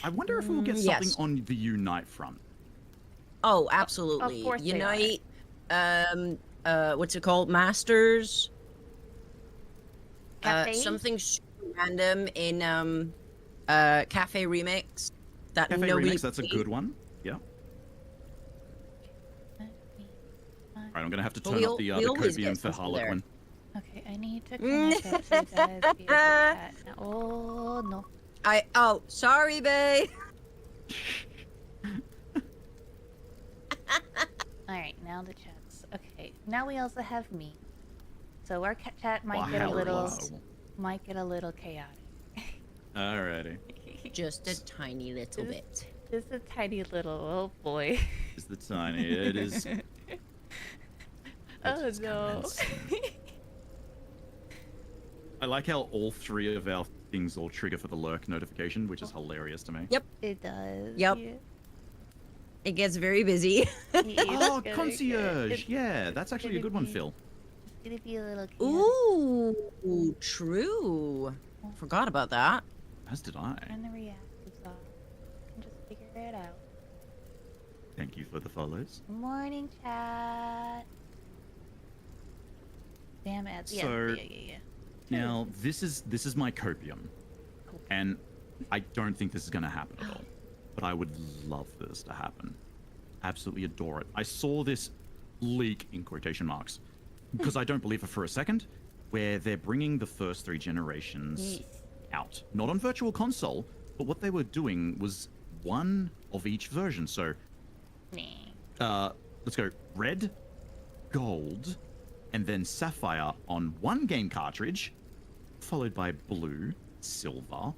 I wonder if we'll get something Yes. on the Unite front. Oh, Of absolutely. course they are. Unite, what's it called? Masters? Cafe? Something super random in, Cafe Remix that Cafe nobody Remix, that's a plays. good one. Yeah. All right, I'm gonna have to But turn up the always copium get for something there. Harlequin. Okay, I need to connect it so you guys be able to chat. Now. Oh, no. Oh, sorry, babe. Alright, now the chats. Okay, now we also have me. So our chat might Wow, get a hello. little chaotic. Alrighty. Just a tiny little bit. Just a tiny little boy. It's the tiny. It is. Oh no. I like how all three of our things all trigger for the lurk notification, which is hilarious to me. Yep. It does. Yep. Yeah. It gets very busy. Oh, concierge. Yeah, that's actually a good one, Phil. It's gonna be a little chaotic. Ooh, true. Forgot about that. As did I. Turn the reactives off. I can just figure it out. Thank you for the follows. Morning, chat. Damn it. So, Yeah. Now, this is my copium. And I don't think this is going to happen at all. But I would love this to happen. Absolutely adore it. I saw this leak, in quotation marks, because I don't believe it for a second, where they're bringing the first 3 generations out. Not on Virtual Console, but what they were doing was one of each version. So, let's go red, gold, and then sapphire on one game cartridge, followed by blue, silver,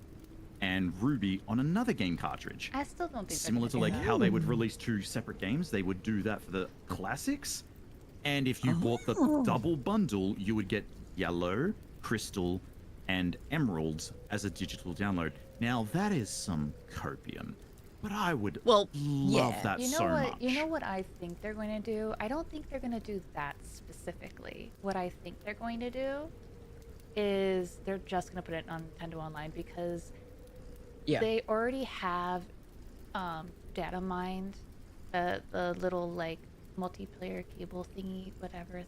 and ruby on another game cartridge. I still don't think Similar to like how they would release 2 separate games, they would do that for the classics. And if you bought the double bundle, you would get yellow, crystal, and emeralds as a digital download. Now that is some copium, but I would love that so much. You know what I think they're going to do? I don't think they're going to do that specifically. What I think they're going to do is they're just going to put it on Nintendo Online because they already have data mined, the little like multiplayer cable thingy, whatever thing.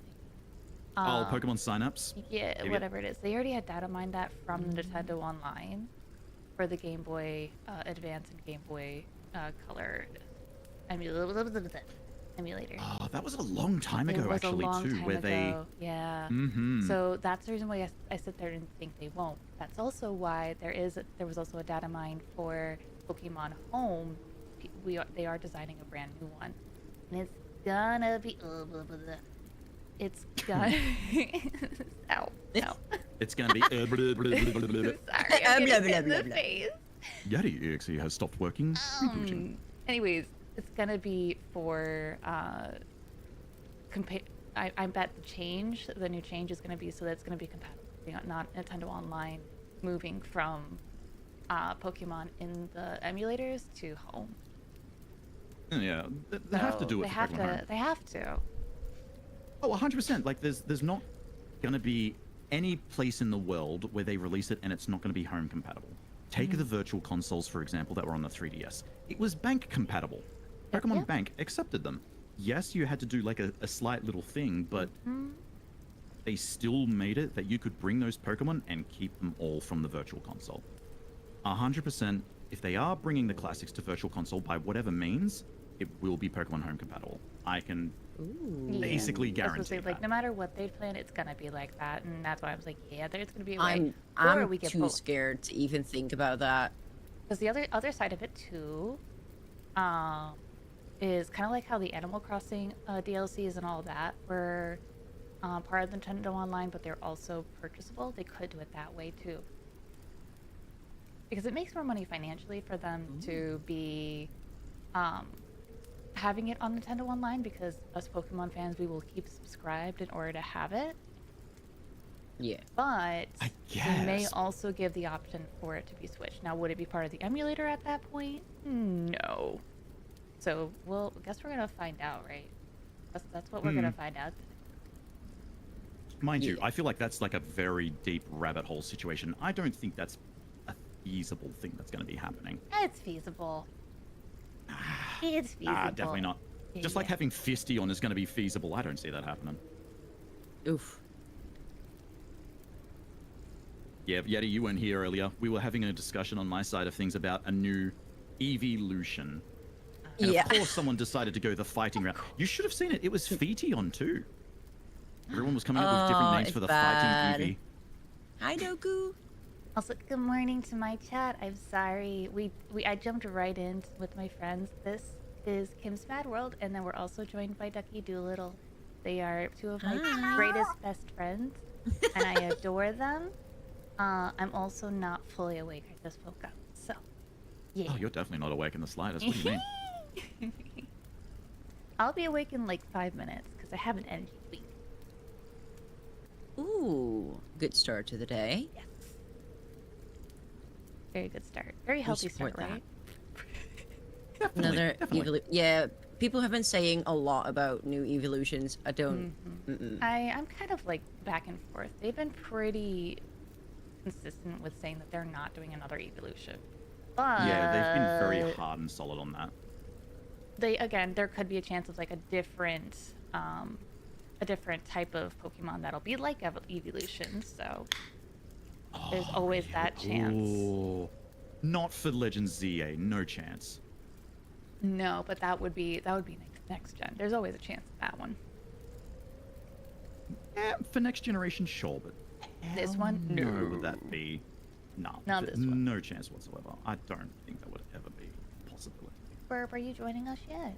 Pokemon signups? Yeah, whatever it is. They already had data mined that from Nintendo Online for the Game Boy Advance and Game Boy Color emulator. Oh, that was a long time ago, actually, too, where they. Yeah. Mm-hmm. So that's the reason why I sit there and think they won't. That's also why there was also a data mine for Pokemon Home. They are designing a brand new one, and it's gonna be. It's gonna. Ow. It's gonna be. Sorry, I'm getting hit in the face. Yeti EXE has stopped working. Rebooting. Anyways, it's gonna be for I bet the new change is gonna be so that it's gonna be compatible, not Nintendo Online moving from Pokemon in the emulators to home. Yeah, they have to do it. They have to. Oh, 100%. Like, there's not gonna be any place in the world where they release it and it's not gonna be home compatible. Take the virtual consoles, for example, that were on the 3DS. It was bank compatible. Pokemon Bank accepted them. Yes, you had to do like a slight little thing, but they still made it that you could bring those Pokemon and keep them all from the virtual console. 100%, if they are bringing the classics to virtual console by whatever means, it will be Pokemon home compatible. I can basically guarantee that. Like, no matter what they plan, it's gonna be like that, and that's why I was like, yeah, there's gonna be a way. I'm too scared to even think about that. Because the other side of it too, is kind of like how the Animal Crossing DLCs and all that were part of Nintendo Online, but they're also purchasable. They could do it that way too, because it makes more money financially for them to be having it on Nintendo Online, because us Pokemon fans, we will keep subscribed in order to have it. Yeah. But they may also give the option for it to be switched. Now, would it be part of the emulator at that point? No. So, I guess we're going to find out, right? That's what we're going to find out. Mind you, I feel like that's like a very deep rabbit hole situation. I don't think that's a feasible thing that's going to be happening. It's feasible. It's feasible. Definitely not. Just like having Fisty on is going to be feasible. I don't see that happening. Oof. Yeah, Yeti, you weren't here earlier. We were having a discussion on my side of things about a new evolution. And Yeah. of course someone decided to go the fighting route. You should have seen it. It was Feetion too. Everyone was coming up with different names it's for the bad. fighting Eevee. Hi, Doku. Also, good morning to my chat. I'm sorry. I jumped right in with my friends. This is Kim's Mad World, and then we're also joined by Ducky Doolittle. They are two of my Hi. greatest best friends, and I adore them. I'm also not fully awake. I just woke up, so yeah. Oh, you're definitely not awake in the slightest. What do you mean? I'll be awake in like 5 minutes because I have an energy week. Ooh, good start to the day. Yes. Very good start. Very healthy support start, that. right? Definitely, Another definitely. Yeah, people have been saying a lot about new evolutions. I don't. Mm-mm. I'm kind of like back and forth. They've been pretty consistent with saying that they're not doing another evolution. But Yeah, they've been very hard and solid on that. there could be a chance of like a different type of Pokemon that'll be like evolution. So there's always that chance. Ooh. Not for Legends ZA, no chance. No, but that would be next gen. There's always a chance of that one. Yeah, for next generation, sure, but This one? no, No. would that be? No, Not this one. no chance whatsoever. I don't think that would ever be a possibility. Burp, are you joining us yet?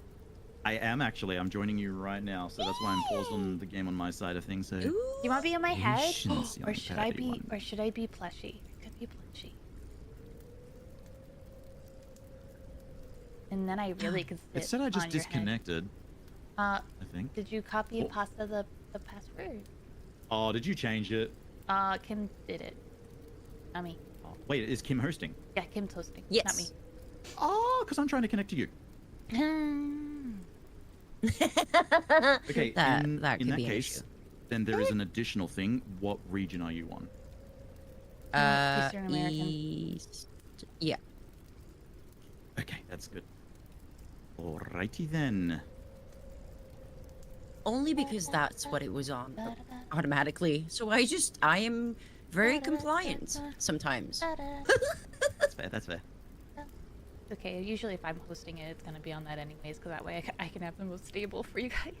I am actually. I'm joining you right now, so that's why I'm paused on the game on my side of things. So Ooh. You want to be in my head, Patience, young or should I be, one. or should I be plushy? I could be plushy. And then I really could sit It said I just on your head. disconnected. I think. Did you copy and Oh. pasta the password? Oh, did you change it? Kim did it. Not me. Oh, wait, is Kim hosting? Yeah, Kim's hosting. Yes. Not me. Oh, because I'm trying to connect to you. Okay, That- in that could that be an case, issue. then there is an additional thing. What region are you on? Eastern American. East. Yeah. Okay, that's good. Alrighty then. Only because that's what it was on automatically. So I am very compliant sometimes. That's fair. That's fair. Okay, usually if I'm hosting it, it's gonna be on that anyways, because that way I can have the most stable for you guys.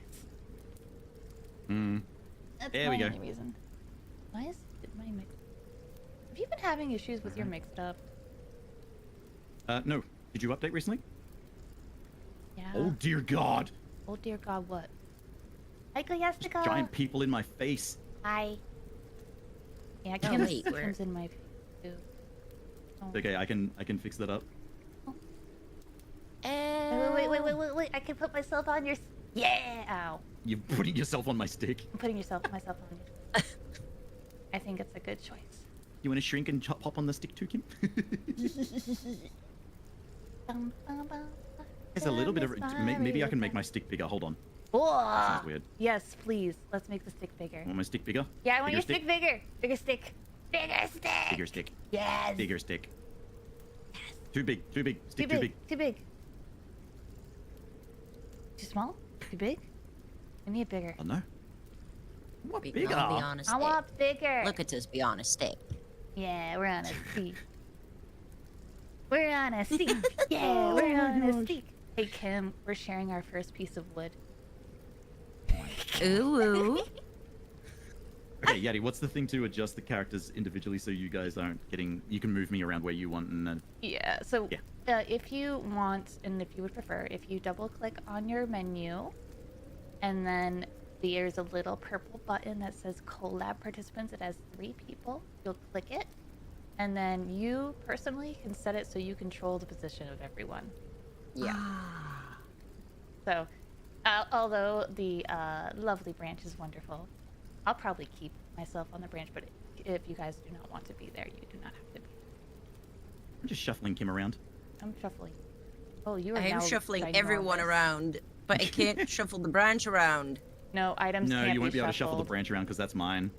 Mm. That's There we my go. only reason. Why is my mix? Have you been having issues with your mixed up? No. Did you update recently? Yeah. Oh dear God! Oh dear God, what? Aiko Yastika. Giant people in my face. Hi. Yeah, Oh, Kim's, wait, where- Kim's in my face too. Oh. Okay, I can fix that up. Wait. I can put myself on your. Yeah. Ow. You're putting yourself on my stick. I'm putting myself on your. I think it's a good choice. You want to shrink and pop on the stick too, Kim? There's a little bit of. Maybe I can make my stick bigger. Hold on. Sounds weird. Yes, please. Let's make the stick bigger. Want my stick bigger? Yeah, I want Bigger your stick bigger. Bigger stick. Bigger stick. Bigger stick. Yes. Bigger stick. Too big. Too big. Stick Too too big. big. Too big. Too small? Too big? I need bigger. Oh no. What We bigger? can all be on a I stick. want bigger. Look at us be on a stick. Yeah, we're on a stick. We're on a stick. Yeah, we're on a stick. Hey Kim, we're sharing our first piece of wood. Ooh. Okay, Yeti, what's the thing to adjust the characters individually so you guys aren't getting? You can move me around where you want, and then Yeah, so Yeah. if you want, and if you would prefer, if you double click on your menu, and then there's a little purple button that says collab participants. It has 3 people. You'll click it, and then you personally can set it so you control the position of everyone. Yeah. So, although the lovely branch is wonderful, I'll probably keep myself on the branch, but if you guys do not want to be there, you do not have to be. I'm just shuffling Kim around. I'm shuffling. Oh, you are I am now shuffling everyone ginormous. around, but I can't shuffle the branch around. No, items No, can't you won't be able to shuffle the shuffled. branch around because that's mine.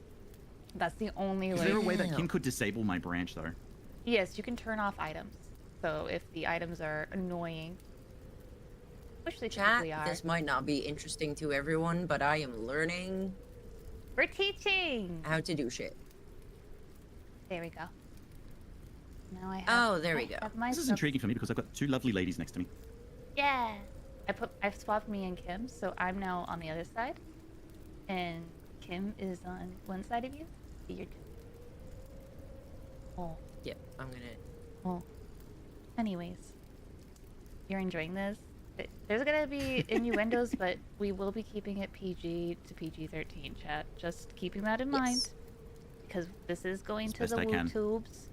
That's the only Is way. there a way that Ew. Kim could disable my branch though? Yes, you can turn off items. So if the items are annoying, which they Chat, typically are, this might not be interesting to everyone, but I am learning we're teaching. how to do shit. There we go. Now I have. Oh, there we I go. have my This is stuff. intriguing for me because I've got two lovely ladies next to me. Yeah. I've swapped me and Kim, so I'm now on the other side, and Kim is on one side of you. So you're two. Oh. Yep, I'm gonna. Well. Anyways, you're enjoying this. There's gonna be innuendos, but we will be keeping it PG to PG-13. Chat. Just keeping that in mind, Yes. because this is going As to best the I Woo can. tubes.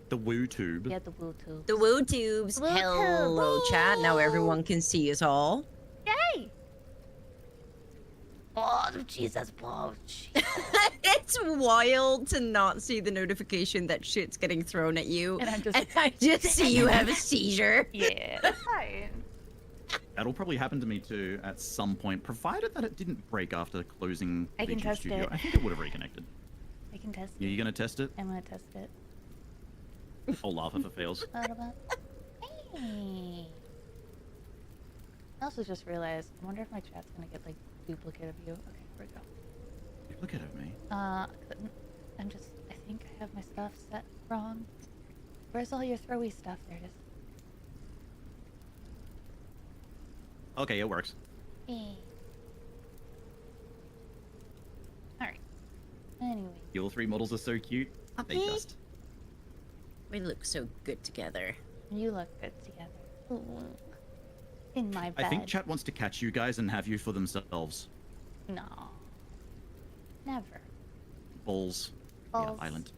The woo tube. Yeah, the Woo tubes. The woo tubes. Woo tube, Hello, chat. Now woo. everyone can see us all. Yay! Oh, Jesus, oh, It's wild to not see the notification that shit's getting thrown at you. And I'm just- I just see you have a seizure. Yeah, that's fine. That'll probably happen to me too at some point, provided that it didn't break after closing I can Visual test Studio. it. I think it would have reconnected. I can test Yeah, it. you gonna test it? I'm gonna test it. I'll laugh if it fails. What about? Hey. I also just realized. I wonder if my chat's gonna get like duplicate of you. Okay, here we go. Duplicate of me. Couldn't. I'm just. I think I have my stuff set wrong. Where's all your throwy stuff? There it is. Okay, it works. Hey. All right. Anyway. Your three models are so cute, aren't they just? We look so good together. You look good together. Ooh. In my bed. I think chat wants to catch you guys and have you for themselves. No. Never. Balls. Balls. Yeah, island.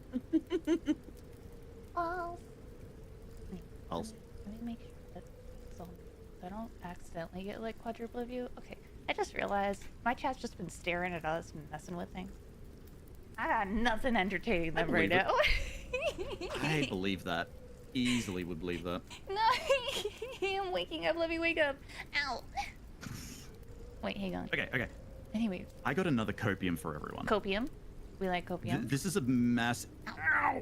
Balls. Balls. Let me make sure that it's on. So I don't accidentally get like quadruple of you. Okay. I just realized my chat's just been staring at us and messing with things. I got nothing entertaining them right believe now. I believe that. Easily would believe that. No, I'm waking up. Let me wake up. Ow. Wait, hang on. Okay, okay. Anyway, I got another copium for everyone. copium. We like copium. This is a mass. Ow!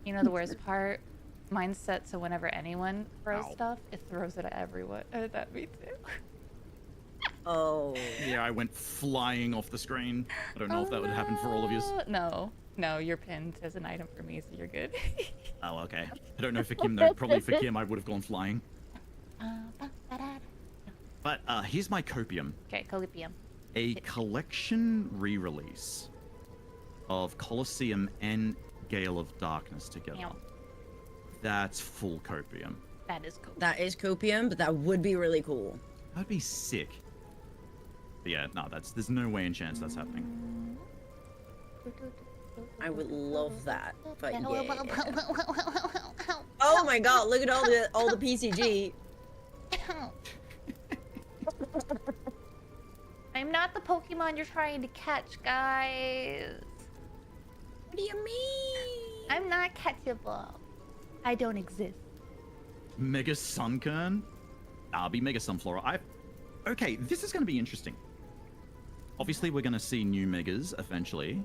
You know the worst part? Mine's set so whenever anyone throws Ow. stuff, it throws it at everyone. That me too. Oh. Yeah, I went flying off the screen. I don't know if that would happen for all of you. No, you're pinned as an item for me, so you're good. Oh, okay. I don't know for Kim though. Probably for Kim, I would have gone flying. But here's my copium. Okay, copium. A collection re-release of Colosseum and Gale of Darkness together. Meow. That's full copium. That is cool. That is copium, but that would be really cool. That'd be sick. But yeah, no, there's no way in chance that's happening. I would love that, but yeah. Oh my god, look at all the PCG. I'm not the Pokemon you're trying to catch, guys. What do you mean? I'm not catchable. I don't exist. Mega Sunkern? I'll be Mega Sunflora. Okay, this is going to be interesting. Obviously, we're going to see new Megas eventually.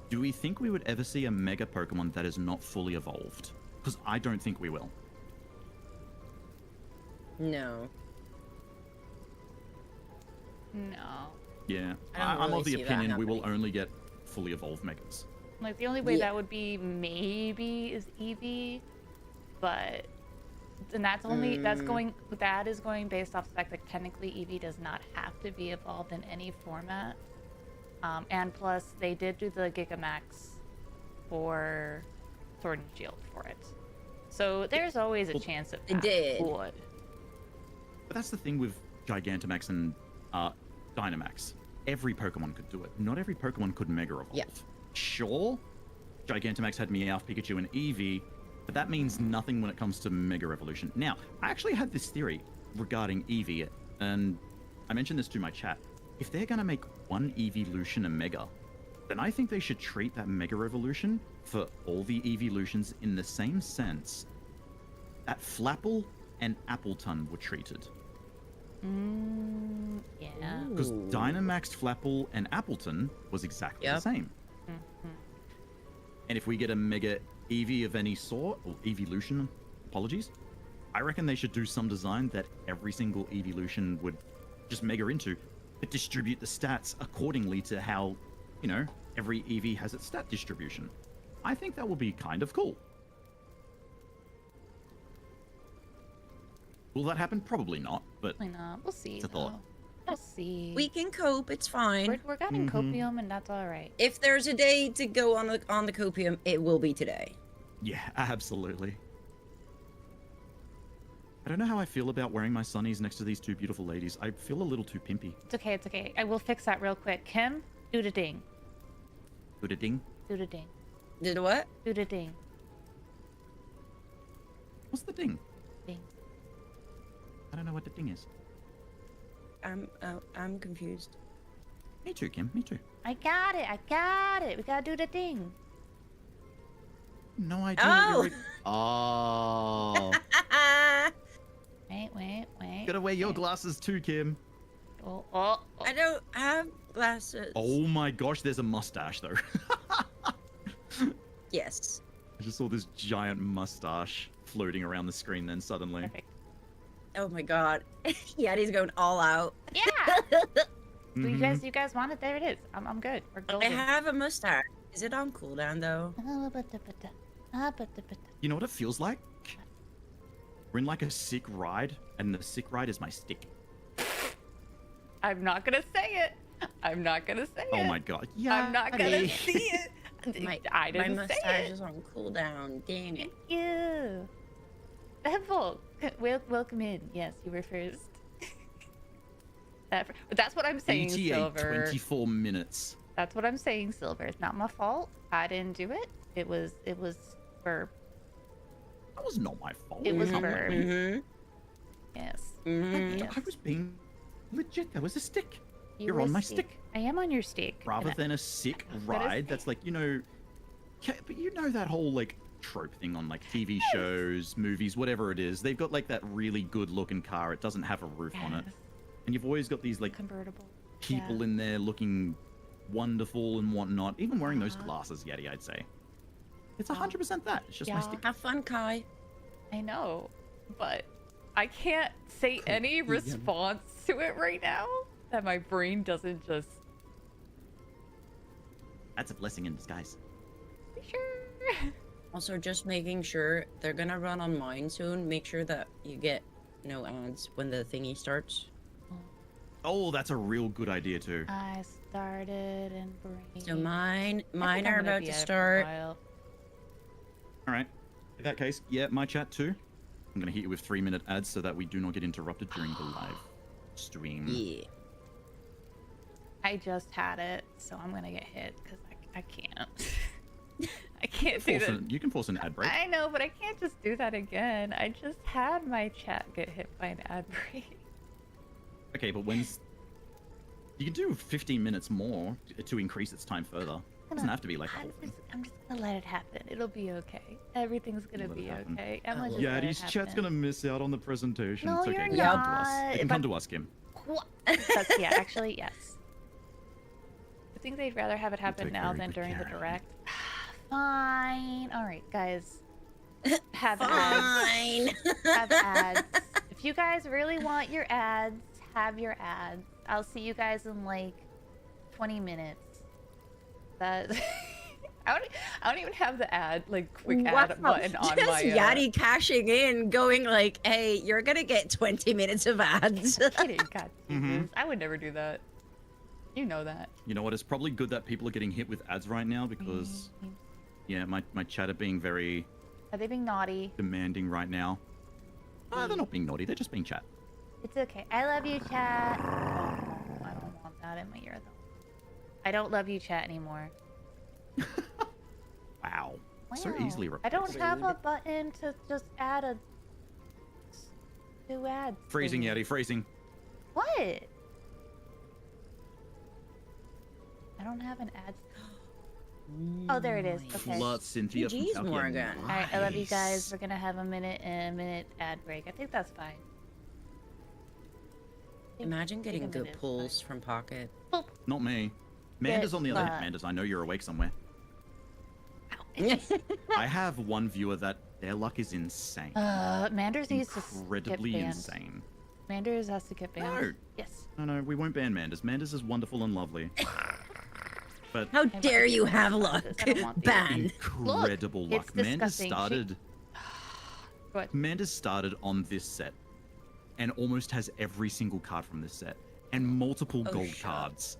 Do we think we would ever see a Mega Pokemon that is not fully evolved? Because I don't think we will. No. No. Yeah, I don't I'm really of the see that opinion we will happening. only get fully evolved Megas. Like the only way Yeah. that would be maybe is Eevee, but and that's only that is going based off the fact that technically Eevee does not have to be evolved in any format. And plus they did do the Gigamax for Sword and Shield for it. So there's always a chance that They that did. would. But that's the thing with Gigantamax and Dynamax. Every Pokemon could do it. Not every Pokemon could Mega Evolve. Yeah. Sure, Gigantamax had Meowth, Pikachu, and Eevee, but that means nothing when it comes to Mega Evolution. Now, I actually had this theory regarding Eevee, and I mentioned this to my chat. If they're going to make one Eeveelution a Mega, then I think they should treat that Mega Evolution for all the Eeveelutions in the same sense that Flapple and Appleton were treated. Yeah. Because Ooh. Dynamax, Flapple, and Appleton was exactly the Yep. same. And if we get a Mega Eevee of any sort, or evolution, apologies, I reckon they should do some design that every single evolution would just mega into, but distribute the stats accordingly to how, you know, every Eevee has its stat distribution. I think that would be kind of cool. Will that happen? Probably not, but Probably not. We'll see. It's a thought. though. We'll see. We can cope. It's fine. We're getting copium, and that's all right. If there's a day to go on the copium, it will be today. yeah, absolutely. I don't know how I feel about wearing my sunnies next to these two beautiful ladies. I feel a little too pimpy. It's okay. It's okay. I will fix that real quick. Kim, do the ding. Do the ding. Do the ding. Did what? Do the ding. What's the ding? Ding. I don't know what the ding is. I'm confused. Me too, Kim. Me too. I got it. I got it. We gotta do the ding. No idea. Oh! What you're... Oh. Wait. Gotta wear your glasses too, Kim. Oh. I don't have glasses. Oh my gosh, there's a mustache though. Yes. I just saw this giant mustache floating around the screen then suddenly. Perfect. Oh my god. Yeti's going all out. Yeah. Mhm. You guys want it? There it is. I'm good. We're I golden. have a mustache. Is it on cooldown though? You know what it feels like? We're in like a sick ride, and the sick ride is my stick. I'm not gonna say it. I'm not gonna say it. Oh my god. Yeah. I'm not gonna see it. I didn't my say mustache it. is on cooldown. Dang it. Thank you. Devil, welcome in. Yes, you were first. That's what I'm saying, ETA Silver. 24 minutes. That's what I'm saying, Silver. It's not my fault. I didn't do it. It was Burb. That was not my fault. It was Come her. on, man. Mm-hmm. Yes. Mm-hmm. Yes. I was being legit. That was a stick. You You're were on my stick. stick. I am on your stick. Rather and than a sick But a ride that's like, you know, but you know that whole like trope thing on like TV shows, movies, whatever it is. They've got like that really good looking car. It doesn't have a roof on it. Yes. And you've always got these like Convertible. people Yeah. in there looking wonderful and whatnot. Even wearing those Uh-huh. glasses, Yeti, I'd say. It's Oh. 100% that. It's just my Yeah. stick. Have fun, Kai. I know, but I can't say any response to it right now that my brain doesn't just. That's a blessing in disguise. Sure. Also, just making sure they're gonna run on mine soon. Make sure that you get no ads when the thingy starts. Oh, that's a real good idea too. I started and brain. So mine I think are I'm gonna about be to at it for a start. while. All right. In that case, yeah, my chat too. I'm going to hit you with 3-minute ads so that we do not get interrupted during the live stream. Yeah. I just had it, so I'm gonna get hit because I can't. I can't do that. You can force an ad break. I know, but I can't just do that again. I just had my chat get hit by an ad break. Okay, but when's... You can do 15 minutes more to increase its time further. It doesn't have to be like the whole thing. I'm just gonna let it happen. It'll be okay. Everything's gonna Let it be happen. okay. Emma Oh. just Yeah, let it these chat's happen. going to miss out on the presentation. No, it's okay. you're They can come to not. us. They can But- come to us, Kim. What? Yeah, actually, yes. I think they'd rather have it happen take now very than good during the care of it. direct. Fine. All right, guys. Have ads. Fine. Have ads. If you guys really want your ads, have your ads. I'll see you guys in like 20 minutes. That I don't even have the ad quick ad button on Just my. Yachty cashing in, going like, "Hey, you're gonna get 20 minutes of ads." Kidding, God, Jesus. Mhm. I would never do that. You know that. You know what? It's probably good that people are getting hit with ads right now because, yeah, my chat are being very Are they being naughty? demanding right now. They're not being naughty. They're just being chat. It's okay. I love you, chat. Oh, no, I don't want that in my ear though. I don't love you, chat anymore. Wow. So Wow. easily I don't replaced. have a button to just add a do ads. Freezing, thing. Yeti, freezing. What? I don't have an ad. Oh, there it is. Okay. Slut Cynthia from GG's, Falcon. Morgan. All right, I love you guys. Nice. We're gonna have a minute ad break. I think that's fine. Imagine getting a good minute is pulls from Pocket. Not me. Manda's on the other Get hand. Manda's, I know you're awake somewhere. Ow. I have one viewer that their luck is insane. Manders needs to get Incredibly banned. insane. Manders has to get banned. No. Yes. No, we won't ban Manders. Manders is wonderful and lovely. But How dare you have luck? I don't want these. Ban. incredible Look, luck. it's Manders disgusting. started. Go ahead. Manders started on this set, and almost has every single card from this set, and multiple Oh, gold shut cards.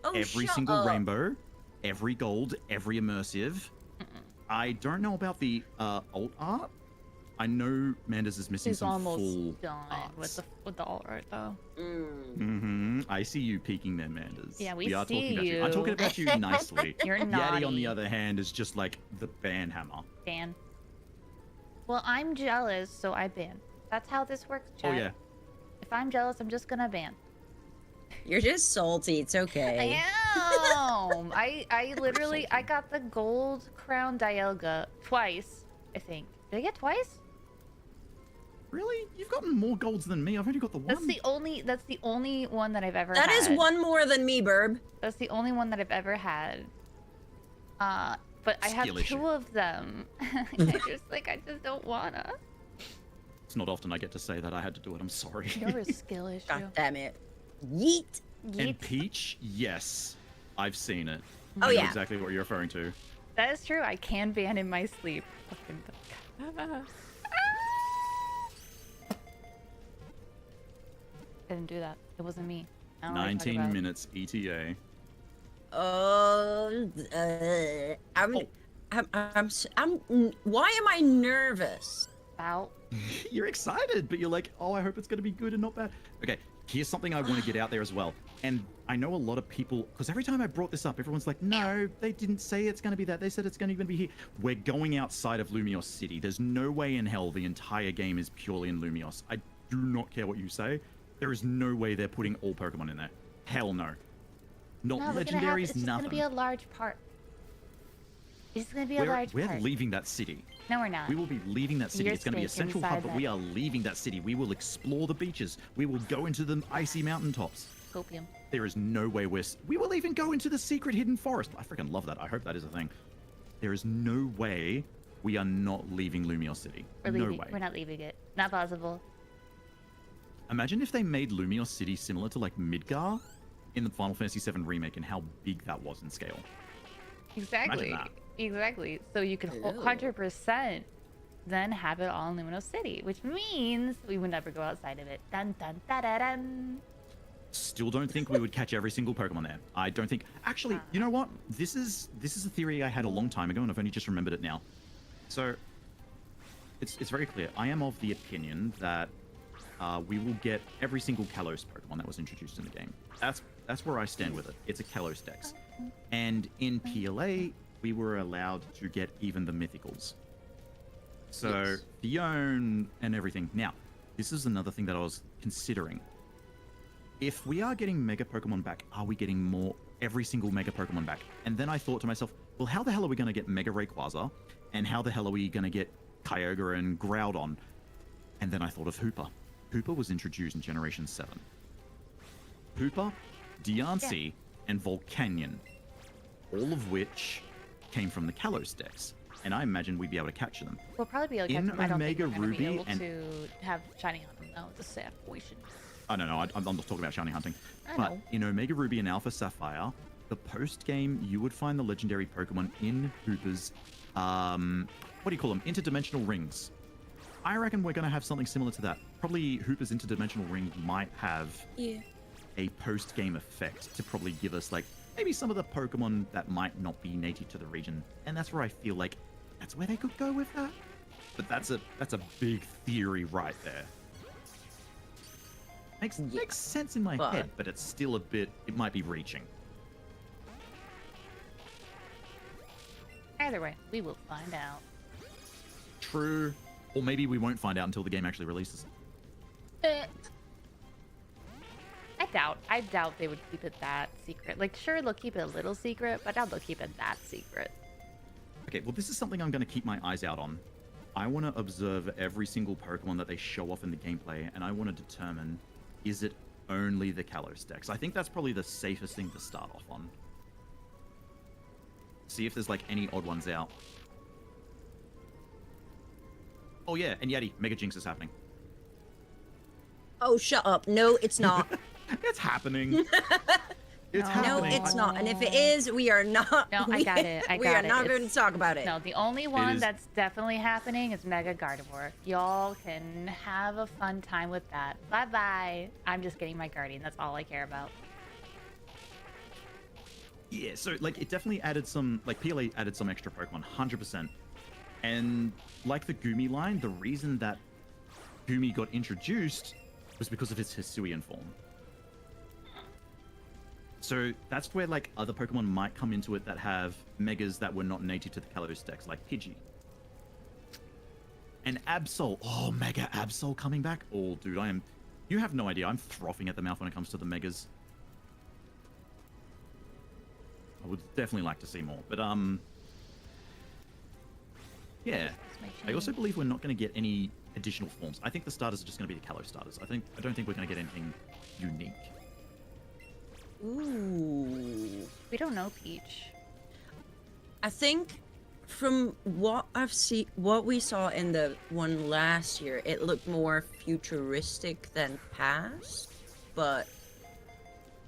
Oh, Every shut single up. rainbow, every gold, every immersive. I don't know about the alt art. I know Manders is missing He's some almost full done arts. with the alt art though. I see you peeking there, Manders. Yeah, we are see talking about you. I'm talking about you nicely. You're Yeti, naughty. on the other hand, is just like the ban hammer. Ban. Well, I'm jealous, so I ban. That's how this works, chat. Oh yeah. If I'm jealous, I'm just gonna ban. You're just salty. It's okay. I am. I literally I got the gold crown Dialga twice, I think. Did I get twice? Really? You've gotten more golds than me. I've only got the one. That's the only one that I've ever That had. is one more than me, Burb. That's the only one that I've ever had. But I have Skill two issue. of them. I just don't wanna. It's not often I get to say that. I had to do it. I'm sorry. You're a skill issue. God damn it. Yeet. And Yeet. Peach, yes, I've seen it. Oh, I know yeah. exactly what you're referring to. That is true. I can ban in my sleep. Fucking duck. I didn't do that. It wasn't me. I don't know what you're talking 19 about. minutes E ETA. Oh, why am I nervous? About. You're excited, but you're like, oh, I hope it's going to be good and not bad. Okay, here's something I want to get out there as well. And I know a lot of people, because every time I brought this up, everyone's like, no, they didn't say it's going to be that. They said it's going to be here. We're going outside of Lumios City. There's no way in hell the entire game is purely in Lumios. I do not care what you say. There is no way they're putting all Pokemon in there. Hell no. Not No, legendaries, it's just nothing. gonna be a large park. It's gonna be a large We're park. leaving that city. No, we're not. We will be leaving that city. You're It's going to be a staying central hub, inside but that. we are leaving that city. We will explore the beaches. We will go into the icy mountaintops. Scopium. There is no way we will even go into the secret hidden forest. I freaking love that. I hope that is a thing. There is no way we are not leaving Lumios City. We're no leaving. way. We're not leaving it. Not possible. Imagine if they made Lumios City similar to like Midgar in the Final Fantasy VII remake and how big that was in scale. Exactly. that. Exactly. So you could Hello. 100% then have it all in Luminos City, which means we would never go outside of it. Dun dun da da dun. Still don't think we would catch every single Pokemon there. I don't think. Actually, you know what? This is a theory I had a long time ago, and I've only just remembered it now. So it's very clear. I am of the opinion that we will get every single Kalos Pokemon that was introduced in the game. That's where I stand with it. It's a Kalos Dex, and in PLA we were allowed to get even the Mythicals. So Yes. Fion and everything. Now, this is another thing that I was considering. If we are getting Mega Pokemon back, are we getting every single Mega Pokemon back? And then I thought to myself, well, how the hell are we going to get Mega Rayquaza? And how the hell are we going to get Kyogre and Groudon? And then I thought of Hooper. Hooper was introduced in Generation 7. Hooper, Diancie, and Volcanion. All of which came from the Kalos Dex. And I imagine we'd be able to capture them. We'll probably be able to In catch them. I don't think Omega we're gonna Ruby be able and- to have shiny on them. No, it's a sad portion. Oh, no, I'm not talking about shiny hunting. I But know. in Omega Ruby and Alpha Sapphire, the post-game, you would find the legendary Pokemon in Hooper's, what do you call them? Interdimensional rings. I reckon we're going to have something similar to that. Probably Hooper's interdimensional ring might have Yeah. a post-game effect to probably give us, like, maybe some of the Pokemon that might not be native to the region. And that's where I feel like that's where they could go with that. But that's a big theory right there. Makes sense in my But- head, but it's still a bit. It might be reaching. Either way, we will find out. True, or maybe we won't find out until the game actually releases. I doubt they would keep it that secret. Like, sure, they'll keep it a little secret, but I doubt they'll keep it that secret. Okay, well, this is something I'm going to keep my eyes out on. I want to observe every single Pokemon that they show off in the gameplay, and I want to determine, is it only the Kalos Dex? I think that's probably the safest thing to start off on. see if there's like any odd ones out. Oh yeah, and Yeti, Mega Jinx is happening. Oh, shut up. No, it's not. It's happening. It's No. No, happening. it's not. And if it is, we are not. No, I got it. we are not going It's- to talk about it. No, the only one is- that's definitely happening is Mega Gardevoir. Y'all can have a fun time with that. Bye bye. I'm just getting my Guardian. That's all I care about. Yeah, so like it definitely added some, like PLA added some extra Pokemon, 100%. And like the Gumi line, the reason that Gumi got introduced was because of its Hisuian form. So that's where like other Pokemon might come into it that have Megas that were not native to the Kalos Dex, like Pidgey. And Absol, oh, Mega Absol coming back. Oh, dude, you have no idea. I'm frothing at the mouth when it comes to the Megas. I would definitely like to see more, but yeah. I also believe we're not going to get any additional forms. I think the starters are just going to be the Kalos starters. I don't think we're going to get anything unique. Ooh. We don't know Peach. I think from what I've seen, what we saw in the one last year, it looked more futuristic than past, but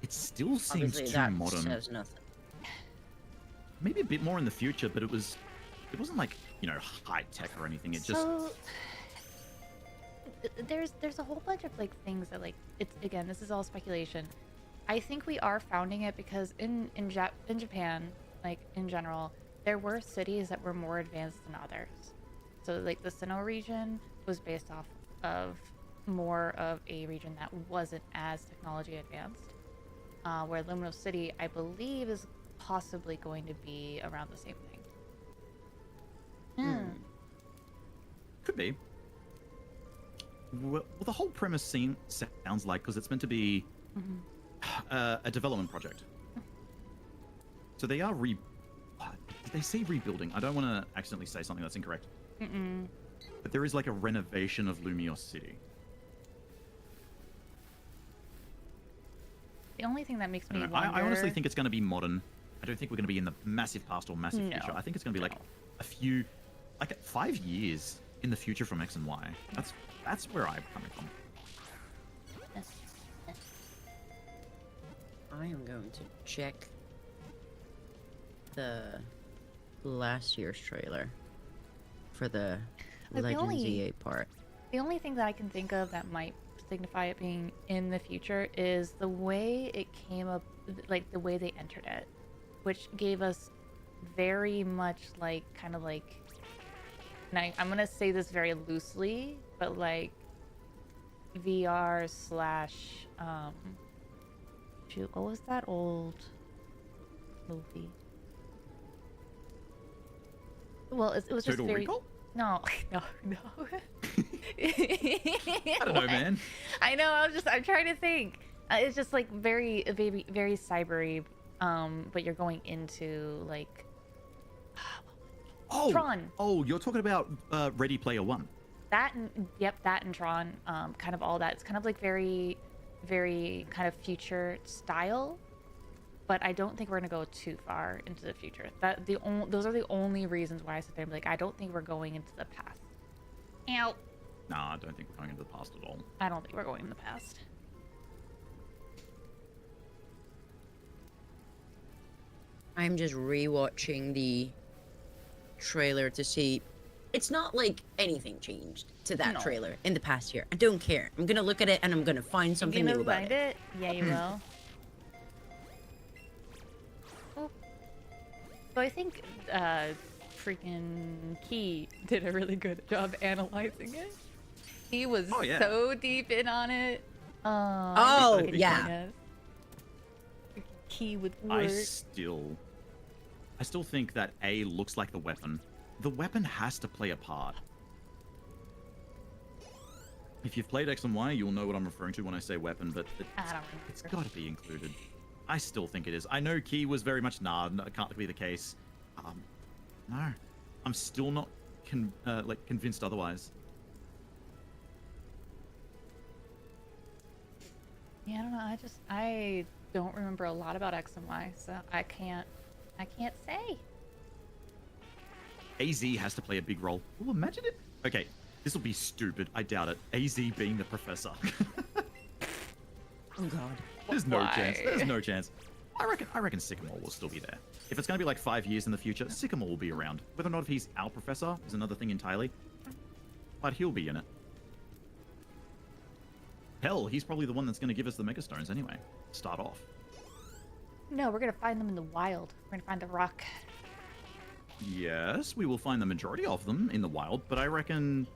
It still seems obviously too that modern. says nothing. Maybe a bit more in the future, but it wasn't like, high tech or anything. It just So there's a whole bunch of like things that like it's again this is all speculation. I think we are founding it because in Japan, like in general, there were cities that were more advanced than others. So like the Sinnoh region was based off of more of a region that wasn't as technology advanced. Where Lumino City, I believe, is possibly going to be around the same thing. could be. Well, the whole premise sounds like, because it's meant to be a development project. So they are did they say rebuilding? I don't want to accidentally say something that's incorrect. But there is like a renovation of Lumiose City. The only thing that makes I me don't know. wonder... I honestly think it's going to be modern. I don't think we're going to be in the massive past or massive No. future. I think it's going to be like a few, like 5 years in the future from X and Y. That's where I'm coming from. I am going to check the last year's trailer for the Like, the Legends only- EA part. The only thing that I can think of that might signify it being in the future is the way it came up, like the way they entered it, which gave us very much like kind of like, and I'm gonna say this very loosely, but like VR slash shoot, what was that old movie? Well, it was just Total very Recall? no. I don't know, man. I know. I'm trying to think. It's just like very cybery, but you're going into like Oh, Tron. Oh, you're talking about Ready Player One. that. That and Tron. Kind of all that. It's kind of like very kind of future style. But I don't think we're gonna go too far into the future. Those are the only reasons why I sit there and be like, I don't think we're going into the past. Ow. Nah, I don't think we're going into the past at all. I don't think we're going in the past. I'm just rewatching the trailer to see. It's not like anything changed to that No. trailer in the past year. I don't care. I'm gonna look at it and I'm gonna find something You new gonna about find it. it? Yeah, you will. Oh. So I think freaking Key did a really good job analyzing it. He was Oh, yeah. so deep in on it. Oh, freaking yeah. goodness. Key with I words. still think that A looks like the weapon. The weapon has to play a part. If you've played X and Y, you'll know what I'm referring to when I say weapon, but I don't it's remember. got to be included. I still think it is. I know Key was very much no, it can't be the case. No, I'm still not convinced otherwise. Yeah, I don't know. I don't remember a lot about X and Y, so I can't say. AZ has to play a big role. Oh, imagine it. Okay, this will be stupid. I doubt it. AZ being the professor. Oh god. There's no Why? chance. There's no chance. I reckon Sycamore will still be there. If it's going to be like 5 years in the future, Sycamore will be around. Whether or not if he's our professor is another thing entirely. But he'll be in it. Hell, he's probably the one that's going to give us the Megastones anyway. Start off. No, we're gonna find them in the wild. We're gonna find the rock. Yes, we will find the majority of them in the wild, but I reckon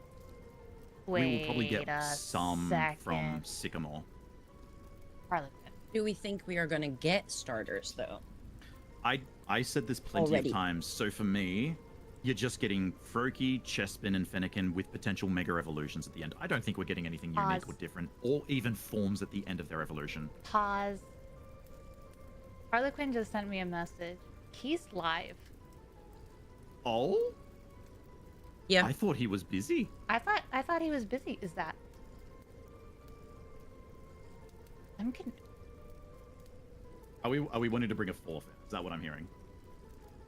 we will probably get some from Sycamore. Harlequin. Do we think we are gonna get starters though? I said this plenty Already. of times. So for me, you're just getting Froakie, Chespin, and Fennekin with potential mega evolutions at the end. I don't think we're getting anything unique Pause. or different, or even forms at the end of their evolution. Pause. Harlequin just sent me a message. He's live. Oh? Yeah. I thought he was busy. I thought he was busy. Is that? I'm con- Are we wanting to bring a fourth in? Is that what I'm hearing?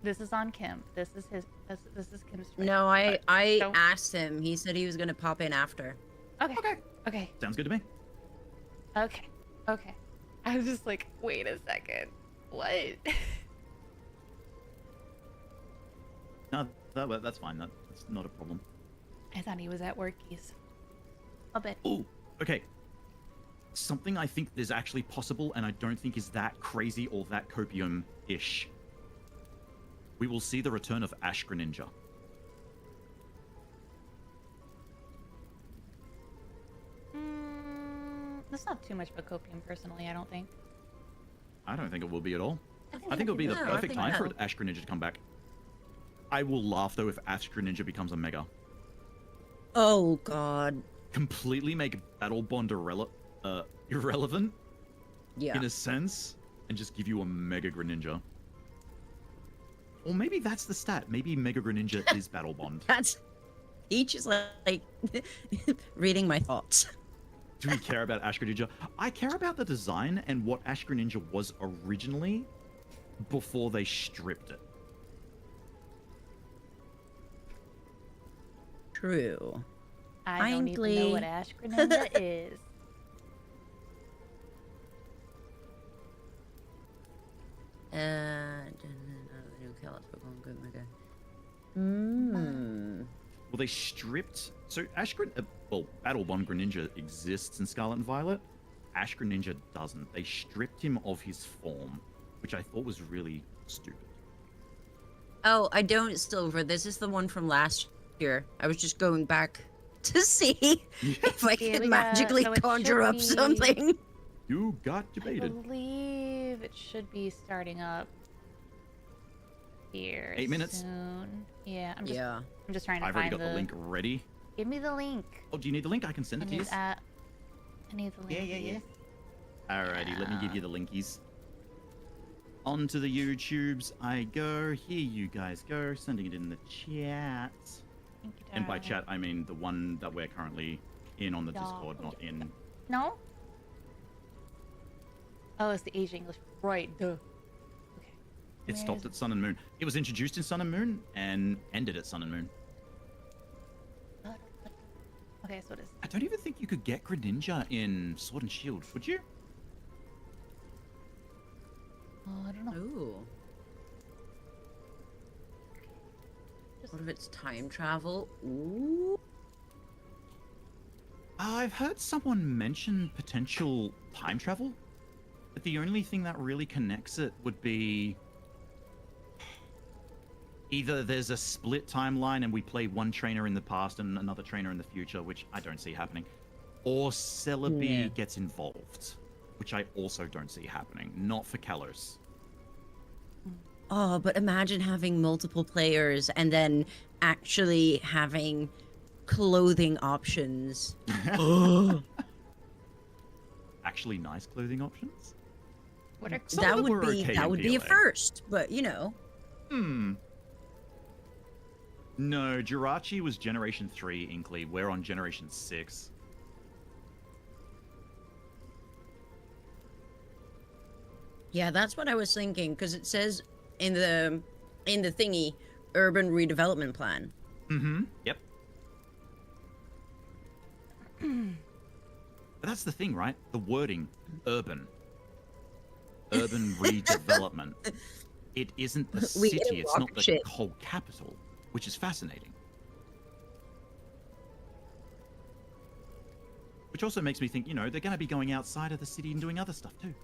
This is on Kim. This is Kim's. Stream. No, I Don't- asked him. He said he was gonna pop in after. Okay. Sounds good to me. Okay. I was just like, wait a second. What? No, that's fine. That's not a problem. I thought he was at workies. A bit. Oh, okay. Something I think is actually possible, and I don't think is that crazy or that copium-ish. We will see the return of Ash Greninja. That's not too much of a copium, personally. I don't think. I don't think it will be at all. I think it would be the No, I perfect think time for no. Ash Greninja to come back. I will laugh, though, if Ash Greninja becomes a Mega. Oh god. Completely make Battle Bond irrelevant, Yeah. in a sense, and just give you a Mega Greninja. Or maybe that's the stat. Maybe Mega Greninja is Battle Bond. That's each is like reading my thoughts. Do we care about Ash Greninja? I care about the design and what Ash Greninja was originally before they stripped it. True. I don't even know Kindly. what Ash Greninja is. Well, they stripped. So Battle Bond Greninja exists in Scarlet and Violet. Ash Greninja doesn't. They stripped him of his form, which I thought was really stupid. Oh, I don't, Silver. This is the one from last year. I was just going back to see if I Yeah, could we got- magically so it conjure should up be- something. You got I debated. believe it should be starting up here 8 minutes? soon. Yeah, I'm just trying to I've already find got the link ready. Give me the link. Oh, do you need the link? I can send I it to you. need, I need the link. Yeah. Alrighty, let me give you the linkies. Onto the YouTubes I go. Here you guys go. Sending it in the chat. Thank you, And by darling. chat, I mean the one that we're currently in on the Yeah. Discord, not in. No? Oh, it's the Asia English. Right, duh. Okay. It Where stopped is at Sun and Moon. It was introduced in Sun and Moon and ended at Sun and Moon. Okay, so it is. I don't even think you could get Greninja in Sword and Shield, would you? Oh, I don't know. Ooh. What if it's time travel? Ooh. I've heard someone mention potential time travel, but the only thing that really connects it would be either there's a split timeline and we play one trainer in the past and another trainer in the future, which I don't see happening, or Celebi Yeah. gets involved, which I also don't see happening. Not for Kalos. Oh, but imagine having multiple players and then actually having clothing options. Actually, nice clothing options. What are Some of that them would were be okay that in would be a PLA. first, but you know. No, Jirachi was Generation 3 Inkly. We're on Generation 6. Yeah, that's what I was thinking because it says in the thingy urban redevelopment plan. Mm-hmm. Yep. But that's the thing, right? The wording, urban. Urban redevelopment. It isn't the We city, it's not the shit. whole capital, which is fascinating. Which also makes me think, you know, they're going to be going outside of the city and doing other stuff too.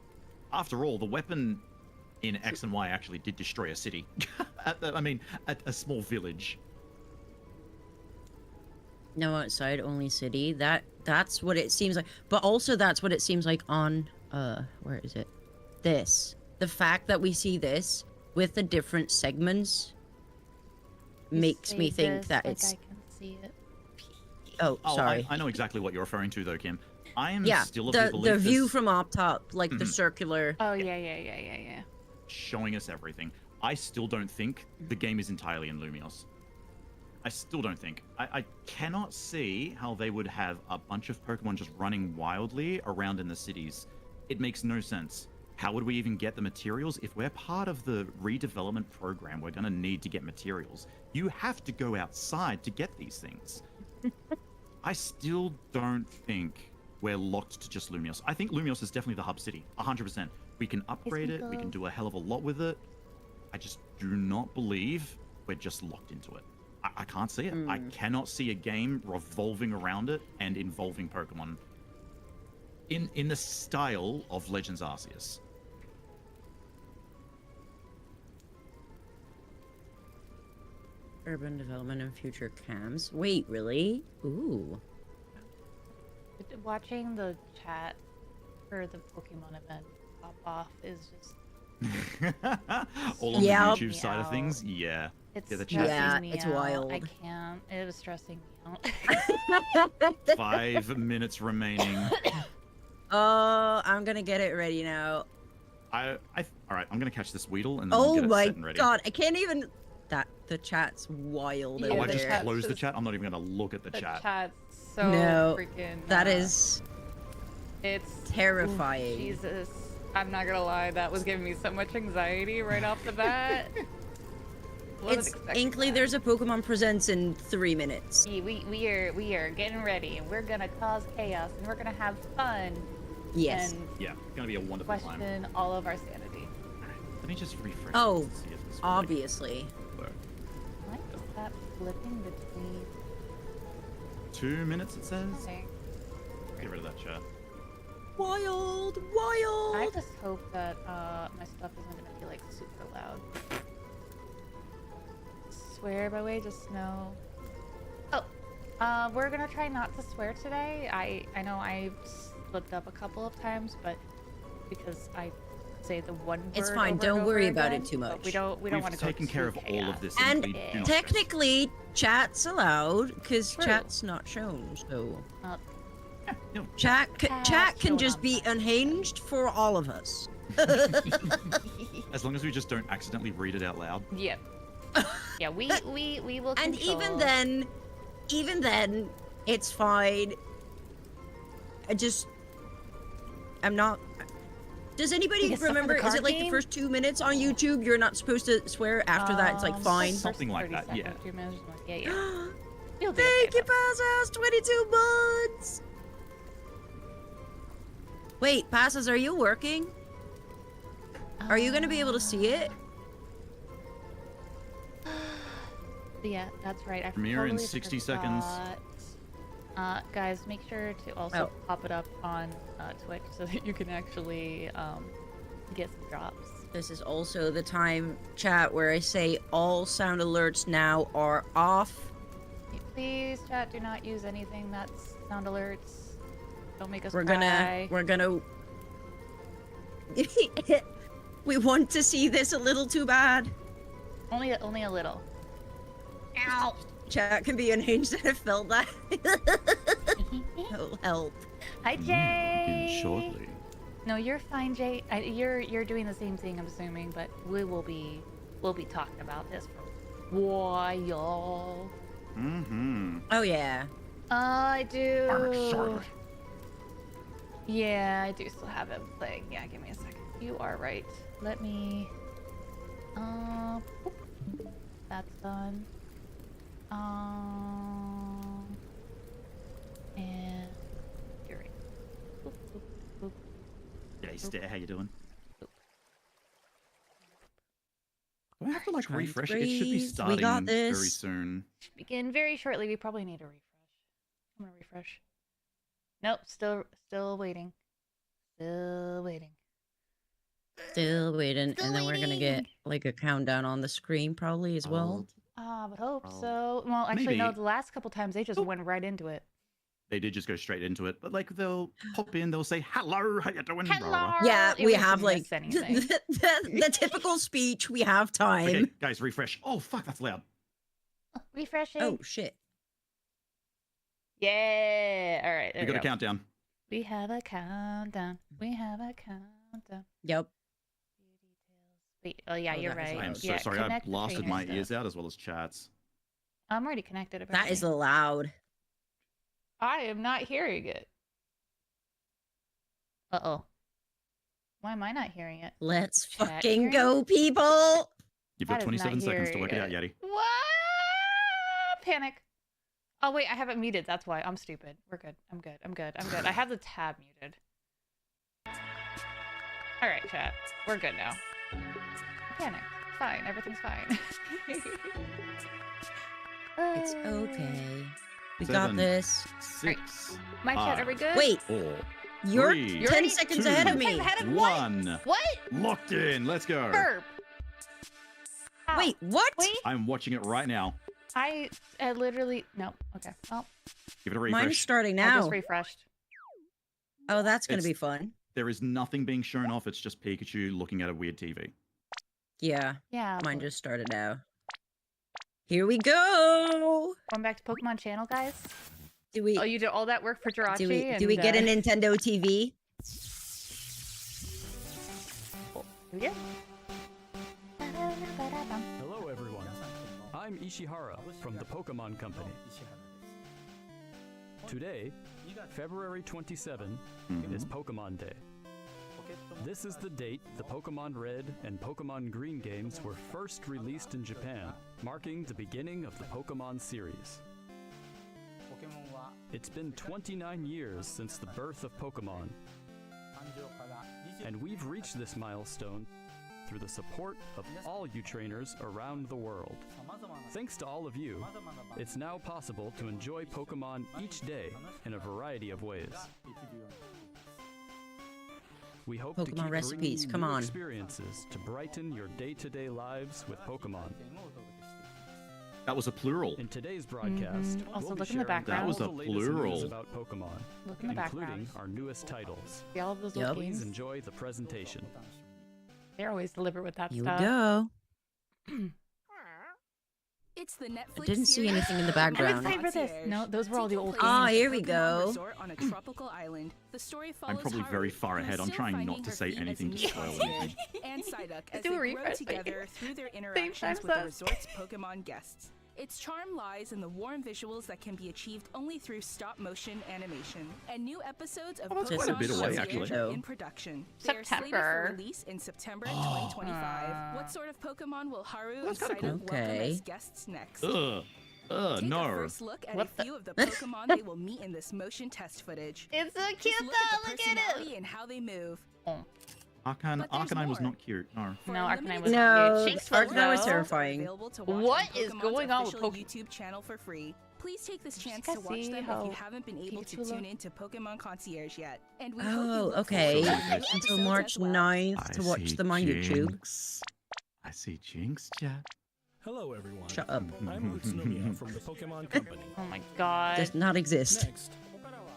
After all, the weapon in X and Y actually did destroy a city. At a small village. No outside, only city. That's what it seems like. But also that's what it seems like on where is it? This. The fact that we see this with the different segments You makes say me think this that like it's I can see it. oh, sorry. I know exactly what you're referring to though, Kim. I am Yeah, still of the the belief view this- from up top, like the Mhm. circular. Oh yeah. showing us everything. I still don't think the game is entirely in Lumios. I still don't think. I cannot see how they would have a bunch of Pokemon just running wildly around in the cities. It makes no sense. How would we even get the materials? If we're part of the redevelopment program, we're going to need to get materials. You have to go outside to get these things. I still don't think we're locked to just Lumios. I think Lumios is definitely the hub city, 100%. We can upgrade it, we can do a hell of a lot with it. I just do not believe we're just locked into it. I can't see it. I cannot see a game revolving around it and involving Pokemon in the style of Legends Arceus. Urban development and future cams. Wait, really? Ooh. Watching the chat for the Pokemon event pop off is just All on Yeah. the YouTube side of things, yeah. it's Yeah, the stressing chat Yeah, me it's out. wild. I can't. It is stressing me out. 5 minutes remaining. Oh, I'm gonna get it ready now. All right, I'm gonna catch this Weedle and then I'll Oh get it my set and ready. god, I can't even. That the chat's wild Yeah, Oh, over I just there. chat's closed the just- chat. I'm not even gonna look at the The chat. chat's so No, freaking. That is It's terrifying. Jesus. I'm not gonna lie, that was giving me so much anxiety right off the bat. Wasn't It's expecting Inkley. that. There's a Pokemon Presents in 3 minutes. We are getting ready, and we're gonna cause chaos, and we're gonna have fun, Yes. and Yeah, gonna be a wonderful time. question all of our sanity. Let me just refresh. Oh, this to see if this really Obviously. works. Why is that flipping between? 2 minutes it says. Okay. Get rid of that chat. Wild, I wild. just hope that my stuff isn't gonna be like super loud. Swear by way, just know. Oh, we're gonna try not to swear today. I know I slipped up a couple of times, but because I say the one word. It's fine, over don't and worry over about it again, too but much. We don't We've want to go taken care too of all of chaos. this. And we do not stress. technically, chat's allowed because True. chat's not shown. So Uh, Yeah, no. chat Chat's can shown just on be fire. unhinged for all of us. As long as we just don't accidentally read it out loud. Yep. Yeah, we will. And control. even then, it's fine. I'm not. Does anybody get stuff from the remember? Is card it like the game? first 2 minutes on YouTube? You're not supposed to swear. After that, it's like fine. first Something like 30 that, yeah. seconds, 2 minutes, yeah. You'll do Thank okay, you, Passas. 22 months. Wait, Passas, are you working? though. Are you gonna be able to see it? Yeah, that's right. I Premiere in totally 60 seconds. forgot. Guys, make sure to also Oh. pop it up on Twitch so that you can actually get some drops. This is also the time, chat, where I say all sound alerts now are off. Please, chat, do not use anything that's sound alerts. Don't make us We're cry. gonna. We want to see this a little too bad. Only a little. Ow! Chat can be unhinged. I felt that. Oh, help. Hi, Jay. Begin shortly. No, you're fine, Jay. You're doing the same thing, I'm assuming, but we'll be talking about this for a while. Mm-hmm. Oh yeah. I do. Charlotte. Yeah, I do still have it playing. Yeah, give me a second. You are right. Let me. that's done. And you're right. Boop, boop, boop. Hey, Stare, how you doing? Do I have to like Trying to refresh it? It should be breathe. We starting got very this. soon. Should begin very shortly. We probably need a refresh. I'm gonna refresh. Nope, still waiting. Still waiting. Still waiting, Still and then we're gonna get waiting. like a countdown on the screen probably as well. I would hope Oh. so. Well, actually, no. Maybe. The last couple times they just Oh. went right into it. They did just go straight into it, but like they'll pop in, they'll say hello, how you doing? Blah, blah, blah. Hello. Yeah, It we wasn't have like miss anything. the typical speech. We have time. Okay, guys, refresh. Oh fuck, that's loud. Refreshing. Oh shit! Yeah. All right. There We we got a go. countdown. We have a countdown. We have a countdown. Yep. Wait. Oh yeah, Oh, you're that is right. I am loud. so Yeah, sorry. I connect the blasted trainer my stuff. ears out as well as chats. I'm already connected. That Apparently. is loud. I am not hearing it. Uh-oh. Why am I not hearing it? Let's Chat fucking hearing? go, people! You've That got is not 27 seconds to hearing work it out, it. Yeti. What? Panic. Oh wait, I have it muted. That's why. I'm stupid. We're good. I'm good. I'm good. I'm good. I have the tab muted. All right, chat. We're good now. Panic. Fine. Everything's fine. It's okay. We got 7, this. 6, My chat, are we good? Wait, 4, you're 3, 10 already- seconds 2, ahead of 10 me. seconds ahead of what? 1. What? Locked in. Let's go. Burp. Ow. Wait, what? Wait. I'm watching it right now. I literally no. Okay. Well, Give it a refresh. Mine's starting I now. just refreshed. Oh, that's gonna It's- be fun. There is nothing being shown off. It's just Pikachu looking at a weird TV. Yeah, Yeah. mine boy. just started now. Here we go. Going back to Pokemon Channel, guys. Do we? Oh, you did all that work for Jirachi. Do we get a Nintendo TV? We did. Hello everyone, I'm Ishihara from the Pokemon Company. Today, February 27, is Pokemon Day. This is the date the Pokemon Red and Pokemon Green games were first released in Japan, marking the beginning of the Pokemon series. It's been 29 years since the birth of Pokemon, and we've reached this milestone through the support of all you trainers around the world. Thanks to all of you, it's now possible to enjoy Pokemon each day in a variety of ways. We hope to Pokemon keep recipes, bringing come new on. experiences to brighten your day-to-day lives with Pokemon. That was a plural. In today's broadcast, Also, we'll be look in the sharing background. That was all a the latest news plural. about Pokemon, Look in the background. including our newest titles. See all of those Yep. little Please games? enjoy the presentation. They're always deliberate with that Here we stuff. go. It's the Netflix I didn't see series anything in the I'm background. excited for this. No, those were all the Taking old place Ah, at games. a here we Pokemon go. resort on a tropical island. The story follows probably Haru, very far who is ahead. I'm still trying not finding to her say feet anything as to a spoil new anything. and Psyduck as do they a grow refresh, together through their time interactions with the stuff. resort's Pokemon guests. Its charm lies in the warm visuals that can be achieved only through stop-motion animation. And new episodes of Oh, that's Pokemon quite a bit away, Concierge actually. are in production. They are slated September. for release in September 2025. What sort of Pokemon will Haru and That's kinda Psyduck cool. welcome Okay. as guests next? Take Take no. a first look at What a the- few of the Pokemon they will meet in this motion test footage. It's so Just cute look though. at the Look at personality it. and how they move. Arcanine But there's was more. not cute. No. For No, a Arcanine limited was time, No, Jinx Arcanine was though. terrifying. Available to watch What on is Pokemon's going on with official Poke- YouTube channel for free. Please take this Did you chance guys to watch see them if how you haven't been able to Pikachu tune looked? into Pokemon Concierge yet. And we hope you Oh, look okay. forward to the Until Until episodes March as well. 9th to watch them on YouTube. Jinx. I see Jinx, chat. Hello, everyone. Shut up. I'm Utsunomiya from the Pokemon Company. Oh my god. Does not exist. Next,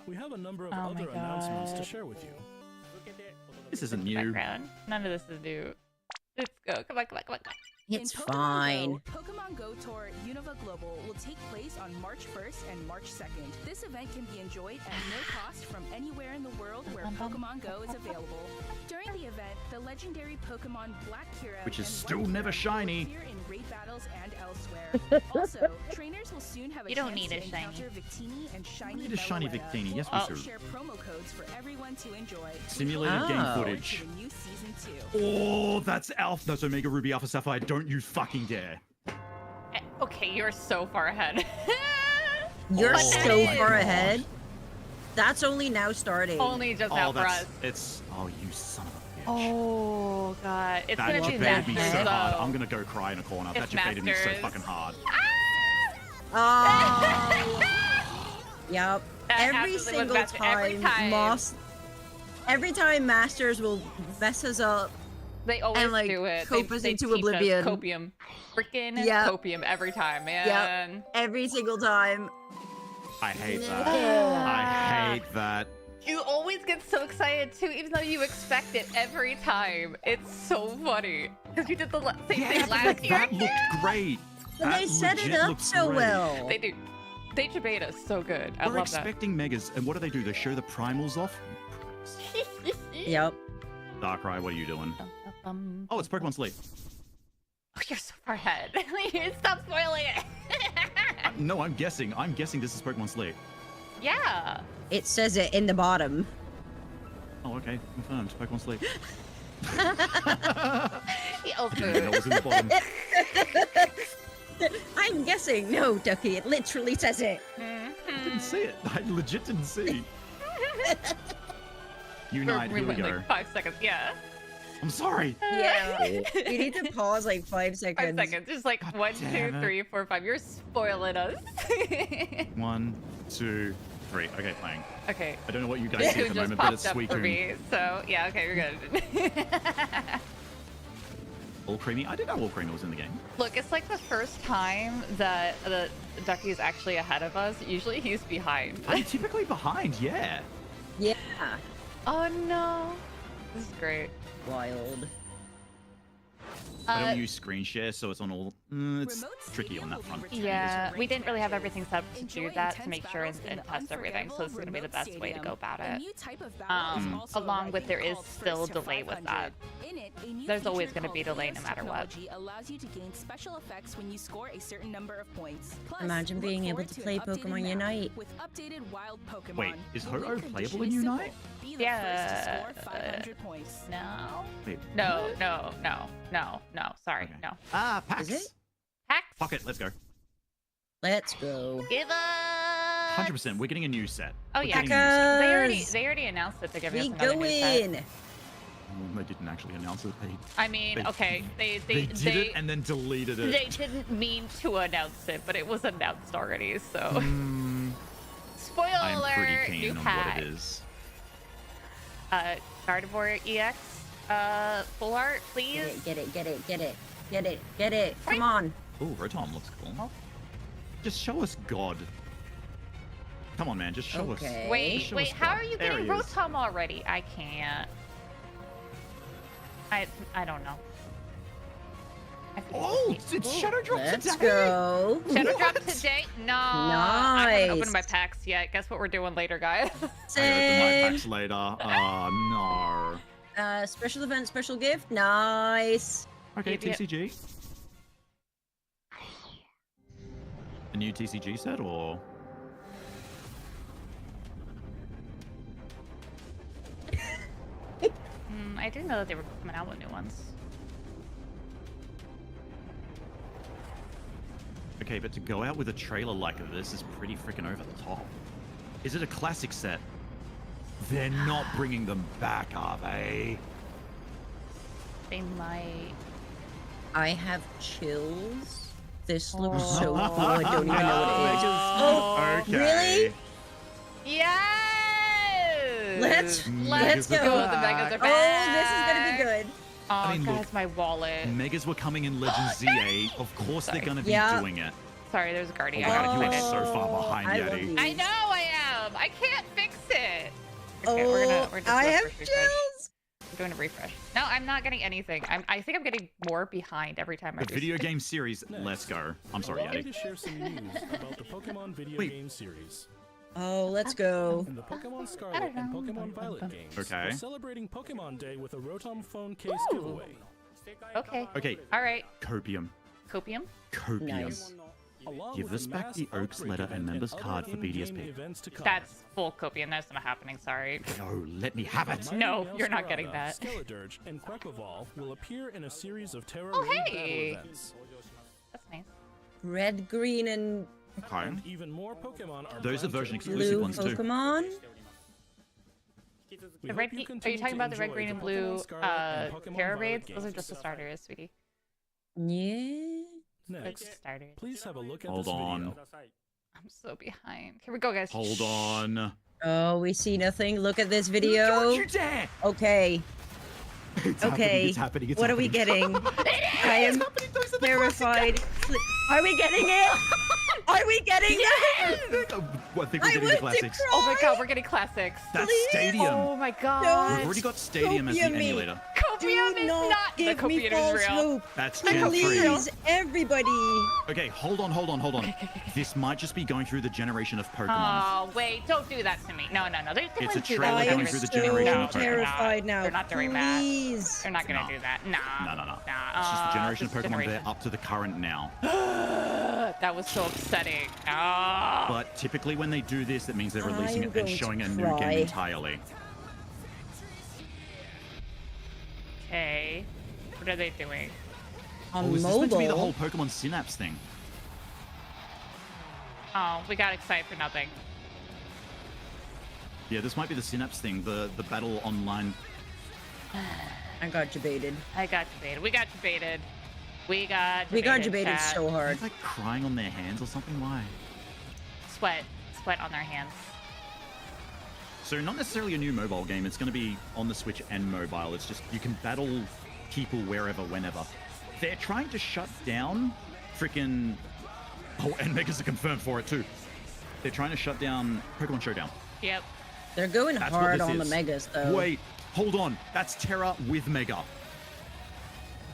we have a number of Oh my other announcements to God. share with you. This isn't new. Background. None of this is new. Let's go. Come on, come on, come on, come on. It's In Pokemon fine. Go, Pokemon Go Tour Unova Global will take place on March 1st and March 2nd. This event can be enjoyed at no cost from anywhere in the world where Pokemon Go is available. During the event, the legendary Pokemon Black Kira Which is and still White never Kira shiny. will appear in raid battles and elsewhere. Also, trainers will soon have a You don't chance need to a shiny. encounter Victini and shiny need a shiny Meloetta, Victini, who yes, will we also do. share promo codes for everyone to enjoy. Simulated Oh. game To footage. the new season 2. Oh, that's Alpha. That's Omega Ruby Alpha Sapphire. Don't you fucking dare. Okay, you're so far ahead. You're Oh so my far gosh. ahead. That's only now starting. Only just now for us. It's. Oh, you son of a bitch. Oh god, it's That gonna be debated me so Masters, hard. though. I'm gonna go cry in a corner. That It's debated me so Masters. fucking hard. Oh. Yep. That Every absolutely was single Master- every time. Every time Masters will mess us up. They always like, do it. cope us into oblivion. Copium. Freaking Yep. copium every time, man. Every single time. I hate that. I hate that. You always get so excited too, even though you expect it every time. It's so funny. Because you did the same Yeah, thing but, last like, year. that looked great. And That they set it legit up looked so great. well. They do. They debate us so good. I We're love that. expecting megas, and what do? They show the primals off. Yep. Darkrai, what are you doing? Oh, Oh, it's Pokemon Sleep. you're so far ahead. Stop spoiling it. No, I'm guessing. I'm guessing this is Pokemon Sleep. Yeah. It says it in the bottom. Oh, okay. Confirmed. Pokemon Sleep. He I didn't even know also. it was in the bottom. I'm guessing. No, Ducky, it literally says it. I didn't see it. I legit didn't see. Unite, here we go. Like 5 seconds. Yeah. I'm sorry. Yeah. You need to pause like 5 seconds. 5 seconds. Just like God 1, damn 2, it. 3, 4, 5. You're spoiling us. 1, 2, 3. Okay, playing. Okay. I don't know what you guys see It at the just moment, but popped it's up Sweet for Coon. me. So yeah. Okay, you're good. All Creamy. I didn't know All Creamy was in the game. Look, it's like the first time that the Ducky is actually ahead of us. Usually he's behind. I'm typically behind, yeah. Yeah. Oh no. This is great. Wild. I don't use screen share, so it's on all. It's Remote tricky on stadium that will be front. returned Yeah, as we didn't really have everything set up to Enjoy do that to intense make sure and, battles in and the test everything. So this is gonna be the unforgettable best way to go Remote about Stadium. it. A new type of battle is also Along with there arriving is called still First to delay with 500. that. In it, a new There's always feature gonna be called delay no Chaos matter what. Technology allows you to gain special effects when you score a certain number of points. Plus, Imagine look being able forward to an play updated Pokemon map Unite. with updated wild Pokemon. Wait, is The Ho-Oh win playable condition in is simple. Unite? Be the first to score 500 points. No. Wait, No, what? no. Sorry, Okay. no. Ah, PAX. Is it? Pax. Fuck it, let's go. Let's go. Give us. 100%. We're getting a new set. Oh We're yeah. getting a new set. Packers. They already announced that they're giving We us another go new set. in. They didn't actually announce it. I mean, They- okay, They did it and then deleted it. they didn't mean to announce it, but it was announced already. So, spoiler I'm pretty alert, keen new on pack. what it is. Gardevoir EX, full art, please. Get it. Come on. Oh, Rotom looks cool. Oh. Just show us God. Come on, man. Just show us. Okay. Wait, Show wait, us how God. are you There getting he is. Rotom already? I can't. I don't know. I think Oh, it's- it's Ooh. Shadow Drop Let's today. go. Shadow Drop What? today? No, I haven't opened my Nice. packs yet. Guess what we're doing later, guys? I open my Same. packs later. Oh no. Special event, special gift. Nice. Okay, Yep, yep. TCG. A new TCG set or? I didn't know that they were coming out with new ones. Okay, but to go out with a trailer like this is pretty freaking over the top. Is it a classic set? They're not bringing them back, are they? They might. I have chills. This looks so Oh. cool. I don't even know what it is. Oh, okay. really? Yes! Let's Megas go. are The Megas are Oh, this is gonna be back. good. Oh, I mean, guys, look. my wallet. Megas were coming in Legend ZA. Of course Sorry. they're gonna be Yeah. doing it. Sorry, there's a Oh guardian. my I god, got you are excited. so far behind, I love Yeti. these. I know I am. I can't fix it. Okay, Oh, we're just I doing a have first refresh. chills. We're doing a refresh. No, I'm not getting anything. I think I'm getting more behind every time I The do video something. game series, let's go. I'm sorry, Allow me Yeti. to share some news about the Pokemon video Wait. game series. Oh, let's go. In the Pokemon Scarlet and Pokemon Violet games, Okay. we're celebrating Pokemon Day with a Rotom phone case Ooh. giveaway. Okay. Okay, All right. Copium. Copium. Copium. Nice. Along Give with us a back mass the Oaks outbreak letter event and members other card for in-game BDSP. events to come. That's full copium. That's not happening. Sorry. No, let me have it. Mighty No, Meowscarada, you're not getting that. Skeledirge and Quaquaval will appear in a series of Terra Oh, Raid hey. battle events. That's nice. red, green, and Okay. And even more Pokemon are Those are planned to version appear exclusive blue ones too. Pokemon. We The hope red, you are you continue talking to about the red, enjoy green, and Pokemon blue Scarlet and Pokemon Terra Violet raids? Those are games. just the starters, sweetie. Yeah. Those are Next, just starters. please have a look at Hold this on. video. I'm so behind. Here we go, guys. Hold on. Oh, we see nothing. Look at this Don't video. you dare! Okay. It's Okay. happening, it's happening, it's What are we happening. getting? I am happening, those are the terrified. Are we getting it? Are we getting it? I think we're I getting the want to classics. cry. Oh my god, we're getting classics. That's Please? Stadium. Oh my We've god. already got Stadium as the Copium me. emulator. Copium Do is not not the give me Copium is false real. hope. That's Gen 3. Please, everybody. Okay, hold on. This might just be going through the generation of Pokemon. Oh wait, don't do that to me. No. They It's a wouldn't do trailer that. I going am through the so generation No, of Pokemon. they're terrified not. now. They're not doing that. Please. They're not gonna No. do that. Nah. No. Nah. It's just the generation of this Pokemon. generation. They're up to the current now. That was so upsetting. Oh. But typically when they do this, it means they're releasing I'm it and going showing to a new cry. game entirely. Okay. What are they doing? On Oh, is this mobile. meant to be the whole Pokemon Synapse thing? Oh, we got excited for nothing. Yeah, this might be the Synapse thing, the battle online. I got debated. I got debated. We got debated. We got debated chat. so hard. It's like crying on their hands or something. Why? Sweat on their hands. So not necessarily a new mobile game. It's going to be on the Switch and mobile. It's just you can battle people wherever, whenever. They're trying to shut down freaking... Oh, and Megas are confirmed for it too. They're trying to shut down Pokemon Showdown. Yep. They're going That's what hard this on the is. megas, though. Wait, hold on. That's Terra with Mega.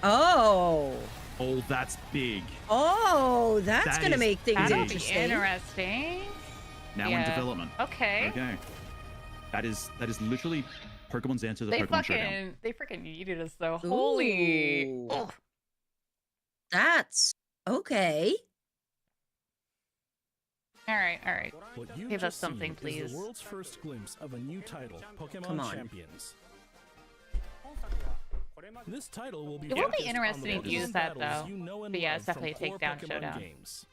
Oh. Oh, that's big. Oh, that's That gonna is make things That'll be interesting. interesting. Now in Yeah. development. Okay. Okay. That is literally Pokemon's answer to the They Pokemon Showdown. freaking yeeted us though. Holy. Ooh. Ugh. That's okay. All right. What you Give us just something, seen is please. the world's first glimpse of a new title, Pokemon Come on. Champions. This title will be It will be focused on interesting the to use Pokemon that, battles though. you know and But yeah, love it's definitely from a core takedown Pokemon showdown. games.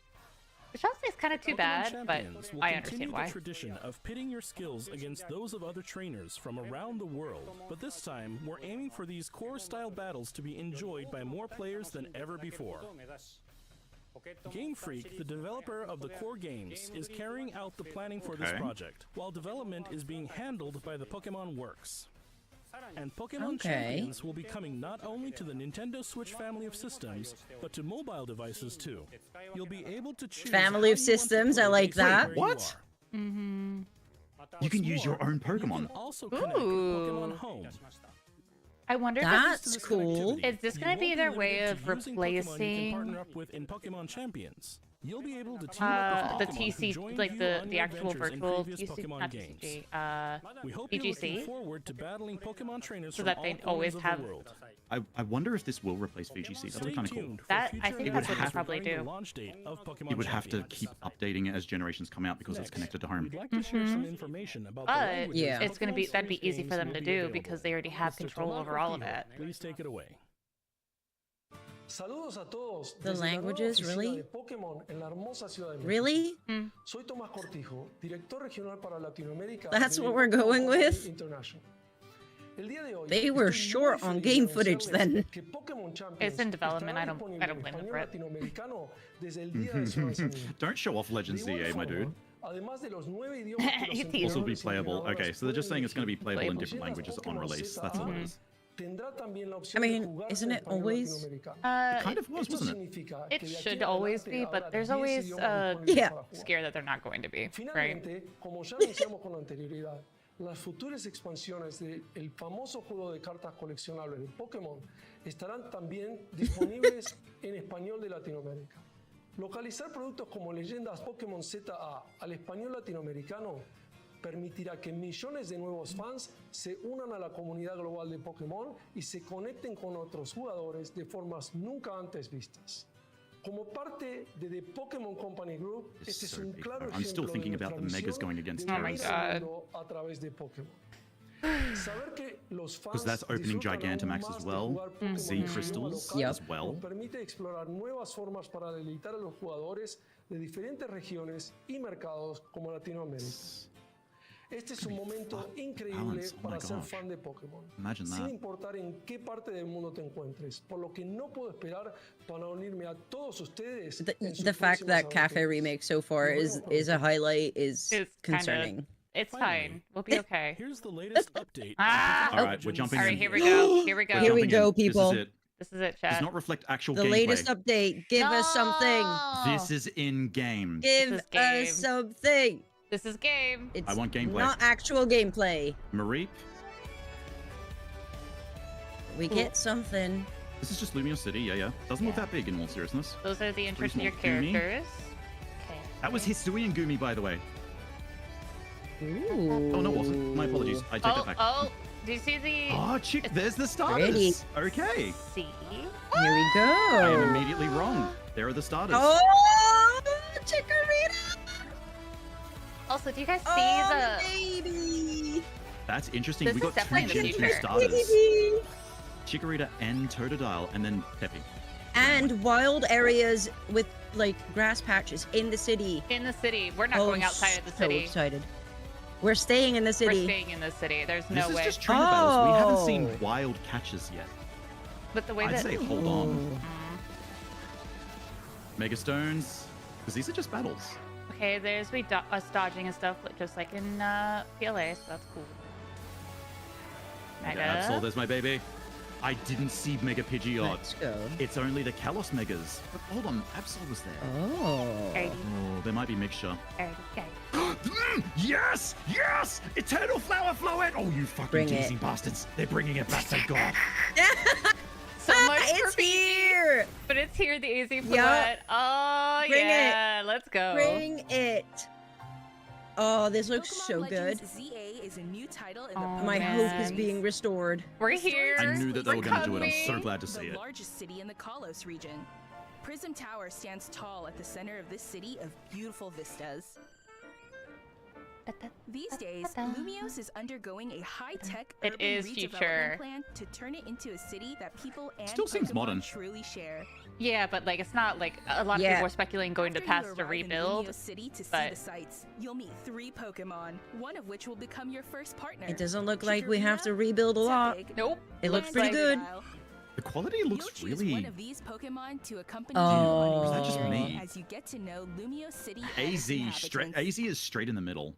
Which honestly is kind of too Pokemon bad, but Champions will I continue understand the why. tradition of pitting your skills against those of other trainers from around the world. But this time, we're aiming for these core-style battles to be enjoyed by more players than ever before. Game Freak, the developer of the core games, is carrying out the planning for this Okay. project, while development is being handled by the Pokemon Works. And Pokemon Okay. Champions will be coming not only to the Nintendo Switch family of systems, but to mobile devices too. You'll be able to choose Family how of you want to systems, play I like based on that. where you What? are. Mm-hmm. You can use your More, own You Pokemon. can also connect with Ooh. Pokemon Home. I wonder if That's To this cool. connectivity, Is this you gonna won't be their limited way to of using Pokemon you replacing, can partner up with in Pokemon Champions. You'll be able to team up the with Pokemon who TC, joined like you the on the your actual adventures in virtual previous TC, Pokemon not games. TCG, We hope you're looking VGC, forward to battling Pokemon trainers so from that all they corners always of have. the world. I wonder if this will replace VGC. That'd Stay be kind of cool. tuned for That- I future think that's what announcements they'll probably regarding do. the launch date of Pokemon It would have to Champions. keep updating it as generations come out because it's Next, connected to home. We'd like to share some information about the But languages Yeah. it's gonna be Pokemon that'd be Switch easy for games them will to be do available. because they already have Mr. control Tomás over all of Cortijo, it. Please take it away. Saludos a todos. The desde la nueva languages, oficina really? de Pokémon en la hermosa ciudad de México. Really? Soy Tomás Cortijo, director regional para Latinoamérica. That's de what we're Pokémon going Company with? International. El día de hoy, They were estoy muy short on feliz game de footage anunciarles then. que Pokémon Champions It's in development, estará I don't disponible blame en them español for it. latinoamericano desde el día de su lanzamiento. Don't show off De Legends igual ZA, my dude. forma, además de los 9 idiomas que los This This will be entrenadores y playable. entrenadoras Okay, so they're just saying it's going to be pueden playable in Playable. different languages on release. That's all it is. Tendrá también la opción I mean, de jugarse isn't en it español always? latinoamericano. It kind of was, Esto wasn't it? significa It que de aquí should en always adelante be, habrá but there's 10 always idiomas a disponibles Yeah. para jugar. scare that they're not going to be, right? Finalmente, como ya anunciamos con anterioridad, las futuras expansiones del famoso juego de cartas coleccionables de Pokémon estarán también disponibles en español de Latinoamérica. Localizar productos como leyendas Pokémon ZA al español latinoamericano permitirá que millones de nuevos fans se unan a la comunidad global de Pokémon y se conecten con otros jugadores de formas nunca antes vistas. Como parte de The Pokémon Company Group, It's este es so un big, claro though. I'm still ejemplo de thinking nuestra about the Megas visión going against de Oh my unir Terras. al God. mundo a través de Pokémon. Saber que los Because fans that's opening disfrutan aún Gigantamax más as de well. jugar Pokémon Z en su idioma crystals local as well. nos permite explorar nuevas formas para deleitar a los jugadores de diferentes regiones y mercados como Latinoamérica. Este es un momento increíble balance. Oh my para ser gosh. fan de Pokémon, Imagine sin that. importar en qué parte del mundo te encuentres, por lo que no puedo esperar para unirme a todos ustedes. en sus The fact that próximas Cafe aventuras. Remake so far Nos vemos is a pronto. highlight is It's concerning. It's Finally. fine. We'll be okay. Here's the latest update. Ah! All right, we're jumping All right, in. here we go. Here we go. We're Here we jumping go, in. people. This is it. This is it, Does chat. not reflect actual The gameplay. latest update. Give us something. This is in game. Give is game. us something. This is game. It's I want gameplay. not actual gameplay. Mareep. We get something. This is just Lumio City. Yeah. Doesn't look that big in all seriousness. Those are the interests of small. your Goomy. characters. Okay. That was Hisui and Gumi, by the way. Ooh. Oh no, it wasn't. My apologies. I take that back. Oh, do you see the Oh, chick, there's the Pretty. starters. Okay. C? Here we go. I am immediately wrong. There are the starters. Oh, Chikorita! Also, do you guys see Oh, the baby! That's interesting. This We is got two definitely in the Gen 2 future. starters. Baby! Chikorita and Totodile, and then Peppy. And wild areas with like grass patches in the city. in the city? We're not Oh, going outside of the so city. excited. We're staying in the We're city. staying in the city. There's This no is way. just trainer battles. We haven't Oh. seen wild catches yet. But the way I'd that say hold on. Mm. Mega Stones. Because these are just battles. Okay, there's us dodging and stuff, just like in PLA, so that's cool. Mega. Yeah, Absol, there's my baby. I didn't see Mega Pidgeot. Let's go. It's only the Kalos Megas. But hold on, Absol was there. Oh. Alrighty, Oh, there might be mixture. alrighty, Yes! Yes! Eternal Flower Fluid! Oh, you fucking Bring it. teasing bastards. They're bringing it back, thank God. So much for It's PG, here! but it's here, the easy for Yup. what? Oh, Bring it. yeah, let's go. Bring it. Oh, this looks Pokemon so good. Legends ZA is a new title in the Oh, My Pokemon hope is series. being restored. We're here. I knew that they were going to do it. I'm so coming. glad to see the it. largest city in the Kalos region. Prism Tower stands tall at the center of this city of beautiful vistas. These days, Lumiose is undergoing a high-tech It urban is redevelopment future. plan to turn it into a city that people and Still seems Pokemon modern. truly share. Yeah, but like it's not like a lot of Yeah. people are speculating going to After you pass to arrive in rebuild. Lumiose City to see but- the sights, you'll meet 3 Pokemon, one of which will become your first partner. It doesn't look like we have to Chikorita, rebuild a lot. Tepig, Nope. It looks and pretty good. Totodile. The quality You'll looks choose really one of these Pokemon to accompany Oh. you on Is a that just journey me? as you get to know Lumiose City and its AZ straight. inhabitants. AZ is straight in the middle.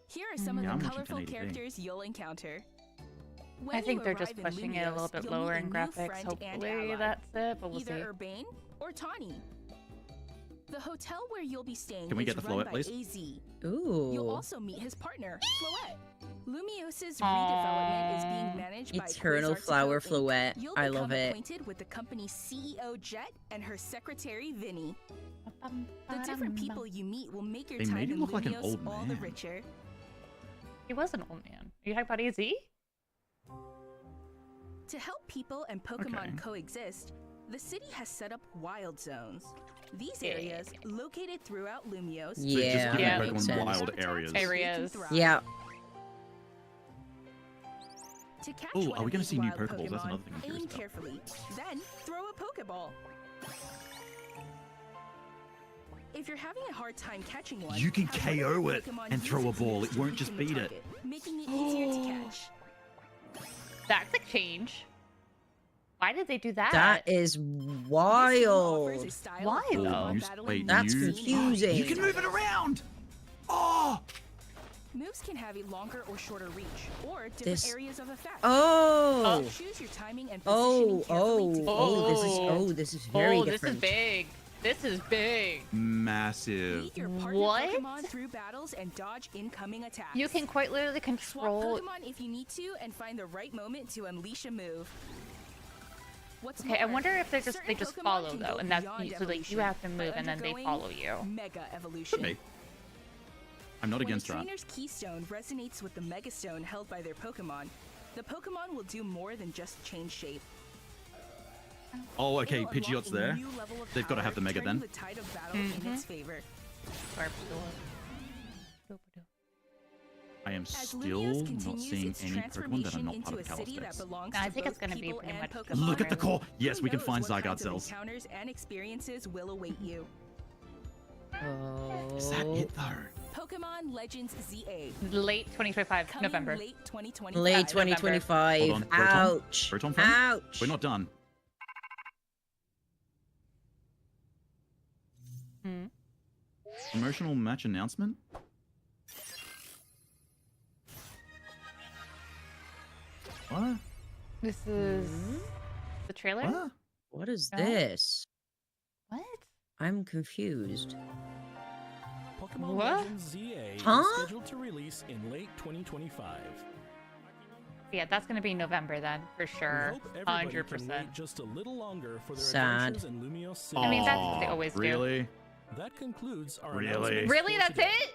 Here are some Yeah, of I'm the watching colorful 1080p. characters you'll encounter. When I think you they're just arrive in pushing it a little Lumiose, bit you'll lower meet a in new graphics. friend and Hopefully ally, that's it, but we'll see. either Urbane or Tawny. The hotel where you'll be staying Can we is get the run Floette, by please? AZ. Ooh. You'll also meet his partner, Floette. Lumiose's redevelopment is being managed by Eternal Quasartico Flower Inc. Floette. You'll I become love it. acquainted with the company's CEO Jet and her secretary Vinny. The different people you meet will make your They time made him in look like an Lumiose old all the man. richer. He was an old man. Are you talking about AZ? To help people and Pokemon Okay. coexist, the city has set up wild zones. These Yeah. areas, located throughout Lumiose, So just Yeah, giving Yeah. makes Pokemon sense. wild habitats areas. where they can Areas. thrive. Yeah. To catch Ooh, one are we of gonna these see new wild Pokeballs? That's Pokemon, another thing I'm curious aim about. carefully, then throw a Pokeball. If you're having a hard time catching one, You can have one of KO your it Pokemon and throw a use its ball. moves It to won't just weaken the beat it. target, making it easier to catch. That's a change. Why did they do that? That is This game offers wild. a style Why, of though? Pokemon You- battling wait, That's you- confusing. You can move it around. Oh, Moves can have a longer or shorter reach, or different This- areas of effect. Oh. Choose your timing and Oh, positioning carefully to this is very oh, different. this is big. This is big. massive. lead your partner What? Pokemon through battles and dodge incoming attacks. You can quite literally swap control. Pokemon if you need to and find the right moment to unleash a move. What's Okay, I more, wonder if they certain just Pokemon follow can though, go and that's beyond so like you evolution have to by move and then they undergoing follow you. Mega evolution. Could be. I'm not When against a that. trainer's keystone resonates with the Mega Stone held by their Pokemon, the Pokemon will do more than just change shape. Oh, okay. It'll unlock Pidgeot's a there. new level of They've got to have power, the Mega turning then. the tide of battle in its favor. I I am As still Lumios not continues seeing its any Pokemon that are transformation not into part a of the city that Calistex. belongs No, I to think it's both gonna be people pretty and much the Pokemon. Look at the core. Yes, Who we can knows find what Zygarde kinds of cells. Encounters and experiences will await you. Oh. Is that it though? Pokemon Legends ZA. Late 2025, Coming November. late 2025. Late November. 2025. Hold on, Proton? Ouch. Proton friend? Ouch. We're not done. Hmm. Promotional match announcement? What? This is the trailer. What? What is No? this? What? I'm confused. Pokemon What? Legends ZA Huh? is scheduled to release in late 2025. Yeah, that's gonna be November then for We sure. hope everybody 100%. can wait just a little longer for their Sad. adventures in Lumiose City. I mean, that's what they Aw, always do. really? That concludes our Really? announcements Really, for that's today. it?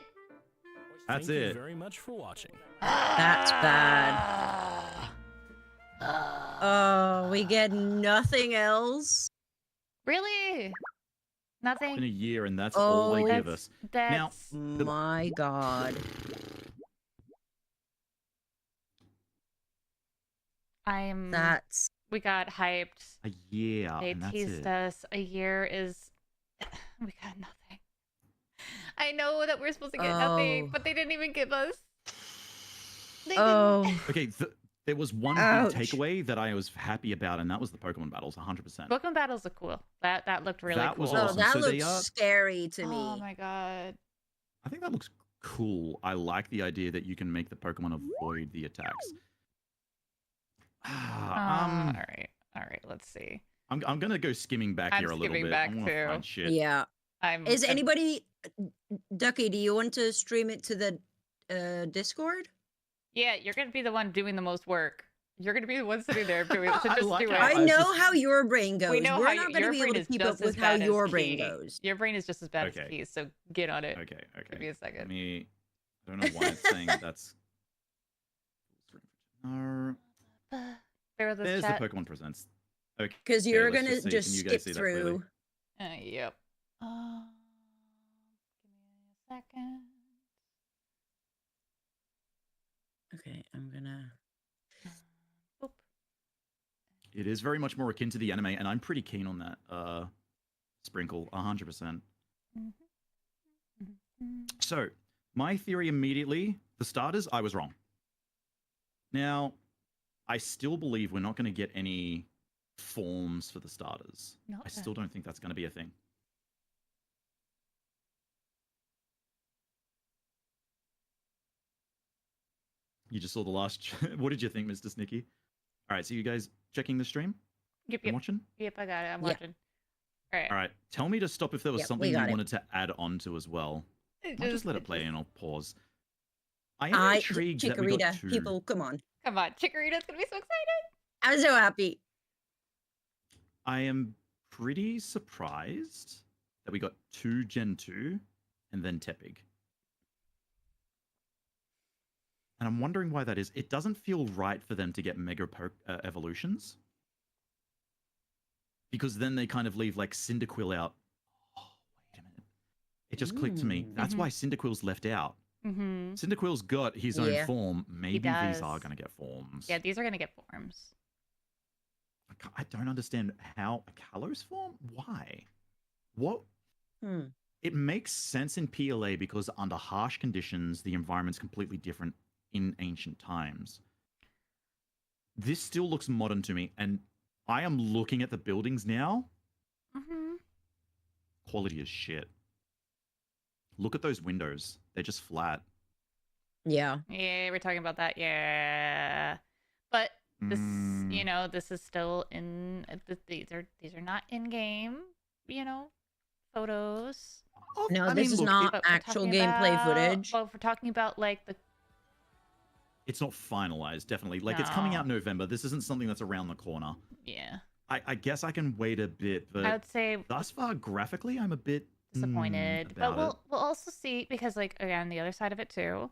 That's Thank you it. very much for watching. That's bad. Oh, we get nothing else? Really? It's Nothing. been a year and that's all they Oh. give us. Now, That's My god. I'm. That's We got hyped. a year They and that's teased it. us. A year is. We got nothing. I know that we're supposed to get nothing, Oh. but they didn't even give us. They oh. Okay, there was one Ouch. big takeaway that I was happy about, and that was the Pokemon battles, 100%. didn't. Pokemon battles look cool. That looked really That cool. was Oh, awesome. that So they looks are- scary to me. Oh my god. I think that looks cool. I like the idea that you can make the Pokemon avoid the attacks. All right. Let's see. I'm gonna go skimming back I'm here a little skimming bit. back I wanna too. find shit. Yeah. Is I'm- anybody Ducky, do you want to stream it to the Discord? Yeah, you're gonna be the one doing the most work. You're gonna be the one sitting there doing it. So I just like do how it. I I was know just- how your brain goes. We know We're how not you- going to your be able brain to is keep just up as with how bad as your brain Key. goes. Your brain is just as bad Okay. as Keys, so get on it. Okay. Give me a second. Let me. I don't know why it's saying that's. No. Bear with us, There's chat. the Pokemon Presents. Okay. Because you're let's going to see. just Can you skip guys see that clearly? through. Yep. Give me a second. Okay, I'm going to... Boop. It is very much more akin to the anime, and I'm pretty keen on that. Sprinkle, 100%. So, my theory immediately, for starters, I was wrong. Now, I still believe we're not going to get any forms for the starters. Not I bad. still don't think that's going to be a thing. You just saw the last. What did you think, Mr. Snicky? All right, so you guys checking the stream? Yep, And yep, watching? yep. I got it. I'm Yeah. watching. All right. All right, tell me to stop if there was Yep, we something you got it. wanted to add on to as well. It I'll just let it play just- and I'll pause. I am intrigued that we got Chikorita, two. people, come on. Come on, Chikorita's gonna be so excited. I'm so happy. I am pretty surprised that we got two Gen 2 and then Tepig. And I'm wondering why that is. It doesn't feel right for them to get Mega Evolutions. Because then they kind of leave like Cyndaquil out. Oh, wait a minute. It just clicked to me. That's why Cyndaquil's left out. Mm-hmm. Cyndaquil's got his own Yeah. form. Maybe these does. are going to get forms. Yeah, these are gonna get forms. I don't understand how a Kalos form? Why? What? Hmm. It makes sense in PLA because under harsh conditions, the environment's completely different in ancient times. This still looks modern to me, and I am looking at the buildings now. Mm-hmm. Quality is shit. Look at those windows. They're just flat. Yeah. Yeah, we're talking about that. Yeah, but this, Mm. you know, this is still in. These are not in game. You know, photos. Oh, No, I this mean, is look, not But we're actual talking gameplay about- footage. Well, if we're talking about like the. it's not finalized, definitely. Like, it's coming No. out in November. This isn't something that's around the corner. Yeah, I guess I can wait a bit, but I would say thus far, graphically, I'm a bit disappointed, but about we'll also see, because like again, the other side of it too,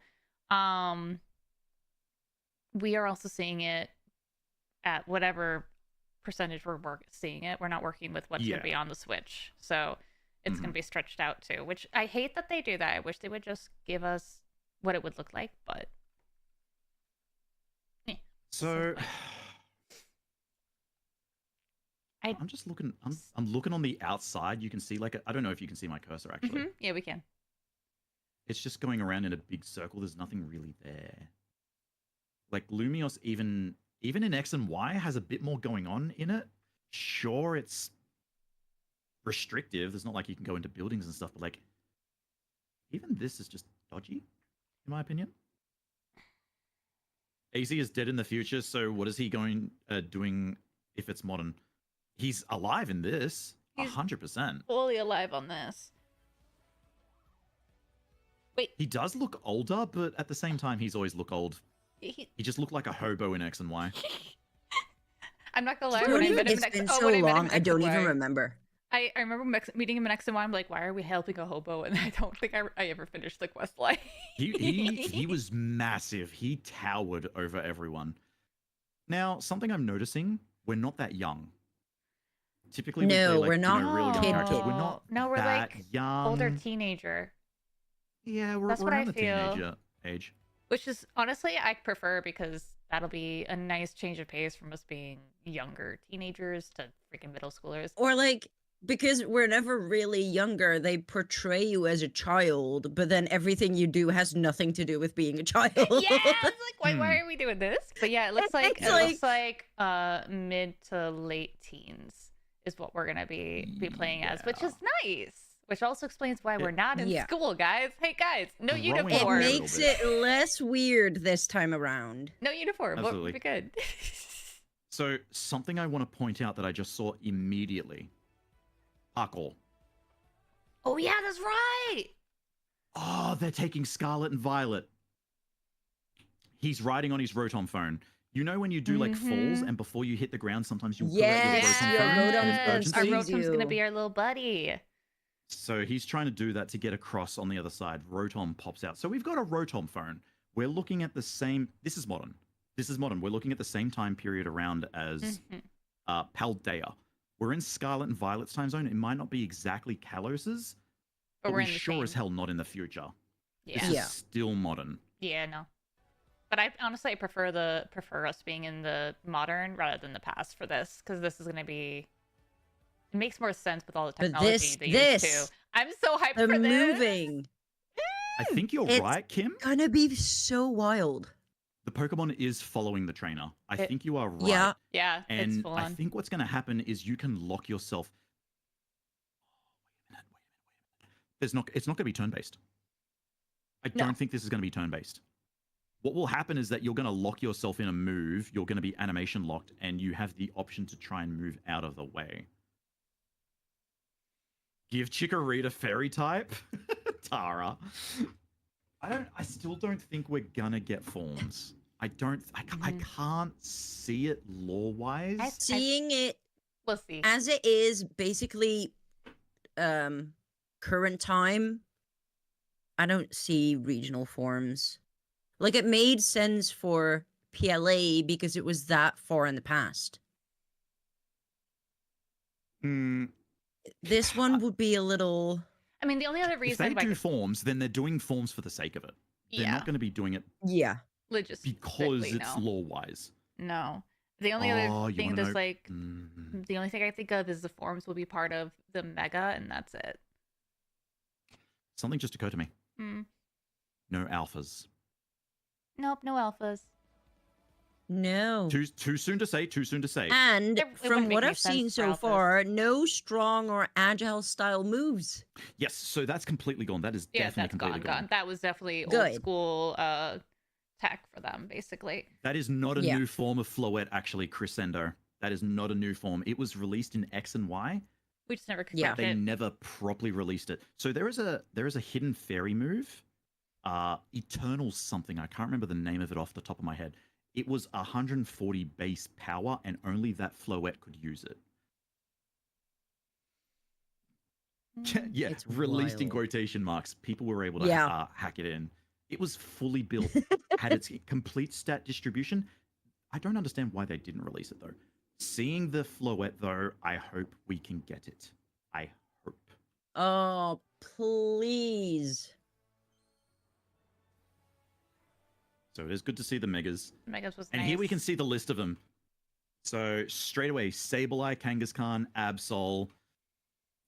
we are also seeing it at whatever percentage we're seeing it. We're not working with what's Yeah. going to be on the Switch, so it's going Mhm. to be stretched out too. Which I hate that they do that. I wish they would just give us what it would look like, but So I'm just looking. I'm looking on the outside. You can see like I don't know if you can see my cursor actually. Yeah, we can. It's just going around in a big circle. There's nothing really there. Like Lumios, even in X and Y, has a bit more going on in it. Sure, it's restrictive. There's not like you can go into buildings and stuff, but like even this is just dodgy, in my opinion. AZ is dead in the future, so what is he going doing if it's modern? He's alive in this, 100%. Fully alive on this. Wait. He does look older, but at the same time, he's always looked old. He just looked like a hobo in X and Y. I'm not gonna lie. It's been so long, I don't even remember. I remember meeting him in X and Y. I'm like, why are we helping a hobo? And I don't think I ever finished the quest line. he was massive. He towered over everyone. Now, something I'm noticing, we're not that young. Typically, no, we play, like, we're not really young characters. We're not we're that like young. older teenager. Yeah, That's we're what in I the feel. teenager age. Which is honestly I prefer because that'll be a nice change of pace from us being younger teenagers to freaking middle schoolers. Or like, because we're never really younger, they portray you as a child, but then everything you do has nothing to do with being a child. Yeah, it's like why are we doing this? But yeah, it looks like looks like mid to late teens is what we're gonna be playing as, which is nice. Which also explains why we're not in school, guys. Hey guys, no uniform. It makes it less weird this time around. No uniform. What would be good? So something I want to point out that I just saw immediately. Parkour. Oh yeah, that's right. Oh, they're taking Scarlet and Violet. He's riding on his Rotom phone. You know when you do like falls and before you hit the ground, sometimes you pull out your Rotom phone. Our Rotom's gonna be our little buddy. So he's trying to do that to get across on the other side. Rotom pops out. So we've got a Rotom phone. We're looking at the same. This is modern. This is modern. We're looking at the same time period around as Paldea. We're in Scarlet and Violet's time zone. It might not be exactly Kalos's, but we're sure as hell not in the future. Yeah. This is still modern. Yeah, no. But I honestly prefer us being in the modern rather than the past for this, because this is gonna be. It makes more sense with all the technology they use too. I'm so hyped for this. Moving. I think you're right, Kim. It's gonna be so wild. The Pokemon is following the trainer. I think you are right. Yeah. Yeah. And it's full I on. think what's going to happen is you can lock yourself. Wait a minute. It's not going to be turn-based. I don't think this is going to be turn-based. What will happen is that you're going to lock yourself in a move. You're going to be animation locked, and you have the option to try and move out of the way. Give Chikorita fairy type, Tara. I still don't think we're gonna get forms. I can't see it lore-wise. Seeing it, we'll see. As it is basically, current time. I don't see regional forms. Like it made sense for PLA because it was that far in the past. This one would be a little. I mean, the only other reason if they do forms, then they're doing forms for the sake of it. They're not going to be doing it. Yeah. Because it's lore-wise. No. The only other thing that's like the only thing I think of is the forms will be part of the mega, and that's it. Something just occurred to me. No alphas. Nope, no alphas. No. Too soon to say. Too soon to say. And from what I've seen so far, no strong or agile style moves. Yes, so that's completely gone. That is definitely completely gone. That was definitely old school tech for them, basically. That is not a new form of Floette, actually, Crescendo. That is not a new form. It was released in X and Y. We just never but they never properly released it. So there is a hidden fairy move. Eternal something. I can't remember the name of it off the top of my head. It was 140 base power, and only that Floette could use it. Yeah, it's released in wild. quotation marks. People were able to hack it in. It was fully built, had its complete stat distribution. I don't understand why they didn't release it, though. Seeing the Floette, though, I hope we can get it. I hope. Oh, please. So it is good to see the megas. Megas was And nice. here we can see the list of them. So straight away, Sableye, Kangaskhan, Absol,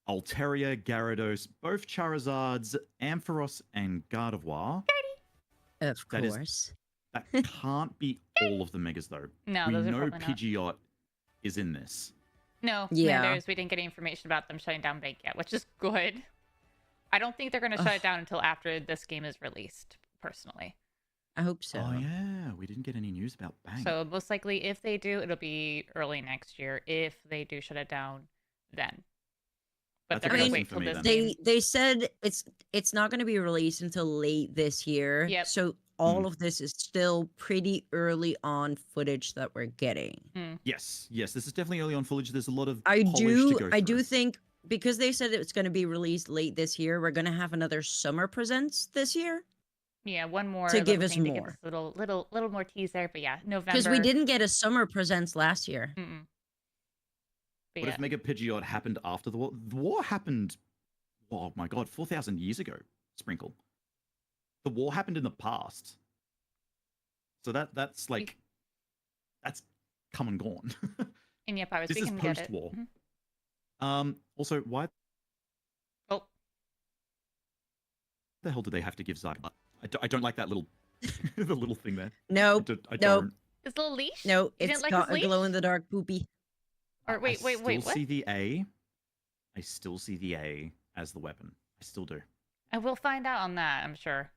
Altaria, Gyarados, both Charizards, Ampharos, and Gardevoir. Of That is- course. That can't be all of the megas, though. No, we those are know probably not. Pidgeot is in this. No, Yeah. we didn't get any information about them shutting down Bank yet, which is good. I don't think they're going to shut it down until after this game is released, personally. I hope so. Oh, yeah. We didn't get any news about Bang. So most likely, if they do, it'll be early next year. If they do shut it down, then. But That's they're a going to blessing wait for till me, this then. game. They said it's not going to be released until late this year. Yep. So all of this is still pretty early on footage that we're getting. Yes, this is definitely early on footage. There's a lot of I polish do to go I do through. think because they said it's going to be released late this year, we're going to have another summer presents this year Yeah, one more to give little us thing to give more. us little more teaser. But yeah, November. because we didn't get a summer presents last year. Mm-mm. But What yeah, if Mega Pidgeot happened after the war? The war happened, oh my god, 4,000 years ago, Sprinkle. The war happened in the past. So that's like, that's come and gone. and yeah, Pirates, this we is can get it. post-war. Mhm. Also, why Oh, the hell do they have to give Zygarde? I don't like that little, the little thing there. Nope. I Nope. don't. his little leash. No, You it's didn't like got his a leash? glow in the dark poopy. Or wait, I what? still see the A. I still see the A as the weapon. I still do. And we'll find out on that, I'm sure.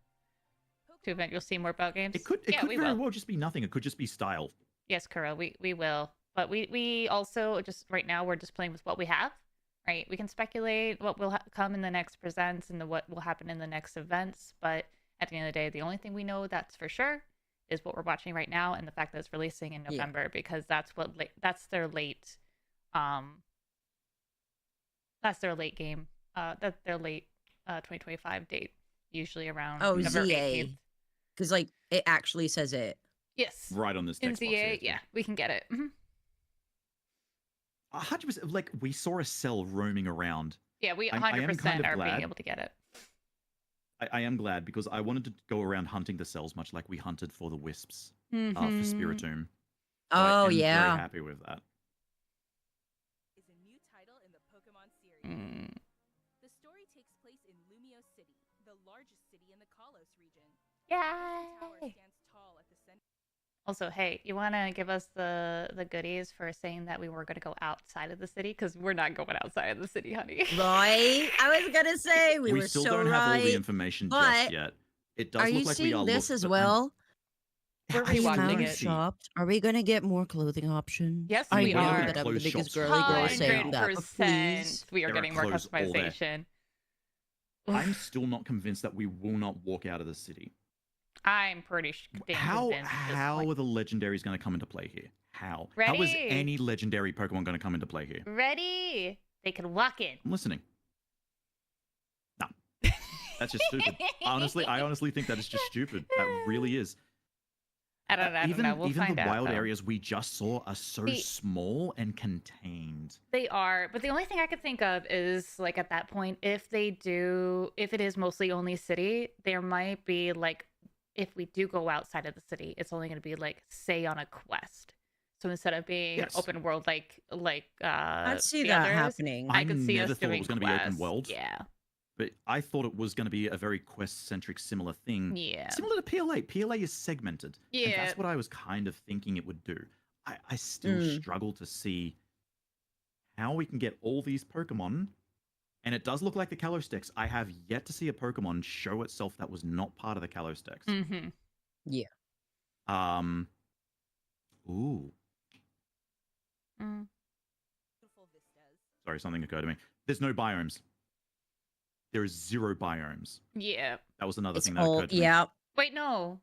To event, you'll see more about games. It could yeah, we very will. well just be nothing. It could just be style. Yes, Kuro, we will. But we also just right now we're just playing with what we have, right? We can speculate what will come in the next presents and what will happen in the next events. But at the end of the day, the only thing we know that's for sure is what we're watching right now and the fact that it's releasing in November because that's their late game. That's their late 2025 date, usually around Oh, November ZA. 18th. Because like it actually says it. Yes. Right on this In text box. ZA, yeah, we can get it. Mhm. 100%. Like we saw a cell roaming around. Yeah, we I am 100% kind of are being glad. able to get it. I am glad because I wanted to go around hunting the cells much like we hunted for the wisps for Mhm. Spiritomb. So I Oh am yeah. very happy with that. Is a new title in the Pokemon series. Mm. The story takes place in Lumio City, the largest city in the Kalos region. The tower Yay! stands tall at the center. Also, hey, you want to give us the goodies for saying that we were going to go outside of the city? Because we're not going outside of the city, honey. Right? I was gonna say we were still so don't have all the right. information but just yet. It does Are look you like we seeing are this looked, as but well? We're I still rewatching don't it. see- shopped. Are we gonna get more clothing options? Yes, I we know are. that I'm the Clothes biggest shops girly girl right saying now. that, but please. We are There are getting more clothes all there. customization. I'm still not convinced that we will not walk out of the city. I'm pretty dang How convinced at this how point. are the legendaries going to come into play here? How? How is Ready? any legendary Pokemon going to come into play here? Ready? They can walk in. I'm listening. No, that's just stupid. Honestly, I honestly think that is just stupid. That really is. I don't know. We'll even find the out. wild though. areas we just saw are so See- small and contained. They are, but the only thing I could think of is like at that point, if it is mostly only city, there might be like, if we do go outside of the city, it's only going to be like, say, on a quest. So instead of being Yes. open world, I'd see the that others, happening. I I could see never us thought it doing was gonna be open quests. world. Yeah, But I thought it was going to be a very quest-centric, similar thing. yeah, Similar to PLA. PLA is segmented. And Yeah. that's what I was kind of thinking it would do. I still struggle to see how we can get all these Pokemon. And it does look like the Kalos Dex. I have yet to see a Pokemon show itself that was not part of the Kalos Dex. mm-hmm. Ooh. Beautiful vistas. Sorry, something occurred to me. There's no biomes. There is 0 biomes. Yeah. That was another It's thing that all occurred to me. yeah. Wait, no.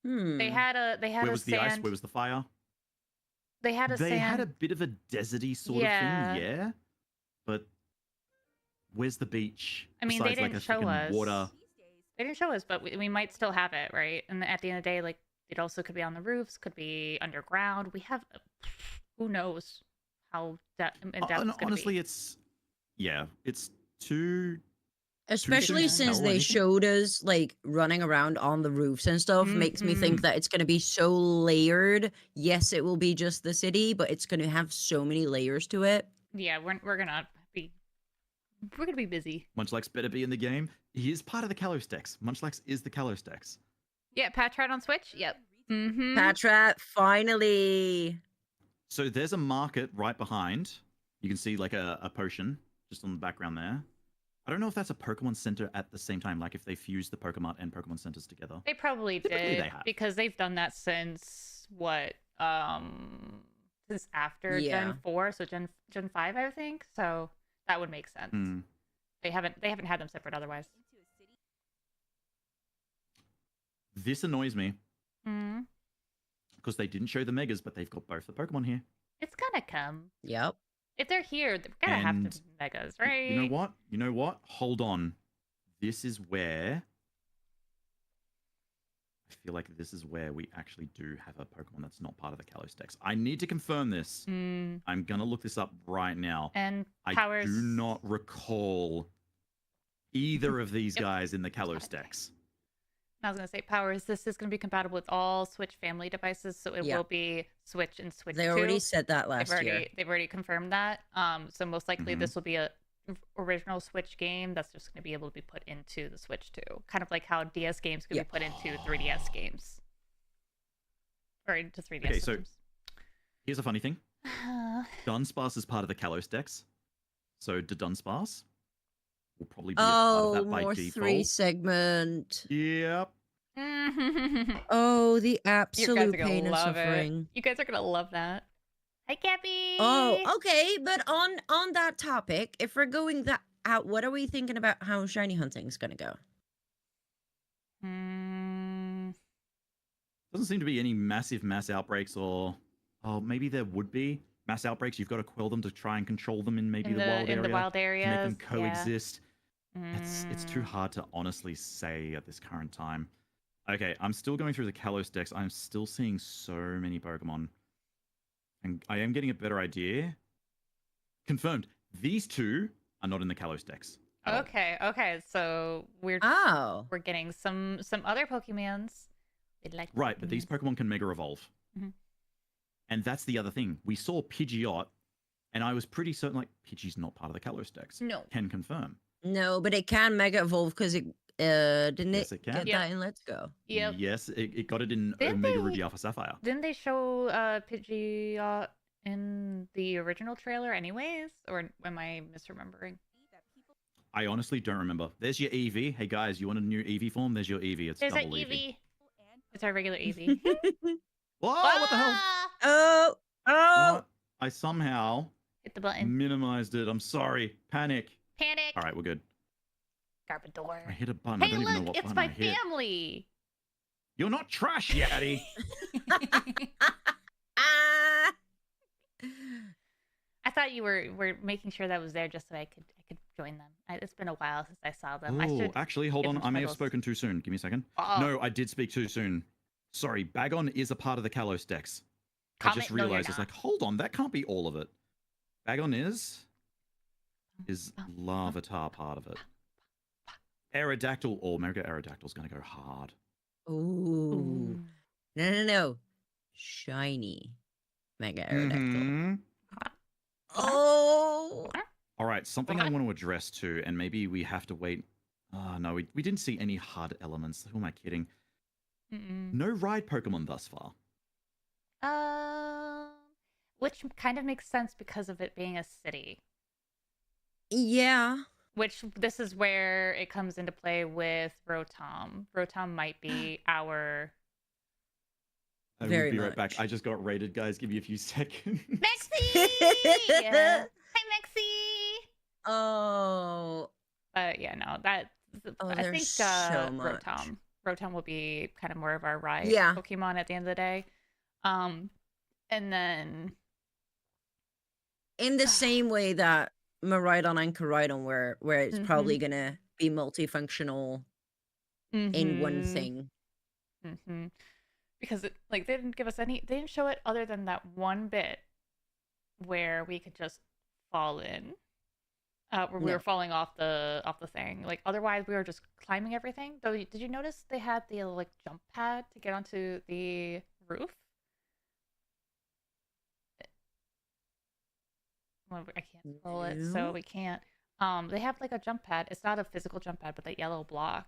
Hmm. They had a Where a was the sand. ice? Where was the fire? They had a They sand. had a bit of a deserty sort Yeah. of thing, yeah. But where's the beach? I mean, they Besides, like, didn't a show freaking us. water. These days, They didn't show us, but we might still have it, right? And at the end of the day, like it also could be on the roofs, could be underground. We have, who knows how in depth it's gonna Honestly, be. it's too Especially to since tell they anything? showed us like running around on the roofs and stuff, makes me think that it's gonna be so layered. Yes, it will be just the city, but it's gonna have so many layers to it. Yeah, we're gonna be busy. Munchlax better be in the game. He is part of the Calostex. Munchlax is the Calostex. Yeah, Patrat on Switch. Yep. Mm-hmm. Patrat, finally. So there's a market right behind. You can see like a potion just on the background there. I don't know if that's a Pokemon Center at the same time, like if they fuse the Pokemon and Pokemon Centers together. They probably Typically did they have. because they've done that since what? Since after Yeah. Gen 4, so Gen 5, I think. So that would make sense. Hmm. They haven't had them separate otherwise. This annoys me Mm. because they didn't show the Megas, but they've got both the Pokemon here. It's gonna come. Yep. If they're here, they're gonna have And to be Megas, right? You know what? You know what? Hold on. This is where I feel like this is where we actually do have a Pokemon that's not part of the Kalos Dex. I need to confirm this. Mm. I'm gonna look this up right now. And I Powers. do not recall either of these Yep. guys in the Kalos Dex. I was gonna say Powers. This is gonna be compatible with all Switch family devices, so it Yeah. will be Switch and Switch. They 2. already said that last year. They've already confirmed that. So most likely Mhm. this will be a original Switch game that's just going to be able to be put into the Switch too. Kind of like how DS games could Yeah. be put into 3DS games. Or into 3DS Okay, so- systems. Here's a funny thing. Dunsparce is part of the Kalos Dex. So the Dunsparce will probably be a part of Oh, that by more default. 3 segment. Yep. Oh, the You guys absolute are gonna pain and love suffering. it. You guys are gonna love that. Hi, Cappy. Oh, okay, but on that topic, if we're going that out, what are we thinking about how shiny hunting's gonna go? Doesn't seem to be any massive mass outbreaks, or maybe there would be mass outbreaks. You've got to quell them to try and control them in maybe in the wild area. the wild to areas. make them coexist. Yeah. It's too hard to honestly say at this current time. Okay, I'm still going through the Kalos Dex. I'm still seeing so many Pokemon. And I am getting a better idea. Confirmed. These two are not in the Kalos Dex. at all. Okay. So we're getting some other Pokemons. They'd like Right, but these Pokemon can Mega Evolve. Mhm. And that's the other thing. We saw Pidgeot, and I was pretty certain like Pidgey's not part of the Kalos Dex. No. Can confirm. No, but it can mega evolve because it didn't Yes, it it can. get Yep. that in Let's Go? Yep. Yes, it got it in Didn't Omega they- Ruby Alpha Sapphire. Didn't they show Pidgeot in the original trailer anyways? Or am I misremembering? I honestly don't remember. There's your Eevee. Hey guys, you want a new Eevee form? There's your Eevee. It's There's our double Eevee. Eevee. It's our regular Eevee. Whoa, what the hell? Ah! Oh, What? I somehow Hit the button. minimized it. I'm sorry. Panic. Panic. All right, we're good. Garbodor. I hit a button. I Hey, don't even know look, what it's button my I hit. family. You're not trash, Yaddy. ah. I thought you were making sure that was there just so I could join them. It's been a while since I saw them. I Oh, should. actually, hold give on. them I may have titles. spoken too soon. Give me a second. Uh-oh. No, I did speak too soon. Sorry, Bagon is a part of the Kalos Dex. I just No, you're realized it's not. like, hold on, that can't be all of it. Bagon is Larvitar part of it. Aerodactyl or Mega Aerodactyl's gonna go hard. Ooh. No. Shiny Mega Aerodactyl. Mhm. Oh. All right, something I want to address too, and maybe we have to wait. No, we didn't see any hard elements. Who am I kidding? No ride Pokemon thus far. Which kind of makes sense because of it being a city. Yeah. Which this is where it comes into play with Rotom. Rotom might be our I will Very be right back. much. I just got raided, guys. Give me a few seconds. Maxie. Yeah. Hi, Maxie. Oh. Yeah, no, that Oh, I there's think so much. Rotom will be kind of more of our ride Yeah. Pokemon at the end of the day. And then In the same way that Miraidon and Koraidon where it's probably gonna be multifunctional in one thing. Because they didn't give us they didn't show it other than that one bit where we could just fall in. where we were falling off the thing. Like otherwise, we were just climbing everything. Though, did you notice they had the like jump pad to get onto the roof? Well, I can't scroll it, so we can't. They have like a jump pad. It's not a physical jump pad, but the yellow block.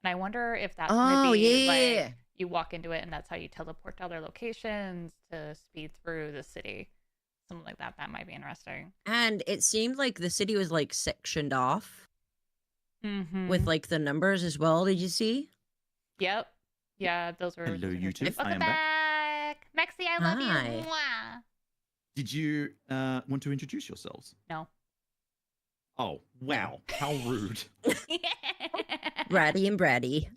And I wonder if that's gonna be like you walk into it and that's how you teleport to other locations to speed through the city. Something like that. That might be interesting. And it seemed like the city was like sectioned off with like the numbers as well. Did you see? Yep. Yeah, those were. Hello, YouTube. I Welcome am back. Mexi, I love Hi. you. Mwah. Did you want to introduce yourselves? No. Oh, wow. How rude. Bratty and Bratty.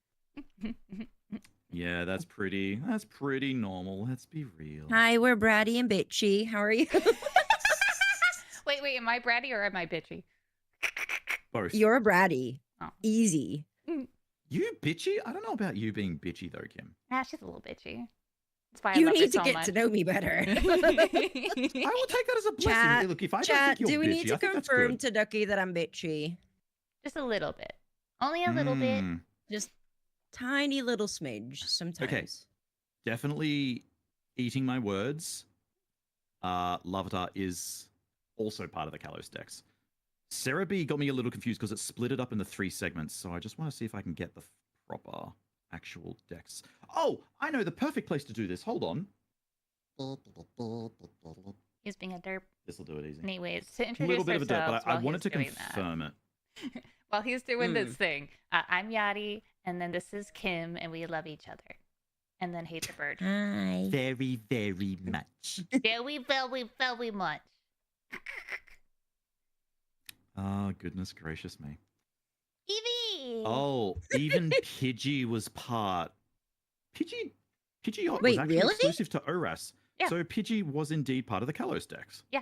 Yeah, that's pretty normal. Let's be real. Hi, we're Bratty and Bitchy. How are you? Wait, am I bratty or am I bitchy? Both. You're a Bratty. Oh. Easy. You bitchy? I don't know about you being bitchy though, Kim. Nah, she's a little bitchy. That's why You I love her need to so get much. to know me better. I will take that as a blessing. Chat, Hey, look, if I don't Chat, think you're do we bitchy, need to I think that's confirm good. to Ducky that I'm bitchy? Just a little bit. Only a little bit. Mm, Just tiny little smidge sometimes. Definitely eating my words. Lavatar is also part of the Kalos decks. Sarah B got me a little confused because it's split it up into 3 segments, so I just want to see if I can get the proper actual decks. Oh, I know the perfect place to do this. Hold on. He's being a derp. This will do it easy. Anyways, to A introduce little bit of a dirt, ourselves but I while wanted he's to doing that. confirm it. While he's doing this thing, I'm Yadi, and then this is Kim, and we love each other. And then Hate the Bird. Hi. Very, very much. Very much. Oh, goodness gracious me. Evie! Oh, even Pidgey was part. Pidgey was Wait, actually really? exclusive to ORAS. Yeah. So Pidgey was indeed part of the Kalos decks. Yeah.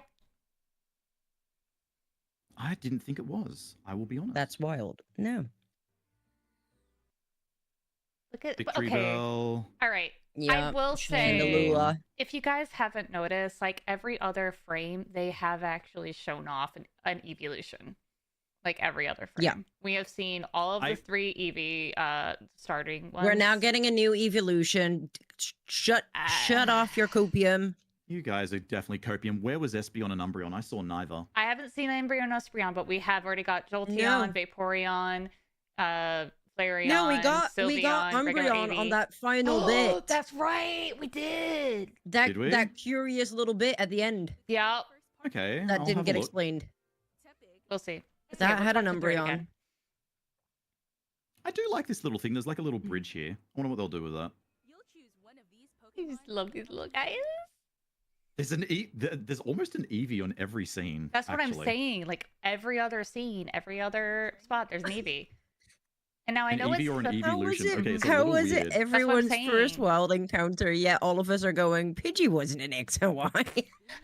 I didn't think it was. I will be honest. That's wild. No. Look at Victory okay. Bell. All right. Yeah. I will say, Chandelure. if you guys haven't noticed, like every other frame, they have actually shown off an evolution. Like every other frame. Yeah. We have seen all of the 3 Eevee starting ones. We're now getting a new evolution. Shut off your copium. You guys are definitely copium. Where was Espeon and Umbreon? I saw neither. I haven't seen Umbreon and Espeon, but we have already got Jolteon, Vaporeon, Flareon, No, we got Sylveon, regular Umbreon Eevee. on that final bit. That's right, we did. Did we? That curious little bit at the end Yep, Okay. that I'll didn't have get a look. explained. we'll see. That Let's had an watch it through Umbreon. again. I do like this little thing. There's like a little bridge here. I wonder what they'll do with that. I just love these little guys. There's almost an Eevee on every scene. That's what actually. I'm saying. Like every other scene, every other spot, there's an Eevee. And now I An know Eevee it's or an the- evolution. Okay, it's a How little was weird. it everyone's first saying. wild encounter? Yet all of us are going, Pidgey wasn't an X and Y.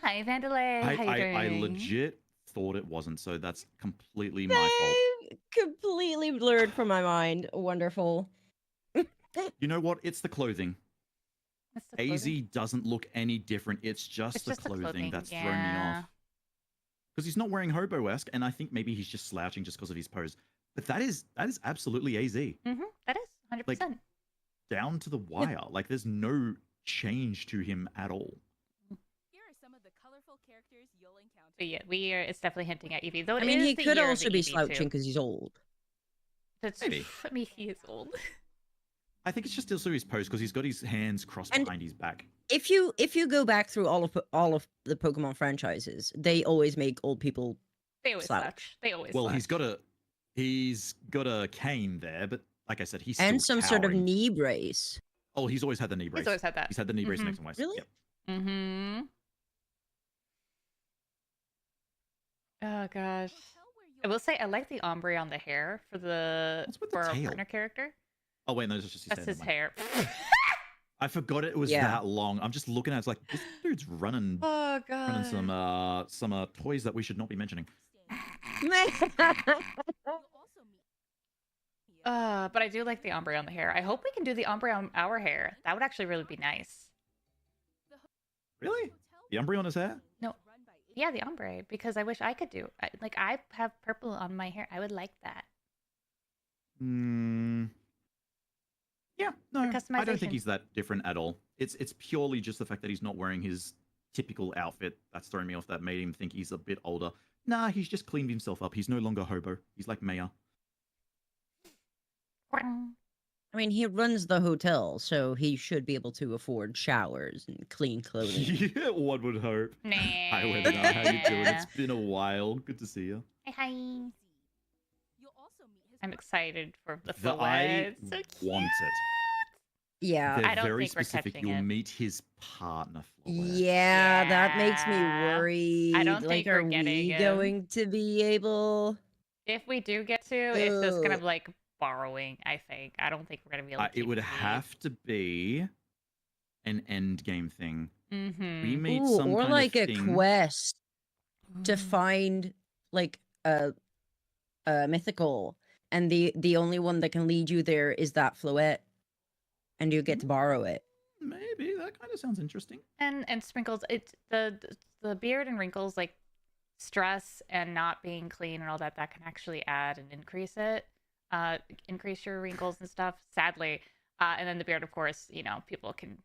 Hi, Vandalay. How you doing? I legit thought it wasn't, so that's completely my fault. Completely blurred from my mind. Wonderful. You know what? It's the clothing. It's the clothing. AZ doesn't look any different. It's just It's the just the clothing clothing, that's thrown me yeah. off. Because he's not wearing hobo-esque, and I think maybe he's just slouching just because of his pose. But that is absolutely AZ. That is 100%. Like, down to the wire. Like there's no change to him at all. Here are some of the colorful characters you'll encounter. But yeah, it's definitely hinting at Eevee. Though I it mean, is he the could year of also the be Eevee, slouching too. because he's old. That's, Maybe. I mean, he is old. I think it's just also his pose because he's got his hands crossed And- behind his back. If you go back through all of the Pokemon franchises, they always make old people. They always Slouch. slouch. They always Well, slouch. he's got a cane there, but like I said, he's And still some sort of towering. knee brace. Oh, he's always had the knee brace. He's always had that. He's had the knee brace Mhm. next to my Really? Yep. Mm-hmm. Oh gosh. I will say I like the ombre on the hair for What's with the our tail? partner character. Oh wait, no, it's just his That's hair, his never mind. hair. I forgot it was Yeah. that long. I'm just looking at it, it's like this dude's running Oh god. some toys that we should not be mentioning. But I do like the ombre on the hair. I hope we can do the ombre on our hair. That would actually really be nice. Really? The Umbreon on his hair? No. Yeah, the ombre, because I wish I could do. Like I have purple on my hair. I would like that. Yeah, no, I don't think customization. he's that different at all. It's purely just the fact that he's not wearing his typical outfit that's thrown me off. That made him think he's a bit older. Nah, he's just cleaned himself up. He's no longer hobo. He's like Maya. I mean, he runs the hotel, so he should be able to afford showers and clean clothing. Yeah, one would hope. Nah. Hi, webinar. How you doing? It's been a while. Good to see you. Hi. You'll also meet his I'm excited for the I silhouette. It's so cute. want it. Yeah. They're I don't very think we're specific. catching You'll it. meet his partner. Floette. Yeah, that makes me Yeah. worried. I don't like, think are we're getting we him. going to be able? If we do get to, it's just kind Ugh. of like borrowing. I think. I don't think we're gonna be able to. It would have to be an end game thing. Mm-hmm. We meet Ooh, some or kind like of a thing. quest to find like a mythical, and the only one that can lead you there is that Floette, and you get to borrow it. Maybe that kind of sounds interesting. And sprinkles. It's the beard and wrinkles, like stress and not being clean and all that. That can actually add and increase it. Increase your wrinkles and stuff. Sadly, and then the beard, of course, you know, people can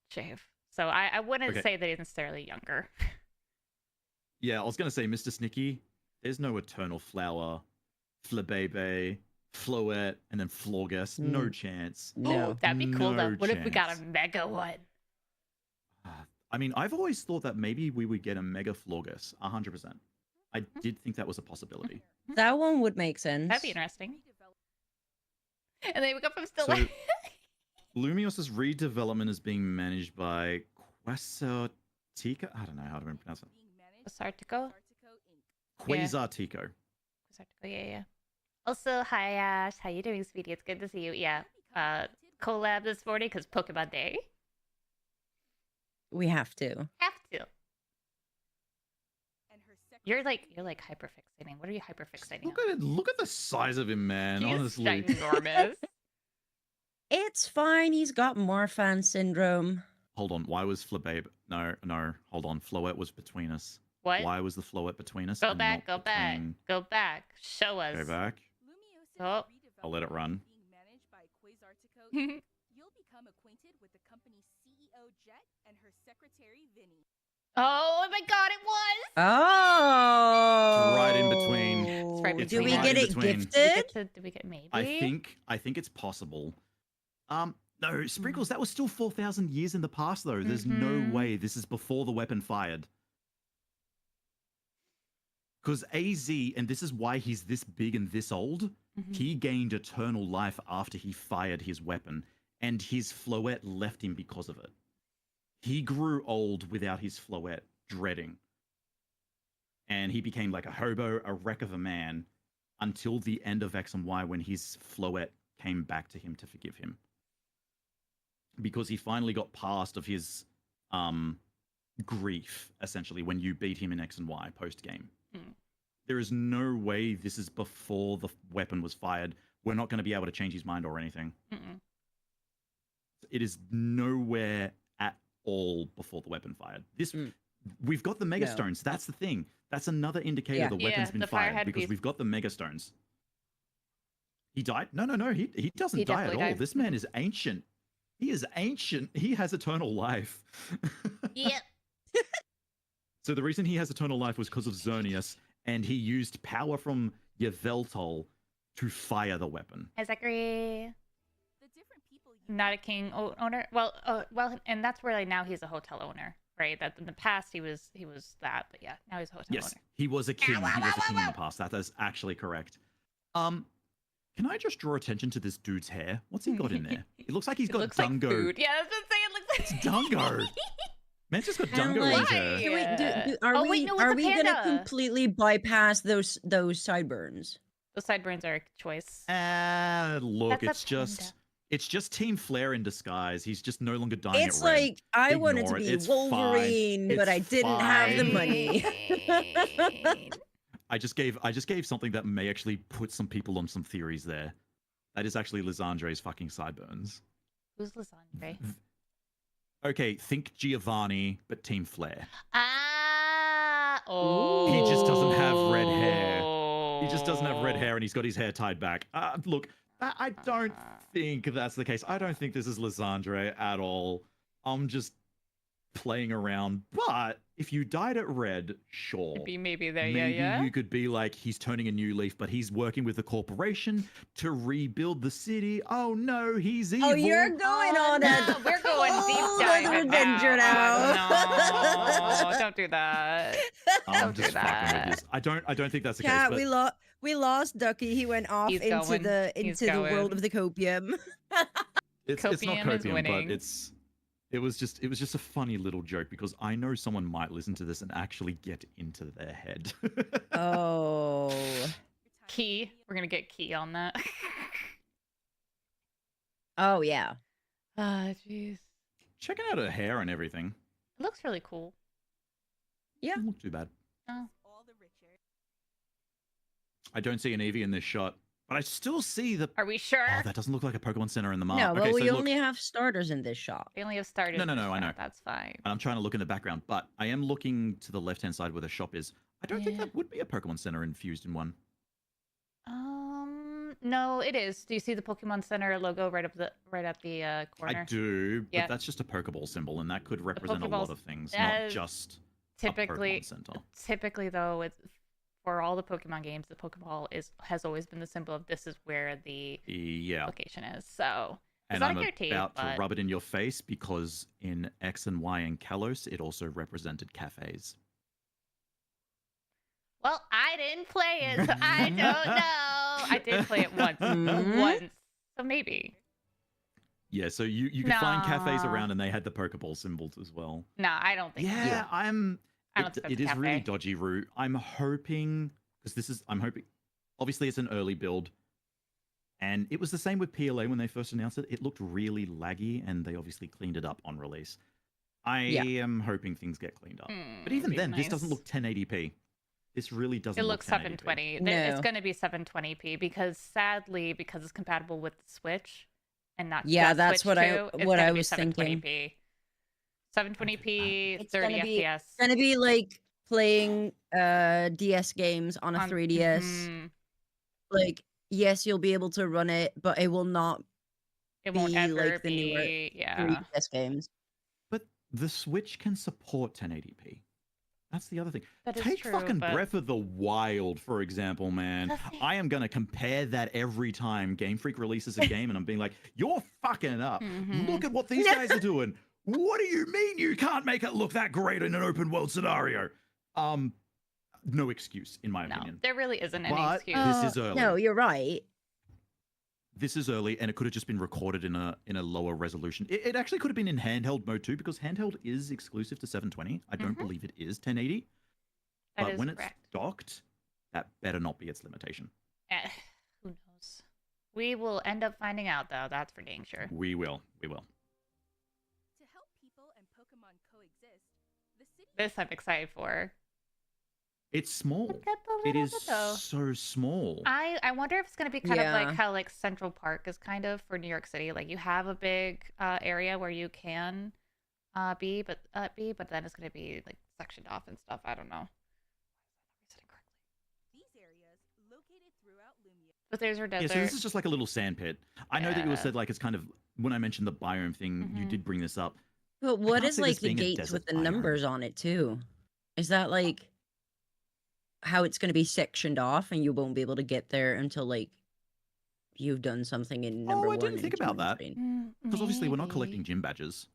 shave. So I wouldn't Okay. say that he's necessarily younger. Yeah, I was gonna say, Mr. Snicky. There's no eternal flower, Flabebe, Floette, and then Florgus. No chance. No. That'd be cool though. No What if we got a chance. mega one? I mean, I've always thought that maybe we would get a Mega Florgus, 100%. I did think that was a possibility. That one would make sense. That'd be interesting. And they wake up from still. So, Lumios's redevelopment is being managed by Quasartico. I don't know how to pronounce it. Sartico? Quasartico. Yeah. Also, hi Ash. How you doing, sweetie? It's good to see you. Yeah. Collab this morning because Pokemon Day. We have to. Have to. You're like hyperfixating. What are you hyperfixating on? Look at the size of him, man. He's Honestly. ginormous. It's fine. He's got Marfan syndrome. Hold on. Why was Flabebe? No. Hold on. Floette was between us. What? Why was the Floette between us? Go and back. not Go back. between- Go back. Show us. Go back. Oh. I'll let it run. You'll become acquainted with the company's CEO Jet and her secretary Vinny. Oh my God! It was. Oh. Right in between. It's right It's Do we between get in it between. gifted? Did we get maybe? I think it's possible. No, Sprinkles, that was still 4,000 years in the past, though. There's no Mhm. way this is before the weapon fired. Because AZ, and this is why he's this big and this old, Mhm. he gained eternal life after he fired his weapon, and his Floette left him because of it. He grew old without his Floette, dreading. And he became like a hobo, a wreck of a man, until the end of X and Y when his Floette came back to him to forgive him. Because he finally got past of his grief, essentially, when you beat him in X and Y post-game. Hmm. There is no way this is before the weapon was fired. We're not going to be able to change his mind or anything. Mm-mm. It is nowhere at all before the weapon fired. We've got the Mega No. Stones. That's the thing. That's another indicator Yeah. the weapon's Yeah, been the fire fired had because beast- we've got the Mega Stones. He died? No. He doesn't He die at definitely all. died. This man is ancient. He is ancient. He has eternal life. Yep. So the reason he has eternal life was because of Xerneas, and he used power from Yveltal to fire the weapon. Hi, Zachary. The different people you Not a king owner. Well, and that's where like now he's a hotel owner, right? That in the past he was that, but yeah, now he's a hotel Yes, owner. he was a king. He was a king in the past. That is actually correct. Can I just draw attention to this dude's hair? What's he got in there? It looks like he's It got looks Dungo. like food. Yeah, that's what I'm saying. It looks like It's Dungo. Man's just got And, Dungo in his like, hair. do we- Yeah. are Oh, we, wait, no, it's are a we gonna panda. completely bypass those sideburns? The sideburns are a choice. Look, That's a it's just Team Flare in disguise. He's just no longer dyeing It's it red. like I wanted to Ignore it. be It's fine. Wolverine, but I It's didn't have the fine. money. I just gave something that may actually put some people on some theories there. That is actually Lizandre's fucking sideburns. Who's Oh. He just doesn't have red hair. He just doesn't have red hair, and he's got his hair tied back. Look, I don't think that's the case. I don't think this is Lysandre at all. I'm just playing around. But if you dyed it red, sure. Maybe there, Maybe you could be like, he's turning a new leaf, but he's working with the corporation to rebuild the city. Oh no, he's evil. Oh, you're going on no, we're going deep dive adventure now. No, don't do that. I'm Don't do just fucking that. with this. I don't think that's the Cat, case. But we lost Ducky. He went off He's into going. the He's world going. of the copium. it's not Copium is copium, winning. but it was just a funny little joke because I know someone might listen to this and actually get into their head. Oh. Key. We're gonna get Key on that. Oh yeah. Ah, jeez. Checking out her hair and everything. It looks really cool. Doesn't look too bad. Oh. I don't see an Eevee in this shot, but I still see the. Are we sure? Oh, that doesn't look like a Pokemon Center in the map. No, but okay, we so look, only have starters in this shop. We only have started. No, I know. That's fine. I'm trying to look in the background, but I am looking to the left-hand side where the shop is. I don't think Yeah. that would be a Pokemon Center infused in one. No, it is. Do you see the Pokemon Center logo right at the corner? I do, but Yeah. that's just a Pokeball symbol, and that could represent a lot Pokeballs, of things, uh, not just Typically, a Pokemon Center. typically though, it's for all the Pokemon games, the Pokeball has always been the symbol of this is where the Yeah, location is. So it's and not I'm a guarantee, about but to rub it in your face because in X and Y and Kalos, it also represented cafes. well, I didn't play it, so I don't know. I did play it once, Mhm. once, so maybe. Yeah, so you could find cafes Nah. around, and they had the Pokeball symbols as well. No, I don't think. Yeah, So. I don't It, think that's it a is really cafe. dodgy route. I'm hoping because I'm hoping. Obviously, it's an early build, and it was the same with PLA when they first announced it. It looked really laggy, and they obviously cleaned it up on release. I am hoping things get cleaned up. But even be then, this doesn't nice. look 1080p. This really doesn't. It look looks 1080p. 720. No. It's going to be 720p because sadly, because it's compatible with the Switch and not Yeah, just that's Switch what I- 2, it's what gonna I be was thinking. 720p. 720p, It's 30 gonna be- FPS. It's gonna be like playing DS games on a 3DS. Mhm. Like, yes, you'll be able to run it, but it will not It won't be ever like the newer be. Yeah. 3DS games. But the Switch can support 1080p. That's the other thing. That is Take true, fucking but- Breath of the Wild, for example, man. The thing- I am going to compare that every time Game Freak releases a game, and I'm being like, you're fucking up. Mhm. Look at what these guys are doing. What do you mean you can't make it look that great in an open world scenario? No excuse, in my No, opinion. there really isn't any But excuse. this is early. No, you're right. This is early, and it could have just been recorded in a lower resolution. It actually could have been in handheld mode too, because handheld is exclusive to 720. I don't believe it is 1080. That But is when correct. it's docked, that better not be its limitation. Who knows? We will end up finding out, though. That's for dang sure. We will. We will. To help people and Pokemon coexist, the city This I'm excited for. It's small. Look at the It little is bit, though. so small. I wonder if it's gonna be kind of Yeah. like how like Central Park is kind of for New York City. Like you have a big area where you can be, but then it's gonna be like sectioned off and stuff. I don't know. these areas located throughout Lumia. But there's our Yeah, desert. so this is just like a little sand pit. I know that you Yeah. said like it's kind of when I mentioned the biome thing, you Mhm. did bring this up. But what can't is see like this the being a gates desert with the biome. numbers on it too? Is that like how it's going to be sectioned off and you won't be able to get there until like you've done something in number Oh, I one? didn't and think two about and that. three? Because obviously we're not Maybe. collecting gym badges.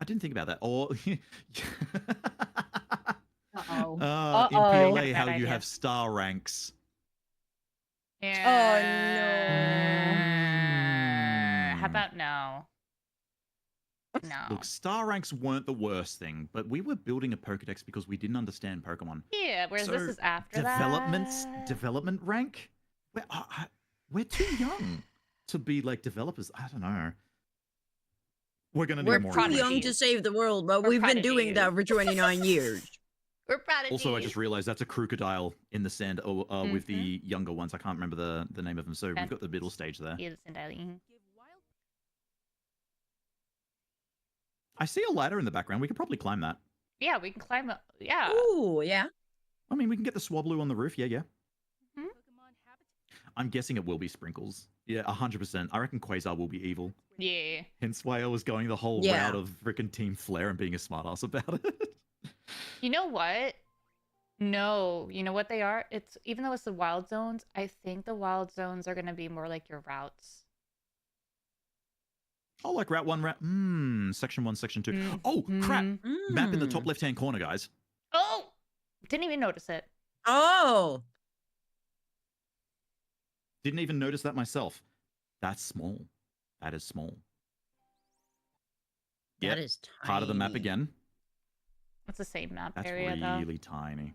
I didn't think about that. Or Uh-oh. in Uh-oh. PLA, Bad how you idea. have star ranks. Yeah. How about no? No. Look, star ranks weren't the worst thing, but we were building a Pokedex because we didn't understand Pokemon. Yeah. Whereas this So, is after Development rank? We're too young to be like developers. I don't know. We're gonna need We're more. too prodigies. young to save the world, but We're we've been doing that for prodigies. 29 years. We're proud of Also, I you. just realized that's a crocodile in the sand with the younger ones. I can't remember the name of them. So Ben. we've got the middle stage there. Yes, and darling. Give wild I see a ladder in the background. We could probably climb that. Yeah, we can climb up. Yeah. Ooh, yeah. I mean, we can get the Swablu on the roof. Yeah, yeah. Mhm. I'm guessing it will be Sprinkles. Yeah, 100%. I reckon Quasar will be evil. Yeah. Hence why I was going the whole Yeah. route of frickin' Team Flare and being a smartass about it. You know what? No, you know what they are? It's even though it's the wild zones, I think the wild zones are gonna be more like your routes. Oh, like Route 1, Section 1, Section 2. Oh, crap. Mhm. Map in the Mm. top left-hand corner, guys. Oh! Didn't even notice it. Oh, Didn't even notice that myself. That's small. That is small. that Yep, is tiny. part of the map again. It's the same map That's area though. really tiny.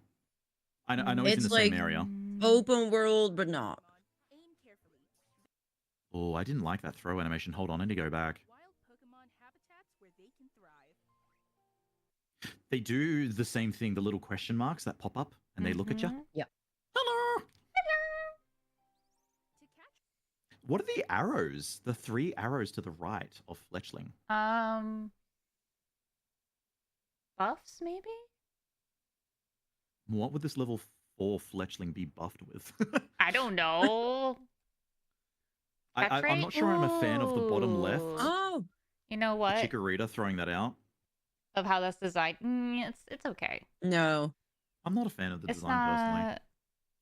I know it's in It's the same like- area. Open world, but not. Aim carefully. Oh, I didn't like that throw animation. Hold on, I need to go back. Wild Pokemon habitats where they can thrive. They do the same thing, the little question marks that pop up and they look at you. Mhm. Hello! To catch What are the arrows? The 3 arrows to the right of Fletchling. Buffs maybe? What would this level 4 Fletchling be buffed with? I don't know. I'm not sure I'm a fan of the bottom left. Ooh. Oh, You know The what? Chikorita throwing that out. Of how that's designed. It's okay. no. I'm not a fan of the It's design personally. not.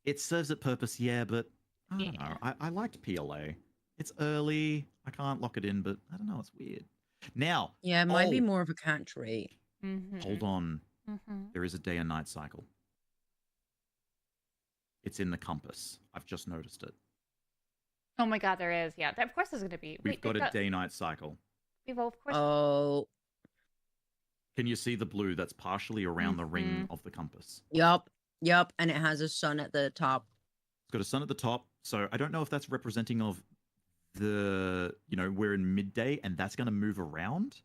It serves its purpose, yeah, but I don't Yeah. know. I liked PLA. It's early. I can't lock it in, but I don't know. It's weird. Now, Yeah, it might be Oh. more of a catch rate. hold on. Mm-hmm. There is a day and night cycle. It's in the compass. I've just noticed it. Oh my god, there is. Yeah, of course there's gonna be. We've got a day-night cycle. We've of course. Oh, Can you see the blue that's partially around the ring of the compass? yup. And it has a sun at the top. It's got a sun at the top. So I don't know if that's representing of the, we're in midday and that's going to move around.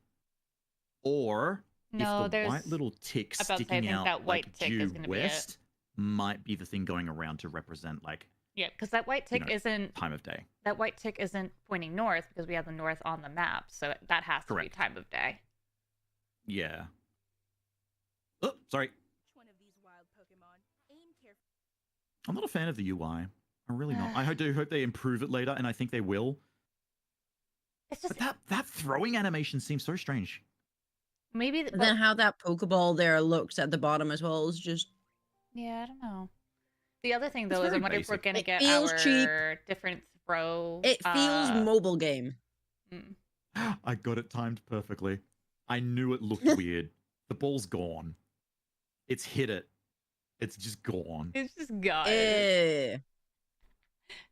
Or No, if the there's. white little tick I was about to say, I sticking think out that white like tick due is gonna be it. west might be the thing going around to represent like Yeah, because that white tick know, isn't. time of day. That white tick isn't pointing north because we have the north on the map, so that has to Correct. be time of day. Yeah. Oh, sorry. Which one of these wild Pokemon? Aim carefully. I'm not a fan of the UI. I'm really not. I do hope they improve it later, and I think they will. It's just But that throwing animation seems so strange. maybe. And then how that Pokeball there looks at the bottom as well is just Yeah, I don't know. The other thing It's though is I very wonder if we're basic. gonna It get feels our cheap. different throw. it feels mobile game. I got it timed perfectly. I knew it looked weird. The ball's gone. It's hit it. It's just gone. It's just gone. Eh.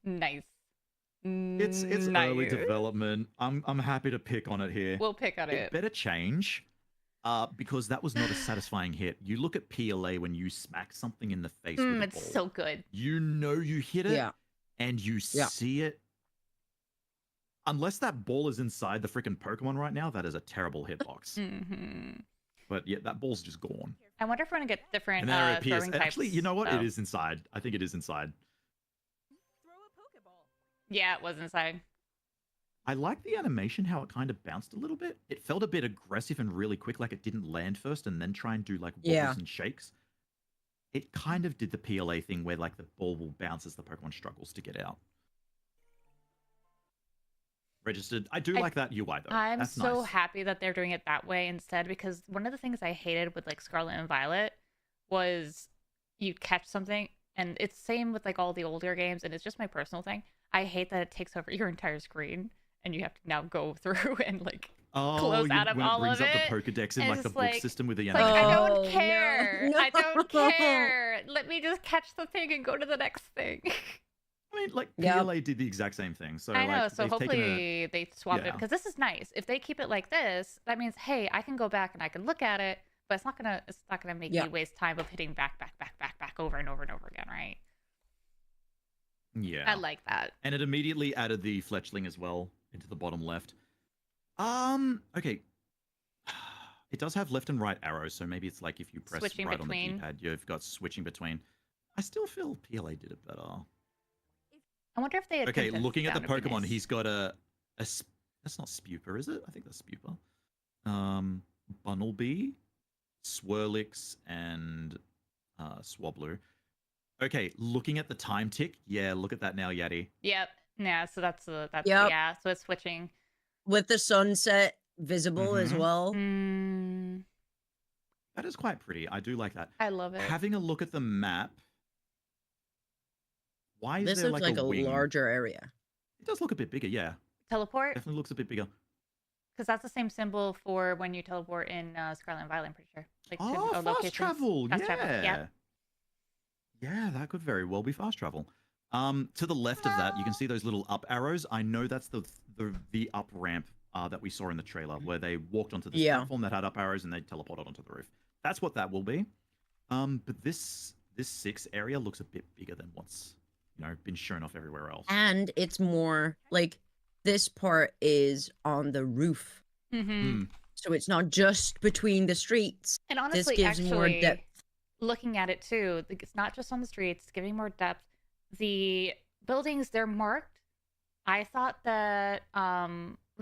Nice. It's early Nice. development. I'm happy to pick on it here. We'll pick on It it. better change. Because that was not a satisfying hit. You look at PLA when you smack something in the face with a It's ball. so good. You know you hit it, Yeah. and you Yeah. see it. Unless that ball is inside the freaking Pokemon right now, that is a terrible hitbox. Hmm. But yeah, that ball's just gone. I wonder if we're gonna get different And then it appears. throwing types. Actually, you know what? though. It is inside. I think it is inside. Throw a Pokeball. Yeah, it was inside. I like the animation, how it kind of bounced a little bit. It felt a bit aggressive and really quick, like it didn't land first and then try and do like wobbles Yeah. and shakes. It kind of did the PLA thing where like the ball will bounce as the Pokemon struggles to get out. Registered. I do I- like that UI though. I'm That's so nice. happy that they're doing it that way instead because one of the things I hated with like Scarlet and Violet was you'd catch something and it's same with like all the older games and it's just my personal thing. I hate that it takes over your entire screen and you have to now go through and like Oh, close out of when all it brings of up it, the Pokedex in and like it's the book like- system with the it's like animation. I Oh, don't no. care. No. I don't care. Let me just catch the thing and go to the next thing. I mean, like Yeah. PLA did the exact same thing. So I know. like, So they've taken a- hopefully they swap it Yeah. because this is nice. If they keep it like this, that means hey, I can go back and I can look at it, but it's not gonna make Yeah. me waste time of hitting back over and over and over again, right? yeah. I like that. And it immediately added the Fletchling as well into the bottom left. Okay. It does have left and right arrows, so maybe it's like if you press Switching right between. on the D-pad, you've got switching between. I still feel PLA did it better. I wonder if they had Okay, condensed looking at the down, it'd be Pokemon, nice. he's got that's not Spuper, is it? I think that's Spuper. Bunnelby, Swirlix, and Swablu. Okay, looking at the time tick. Yeah, look at that now, Yeti. Yep. Yeah. So that's Yep. yeah. So it's switching. With the sunset visible as Mhm. well. Mm, That is quite pretty. I do like that. I love it. Having a look at the map. Why is This there looks like like a wing? larger area. It does look a bit bigger, yeah. Teleport, Definitely looks a bit bigger. because that's the same symbol for when you teleport in Scarlet and Violet. I'm pretty sure. Like to Oh, a fast location. travel. Fast Yeah. travel, yeah. Yeah, that could very well be fast travel. To the left of that, you can see those little up arrows. I know that's the up ramp that we saw in the trailer, where they walked onto this Yeah. platform that had up arrows and they teleported onto the roof. That's what that will be. But this 6 area looks a bit bigger than what's been shown off everywhere else. And it's more like this part is on the roof. Mm-hmm. So it's not just between the streets. And honestly, gives more actually, depth. looking at it too, it's not just on the streets, it's giving more depth. The buildings, they're marked. I thought that,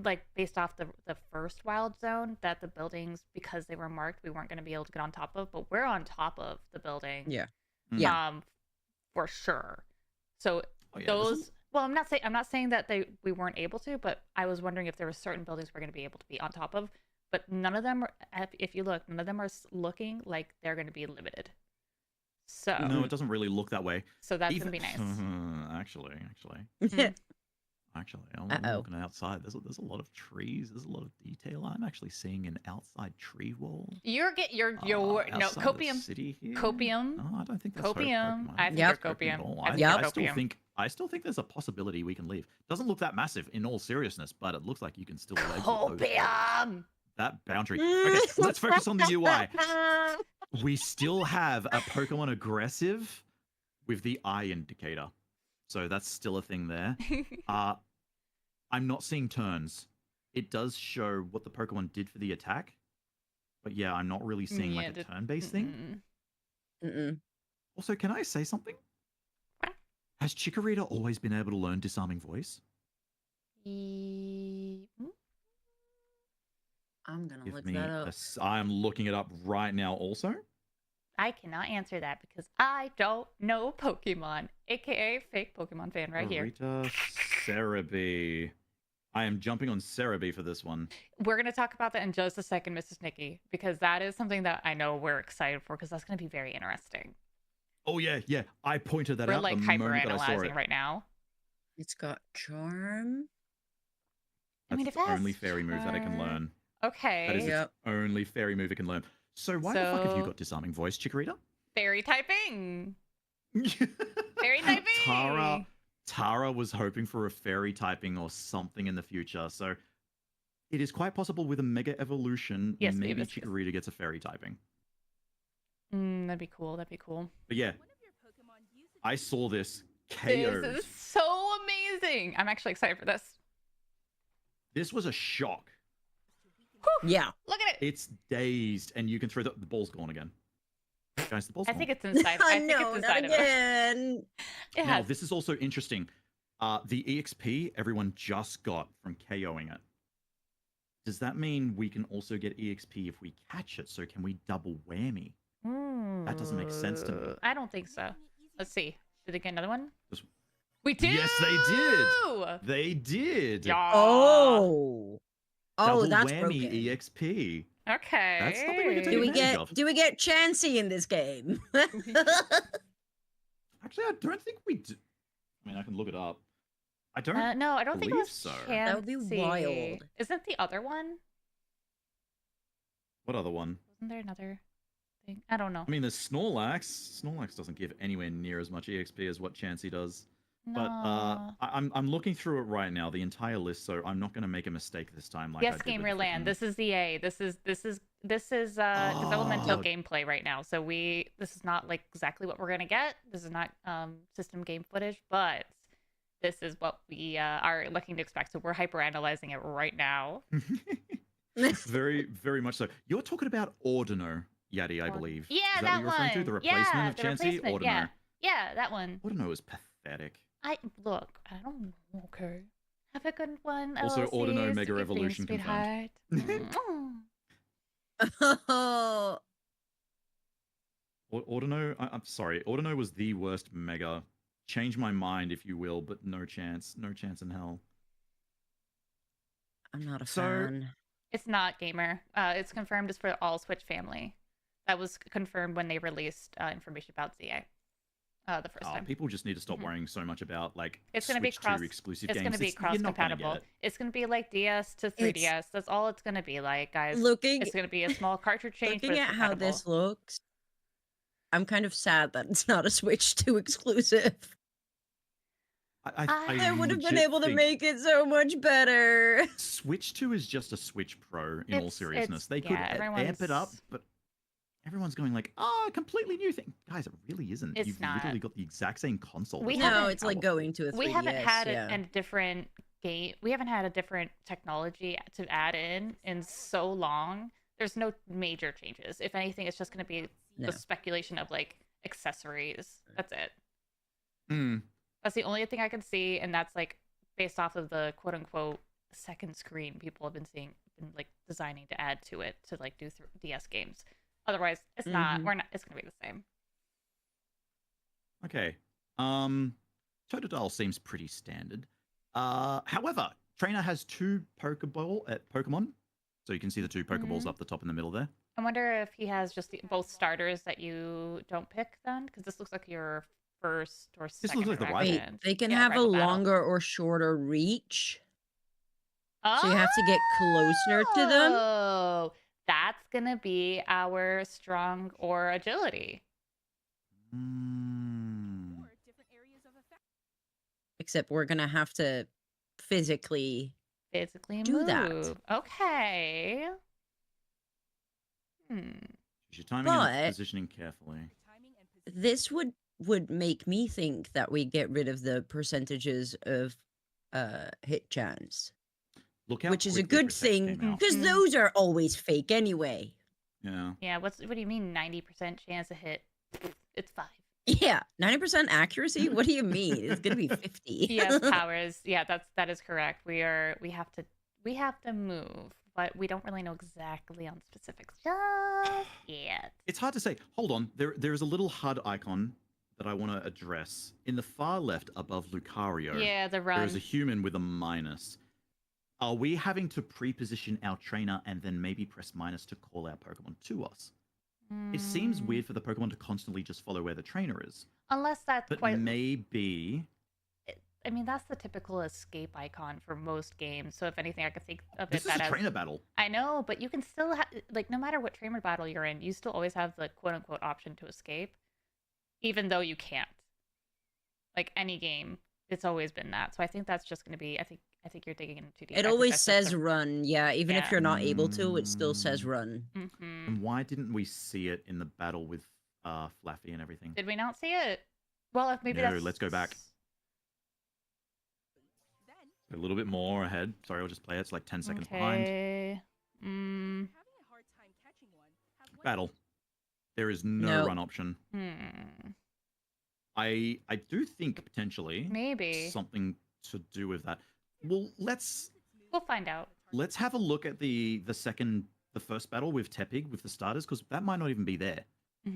like based off the first Wild Zone, that the buildings, because they were marked, we weren't going to be able to get on top of. But we're on top of the building. Yeah. Mm. Yeah. For sure. So Oh, yeah, those. Well, I'm not saying that we weren't able to, but I was wondering if there were certain buildings we're going to be able to be on top of. But none of them, if you look, none of them are looking like they're going to be limited. So No, it doesn't really look that way. so that's Even- going to be nice. Actually, Mm. I'm Uh-oh. looking outside. There's a lot of trees. There's a lot of detail. I'm actually seeing an outside tree wall. You're no outside the copium. city here. Copium. No, I don't think that's Copium. Pokemon. I think Yep. you're copium. at all. I think Yep. you're I still copium. think there's a possibility we can leave. Doesn't look that massive in all seriousness, but it looks like you can still exit those gates. Copium. That boundary. Okay, let's focus on the UI. We still have a Pokemon aggressive with the eye indicator. So that's still a thing there. I'm not seeing turns. It does show what the Pokemon did for the attack. But yeah, I'm not really seeing like a turn-based thing. Mm-mm. Also, can I say something? What? Has Chikorita always been able to learn Disarming Voice? I'm gonna Give look me that up. I'm looking it up right now also. I cannot answer that because I don't know Pokemon, aka fake Pokemon fan right here. Chikorita Cerebi. I am jumping on Cerebi for this one. We're gonna talk about that in just a second, Mrs. Nikki, because that is something that I know we're excited for because that's gonna be very interesting. Oh yeah. I pointed that We're out like the hyper moment that I saw analyzing it. right now. It's got charm. I mean, That's if the it has only fairy move that it can charm- learn. Okay. That is Yep. its only fairy move it can learn. So why the fuck have you So- got Disarming Voice, Chikorita? Fairy typing. Fairy typing. Tara was hoping for a fairy typing or something in the future, so it is quite possible with a Mega Evolution, Yes, maybe Mavis, yes. Chikorita gets a fairy typing. That'd be cool. That'd be cool. But yeah, I saw this This KO'd. is so amazing. I'm actually excited for this. This was a shock. Yeah. Look at it. It's dazed, and you can throw the ball's gone again. Guys, the ball's I gone. think it's inside. I think No, it's not inside of it. again. It Now, has. this is also interesting. The EXP everyone just got from KOing it. Does that mean we can also get EXP if we catch it? So can we double whammy? That doesn't make sense to me. I don't think so. Let's see. Did they get another one? Just- We did. Yes, they did. They did. Yeah. Oh. Oh, Double that's whammy broken. Okay. EXP. That's something we can take Do we advantage get of. Chansey in this game? Actually, I don't think we do. I mean, I can look it up. I don't. No, I don't think it believe was so. That would be Chansey. wild. Isn't the other one? What other one? Wasn't there another thing? I don't know. I mean, there's Snorlax. Snorlax doesn't give anywhere near as much EXP as what Chansey does. But No. I'm looking through it right now, the entire list, so I'm not going to make a mistake this time. Like I Yes, did Game with Real Land. freaking- This is EA. This is developmental Oh. gameplay right now. So this is not like exactly what we're gonna get. This is not system game footage, but this is what we are looking to expect. So we're hyper analyzing it right now. Very, very much so. You're talking about Ordino, Yadi, I believe. Yeah, Is that, that what you're referring to? one. The replacement Yeah, of the Chansey? replacement, Ordino. yeah. Yeah, that one. Ordino is pathetic. I don't know. Okay. Have a good one. Also, LLC. Ordino Stick Mega your Evolution thing, confirmed. sweetheart. Mm. Oh. Ordino, Sorry, Ordino was the worst mega. Change my mind if you will, but no chance. No chance in hell. I'm not a So- fan. It's not gamer. It's confirmed it's for all Switch family. That was confirmed when they released information about ZA. The first time. People just need to stop Mhm. worrying so much about like It's going to be Switch cross 2 exclusive It's games. going to be You're not gonna get cross-compatible. it. It's going to be like DS to 3DS. That's all it's going to be like, guys. Looking It's going to be a small cartridge change. but looking it's at how compatible. this looks, I'm kind of sad that it's not a Switch 2 exclusive. I would have been legit able to think make it so much better. Switch 2 is just a Switch Pro in all It's- seriousness. it's- They could yeah, amp it up, everyone's- but everyone's going like, oh, a completely new thing. Guys, it really isn't. It's You've not. literally got the exact same console. We It's No, haven't- it's like powerful. going to a 3DS. We haven't had yeah. a different game. We haven't had a different technology to add in so long. There's no major changes. If anything, it's just going to be No. the speculation of like accessories. That's it. Hmm. That's the only thing I can see, and that's like based off of the quote unquote second screen people have been like designing to add to it to like do DS games. Otherwise, it's not. Mhm. We're not. It's gonna be the same. Okay. Totodile seems pretty standard. However, Trainer has 2 Pokemon. So you can see the 2 Pokeballs Mhm. up the top in the middle there. I wonder if he has just both starters that you don't pick then, because this looks like your first or second. looks like the rival. Wait, interaction. they can Yeah, have a rival battle. longer or shorter reach, so you have to get closer to them. Oh, that's gonna be our strong or agility. Mm. Or different areas of effect. Except we're gonna have to physically. Physically Do move. that. Okay. Use your timing and But- positioning carefully. Timing and position. This would make me think that we get rid of the percentages of hit chance, Look how which is a quickly good Protect thing came out. because Mhm. those are always fake anyway. Yeah. Yeah. What do you mean? 90% chance to hit? It's 5. Yeah, 90% accuracy. What do you mean? It's gonna be 50. Yes, powers. Yeah, that is correct. We have to move, but we don't really know exactly on specifics just yet. It's hard to say. Hold on. There is a little HUD icon that I want to address. In the far left above Lucario, Yeah, the run. there is a human with a minus. Are we having to pre-position our trainer and then maybe press minus to call our Pokemon to us? It seems Mm, weird for the Pokemon to constantly just follow where the trainer is. Unless that's But quite. maybe... I mean, that's the typical escape icon for most games. So if anything, I could think of This it is that a as. trainer battle. I know, but you can still like no matter what trainer battle you're in, you still always have the quote unquote option to escape, even though you can't. Like any game, it's always been that. So I think that's just going to be. I think you're digging into too deep. It always says run. Yeah, even if Yeah. you're not able to, it still says Mm. run. Mm-hmm. And why didn't we see it in the battle with Flaffy and everything? Did we not see it? Well, if maybe No, that's. let's go back. Then, A little bit more ahead. Sorry, I'll just play it. It's like 10 seconds behind. Okay. having a hard time catching one. Have one Battle. There is no No. run option. Hmm. I do think potentially Maybe. something to do with that. Well, let's We'll find out. have a look at the first battle with Tepig with the starters, because that might not even be there. This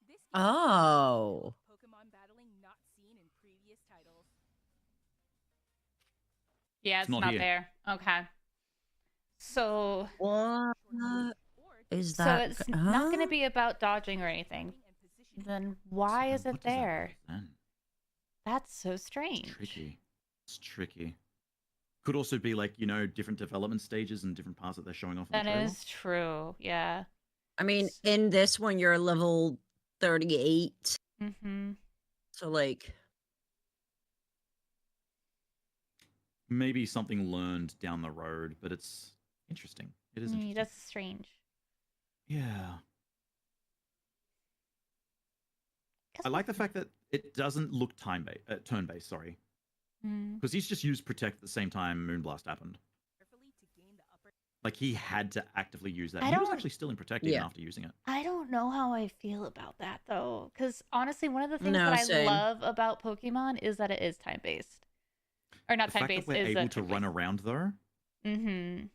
game Oh. Pokemon battling not seen in previous titles. Yeah, It's it's not not here. there. Okay. So. What Or is So that? it's not going Huh? to be about dodging or anything. timing and positioning. Then why So is what it does that there? represent? That's so It's strange. tricky. It's tricky. Could also be like, different development stages and different parts that they're showing off in That the trailer. is true. Yeah. I mean, in this one, you're level 38, Mm-hmm. so like, Maybe something learned down the road, but it's interesting. It is interesting. That's strange. Yeah. 'Cause I like the fact that it doesn't look turn-based, sorry. Mm. Because he's just used Protect at the same time Moonblast happened. Carefully to gain the upper. Like, he had to actively use that. I He was don't- actually still in Protect even Yeah. after using it. I don't know how I feel about that though, because honestly, one of the things No, that I same. love about Pokemon is that it is time-based, or not The fact that time-based. we're Is able to run around, though, Mm-hmm.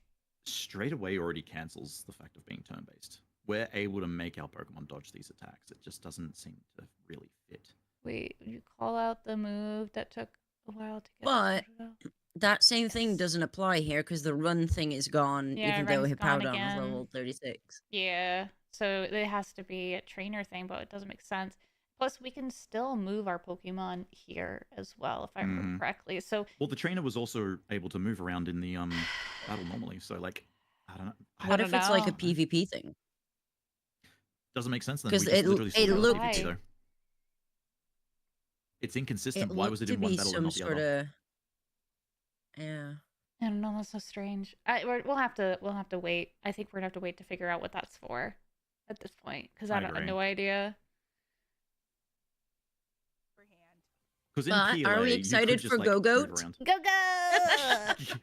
straight away already cancels the fact of being turn-based. we're able to make our Pokemon dodge these attacks. It just doesn't seem to really fit. Wait, you call out the move that took a while to get. But sorted out? that same thing doesn't apply here because the run thing is gone, Yeah, even though run's gone Hippowdon was again. level 36. Yeah, so it has to be a trainer thing, but it doesn't make sense. Plus, we can still move our Pokemon here as well, if I remember correctly. So Well, the trainer was also able to move around in the battle normally. So like, I don't know. What don't if it's like a know. PvP thing? Doesn't make sense then. 'Cause We just it- literally it saw looked- PvP though. It's inconsistent. It Why was looked it to in one be battle and some not the sort other? of. Yeah. I don't know. That's so strange. We'll have to wait. I think we're gonna have to wait to figure out what that's for at this point because I I don't have agree. no idea. Because in But PLA, are we you could excited just, for like, move Go-Goat? around. Go go!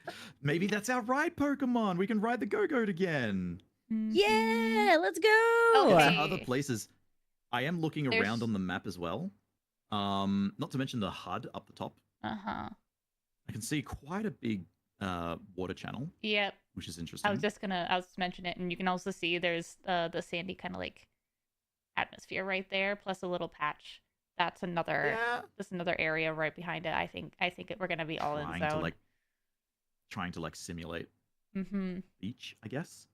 Maybe that's our ride Pokemon. We can ride the Go-Goat again. Yeah, let's go. Okay. There's other places. I am looking There's- around on the map as well. Not to mention the HUD up the top. Uh-huh. I can see quite a big water channel, Yep. which is interesting. I was just mention it, and you can also see there's the sandy kind of like atmosphere right there, plus a little patch. That's another area right behind it. I think we're gonna be all in trying to zone. trying to like simulate Mm-hmm. beach, I guess.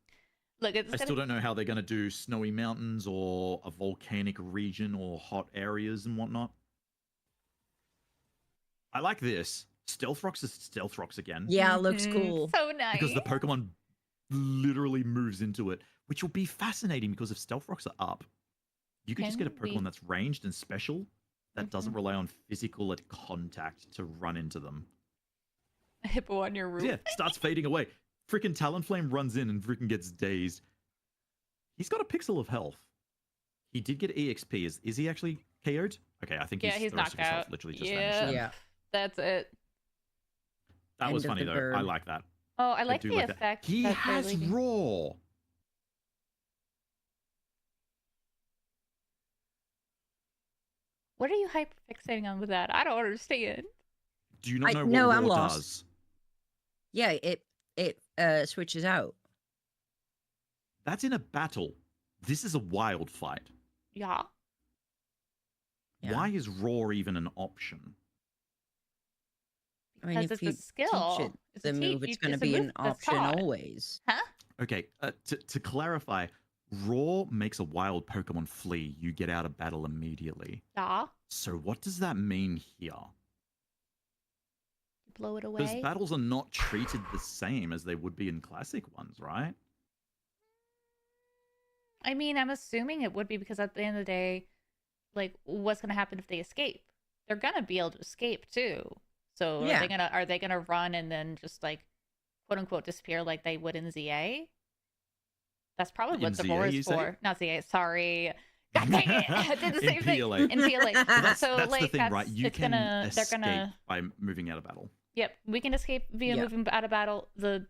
Look, it's I still don't know how they're going to do snowy mountains or a volcanic region or hot areas and whatnot. I like this. Stealth Rocks is Stealth Rocks again. Yeah, it looks cool. So nice. Because the Pokemon literally moves into it, which will be fascinating because if Stealth Rocks are up, you could just get a Can we- Pokemon that's ranged and special that doesn't rely on physical contact to run into them. A hippo on your roof. Yeah, starts fading away. Freaking Talonflame runs in and freaking gets dazed. He's got a pixel of health. He did get EXP. Is he actually KO'd? Okay, I think Yeah, he's he's the rest of his knocked health out. literally just Yeah. vanished. Yeah. That's it. That was End of funny the though. I bird. like that. Oh, I like do the like that. effect. He that they're has leaving. Raw. What are you hyper fixating on with that? I don't understand. Do you not know what no, Raw I'm lost. does? Yeah, it switches out. That's in a battle. This is a wild fight. Yeah. Yeah. Why is Raw even an option? I mean, Because if it's a you skill. teach it It's a the move, teach- it's going to it's a be move an that's option taught. always. Huh? Okay, to clarify, Raw makes a wild Pokemon flee. You get out of battle immediately. Yeah. So what does that mean here? Blow it Because away. battles are not treated the same as they would be in classic ones, right? I mean, I'm assuming it would be because at the end of the day, like, what's gonna happen if they escape? They're gonna be able to escape too. So Yeah. are they gonna run and then just like quote unquote disappear like they would in ZA? That's probably In what the ZA, roar you is say? for. Not ZA, sorry. God dang it! I did the In same thing. PLA. In PLA. Well, that's so that's like the thing, right? You it's can gonna they're escape gonna by moving out of battle. Yep, we can escape via Yeah. moving out of battle. The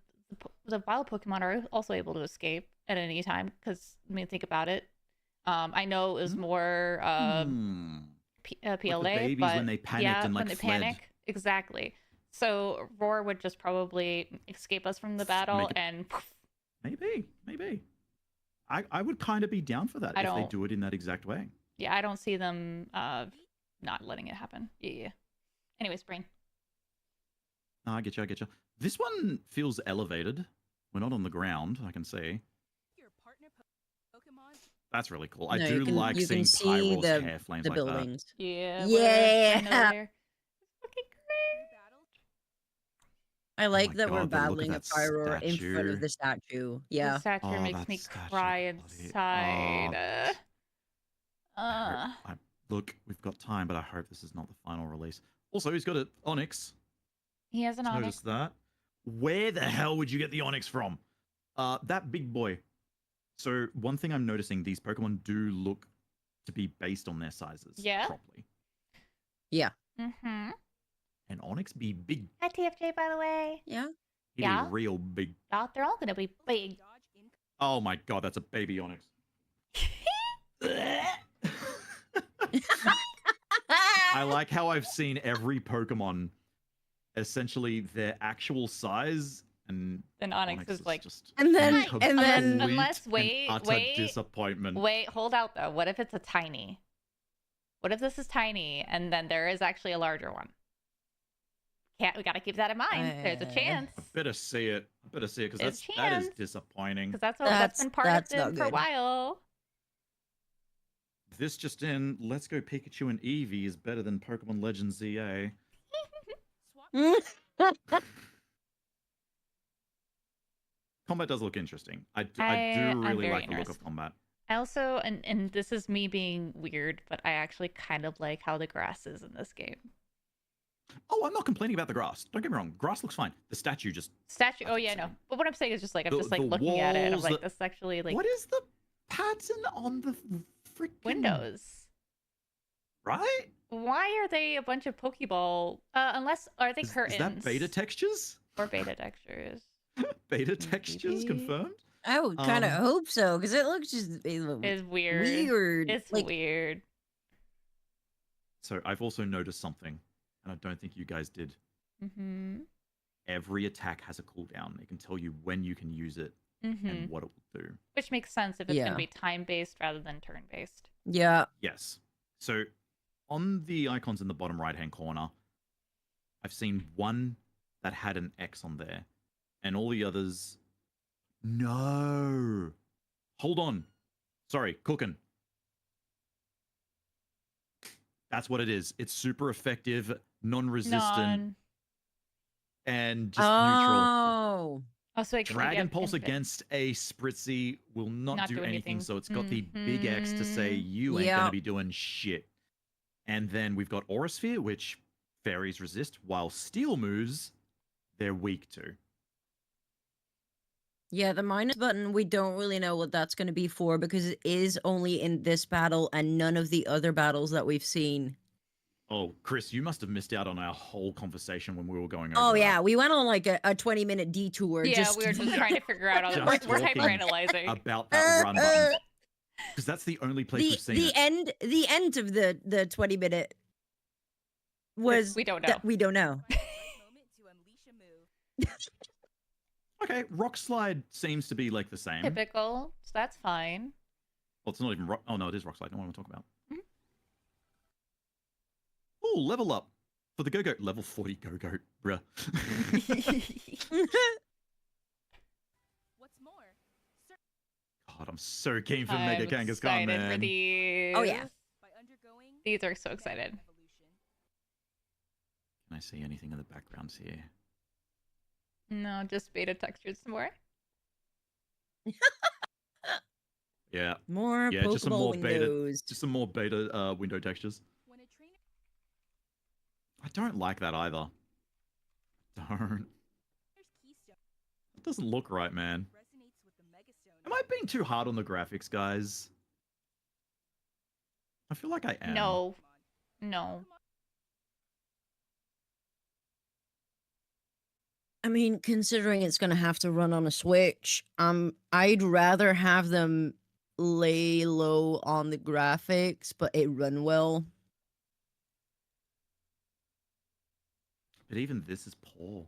wild Pokemon are also able to escape at any time because I mean, think about it. I know it was more PLA, babies but when they panicked yeah, and, when like, they fled. panic, exactly. So Roar would just probably escape us from the battle Make it- and poof, Maybe. I would kind of be down for that I if they don't- do it in that exact way. yeah, I don't see them not letting it happen. Yeah. Anyways, brain. No, I get you. This one feels elevated. We're not on the ground, I can see. Your partner Pokemon. That's really cool. I No, do you can- like you seeing can see Pyro's the- hair flames The like that. buildings. Yeah. Yeah. Fucking great. I like my that we're God, but look at battling a that Pyro in front statue. of the statue. The Yeah. statue Oh, makes that me statue cry quality. inside. Look, we've got time, but I hope this is not the final release. Also, he's got an Onyx. He has an Just Onyx. noticed that. Where the hell would you get the Onyx from? That big boy. So one thing I'm noticing, these Pokemon do look to be based on their sizes Yeah? properly. Yeah. Mm-hmm. And Onyx be big. Hi, TFJ, by the way. Yeah. He Yeah? be real big. Yeah, they're all gonna be big. Dodge in. Oh my god, that's a baby Onyx. I like how I've seen every Pokemon, essentially their actual size and Then Onyx is like, just And then- complete and then- Unless- and wait, utter wait. disappointment. wait, hold out though. What if it's a tiny? What if this is tiny and then there is actually a larger one? We gotta keep that in mind. There's a chance. I better see it. Because There's that is chance. disappointing. Because that's been part of That's it not for a good. while. This just in, Let's Go Pikachu and Eevee is better than Pokemon Legends ZA. Combat does look interesting. I do I'm really very like the look interested. of combat. I also, and this is me being weird, but I actually kind of like how the grass is in this game. Oh, I'm not complaining about the grass. Don't get me wrong. Grass looks fine. The statue just... Statue. That's Oh yeah, no. insane. But what I'm saying is just like I'm The- just like the looking at it, and I'm walls, like, the- this is actually like What is the pattern on the freaking... windows. Right? Why are they a bunch of Pokeball? Unless are they Is curtains? that beta textures? or beta textures? Beta textures Maybe. confirmed? I would kind of Um, hope so, because it looks just It's weird. weird. It's like, weird. So I've also noticed something, and I don't think you guys did. Mm-hmm. Every attack has a cooldown. It can tell you when you can use it Mm-hmm. and what it will do. Which makes sense if it's Yeah. gonna be time based rather than turn based. Yeah. Yes. So on the icons in the bottom right-hand corner, I've seen one that had an X on there, and all the others... No! Hold on. Sorry, cooking. That's what it is. It's super effective, non-resistant, Non. and just neutral. Oh. Oh, so it can Dragon get Pulse infinite. against a Spritzy will not, Not do do anything, anything. so it's got the big X to say Mhm. you ain't Yep. gonna be doing shit. And then we've got Aura Sphere, which fairies resist, while Steel moves, they're weak to. Yeah, the minus button, we don't really know what that's going to be for because it is only in this battle and none of the other battles that we've seen. Oh, Chris, you must have missed out on our whole conversation when we were going over Oh, that. yeah. We went on like a 20-minute detour. Yeah, just we were just trying to figure out all the Just we're talking hyperanalyzing. about that run button. Because that's the only place we've seen the it. end of the 20-minute was We don't know. that we don't know. Moment to unleash a move. Okay, Rock Slide seems to be like the same. Typical, so that's fine. Well, it's not even rock. Oh no, it is Rock Slide. What am I talking about? Mhm. Oh, level up for the Go-Go. Level 40 Go-Go, bruh. What's more, God, I'm so keen for I'm Mega Kangaskhan, excited man. for these. Oh, yeah. by undergoing These are so mega excited. evolution. Can I see anything in the background here? No, just beta textures some more. Yeah, More Yeah, just some Pokeball more beta- windows. just some more beta window textures. When a trainer I don't like that either. Don't. keystone It doesn't look right, man. resonates with the megastone. Am I being too hard on the graphics, guys? I feel like I am. No, no. I mean, considering it's gonna have to run on a Switch, I'd rather have them lay low on the graphics, but it run well. But even this is poor.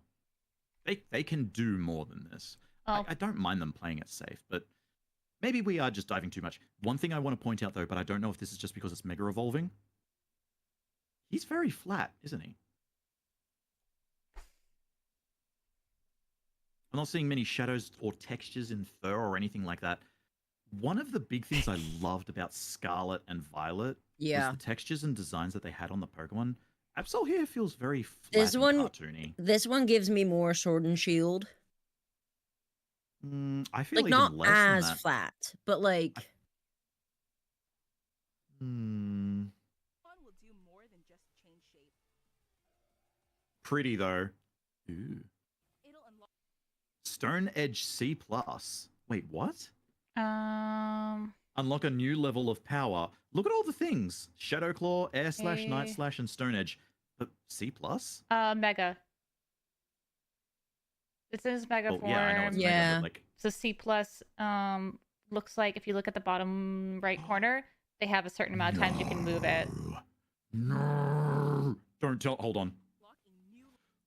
They can do more than this. Oh, I don't mind them playing it safe, but maybe we are just diving too much. One thing I want to point out though, but I don't know if this is just because it's Mega Evolving. He's very flat, isn't he? I'm not seeing many shadows or textures in fur or anything like that. One of the big things I loved about Scarlet and Violet Yeah. was the textures and designs that they had on the Pokemon. Absol here feels very flat This and one- cartoony. This one gives me more Sword and Shield. I feel Like, even not less than as that. flat, but like, One will do more than just change shape. Pretty though. Ooh. It'll unlock Stone Edge C+. Wait, what? Unlock a new level of power. Look at all the things. Shadow Claw, Air Slash, Night Okay. Slash, and Stone Edge. But C+? Mega. This is Mega Well, form. yeah, I know it's Yeah. Mega, but like... So C plus looks like if you look at the bottom right corner, they have a certain amount of times you can move it. No. Don't tell... Hold on.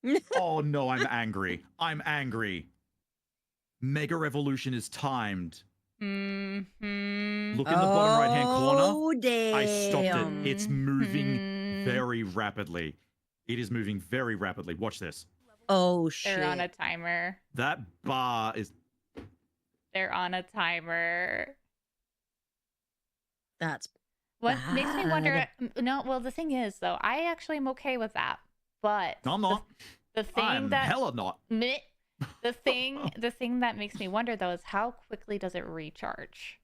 a new Oh no, I'm angry. I'm angry. Mega Revolution is timed. Mm-hmm. Look in the bottom right-hand corner. Oh, damn. I stopped it. It's moving Mhm. very rapidly. It is moving very rapidly. Watch this. Oh, shit. They're on a timer. That bar is... They're on a timer. That's What makes me wonder? bad. No, well, the thing is, though, I actually am okay with that. But No, I'm not. the thing I'm that hella not. Meh. the thing that makes me wonder though is how quickly does it recharge?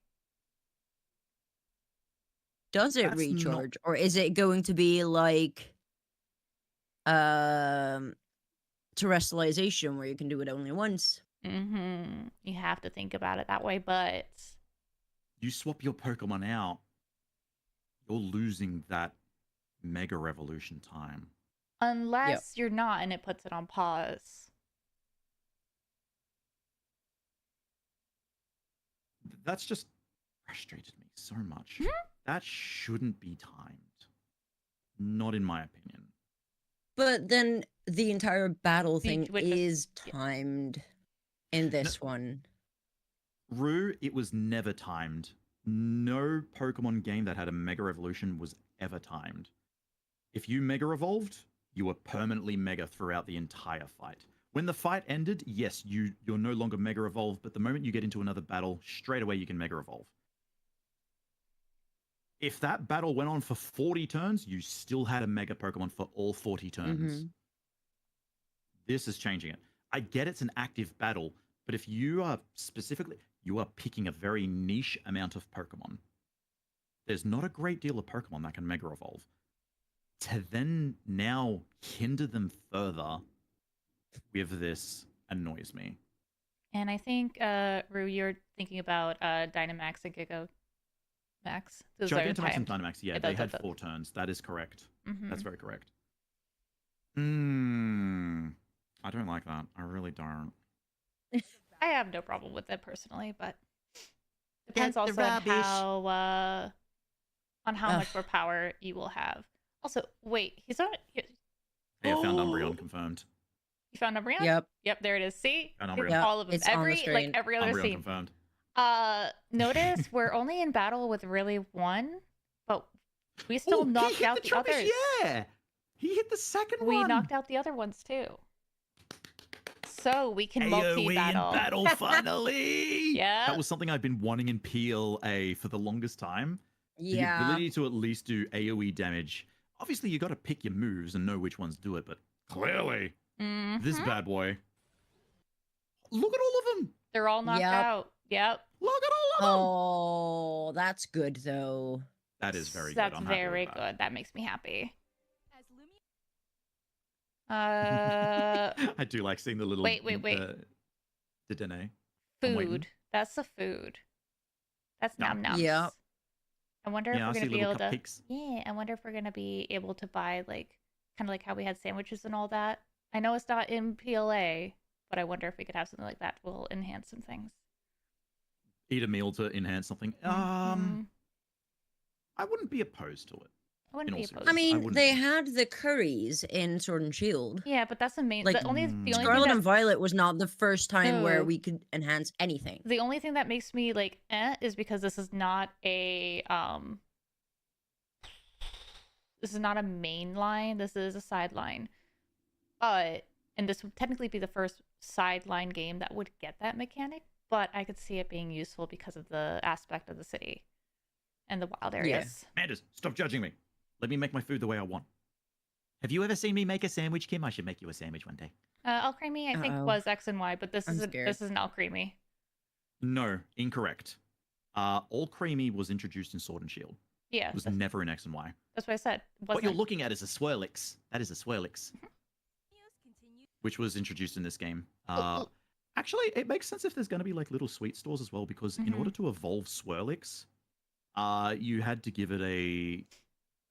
Does it That's not- recharge? Or is it going to be like terrestrialization where you can do it only once? Mm-hmm. You have to think about it that way, but You swap your Pokemon out, you're losing that Mega Revolution time. unless you're not and it puts it on pause. That's just frustrated me so much. Mhm. That shouldn't be timed. Not in my opinion. But then the entire battle thing which is- is timed in this one. Rue, it was never timed. No Pokemon game that had a Mega Evolution was ever timed. If you Mega Evolved, you were permanently Mega throughout the entire fight. When the fight ended, yes, you're no longer Mega Evolved, but the moment you get into another battle, straight away you can Mega Evolve. If that battle went on for 40 turns, you still had a Mega Pokemon for all 40 turns. Mhm. This is changing it. I get it's an active battle, but if you are picking a very niche amount of Pokemon, there's not a great deal of Pokemon that can Mega Evolve. To then now hinder them further with this annoys me. And I think, Rue, you're thinking about Dynamax and Gigamax. Those are Gigantamax and timed. Dynamax, yeah, Yeah, they that- had 4 turns. That is correct. Mhm. That's very correct. I don't like that. I really don't. I have no problem with it personally, but depends That's the also rubbish. on how much more power you will have. Also, wait, he's on. Hey, I found Oh. Umbreon confirmed. You found Umbreon? Yep. Yep, there it is. See? Found It's Umbreon. Yep, all of them. it's on the screen. Every other Umbreon scene. confirmed. Notice we're only in battle with really one, but we still Ooh, he knocked hit out the the Trubbish, others. Yeah, he hit the second We one. knocked out the other ones too. So we can AoE multi-battle. in battle finally. Yeah. That was something I've been wanting in PLA for the longest time. The Yeah. ability to at least do AoE damage. Obviously, you got to pick your moves and know which ones do it, but clearly, this Mhm. bad boy. Look at all of them. They're all knocked Yep. out. Yep. Look at all of them. Oh, that's good though. That is very That's good. I'm happy with very that. good. That makes me happy. As Lumia I do like seeing the little. wait. Dedenne. I'm waiting. Food. That's the food. That's No. nom noms. Yep. I wonder Yeah, I if we're see gonna be little able to. cupcakes. Yeah, I wonder if we're gonna be able to buy like kind of like how we had sandwiches and all that. I know it's not in PLA, but I wonder if we could have something like that. Will enhance some things. Eat a meal to enhance something. Mhm. I wouldn't be opposed to it. I wouldn't in be all opposed. I I mean, wouldn't they be. had the curries in Sword and Shield. Yeah, but that's the main. Like, the only thing Scarlet that and Violet was not the first time where No. we could enhance anything. the only thing that makes me like is because this is not a this is not a main line. This is a sideline. And this would technically be the first sideline game that would get that mechanic, but I could see it being useful because of the aspect of the city and the wild areas. Anders, stop judging me. Let me make my food the way I want. Have you ever seen me make a sandwich, Kim? I should make you a sandwich one day. Al Creamy, I think, Uh-oh. was X and Y, but this I'm isn't. scared. This isn't Al Creamy. No, incorrect. All Creamy was introduced in Sword and Shield. Yeah, It was never in X and Y. that's what I said. What you're Wasn't- looking at is a Swirlix. That is a Swirlix, News continue. which was introduced in this game. Oh, Actually, it makes sense if there's going to be like little sweet stores as well, because in Mhm. order to evolve Swirlix, you had to give it a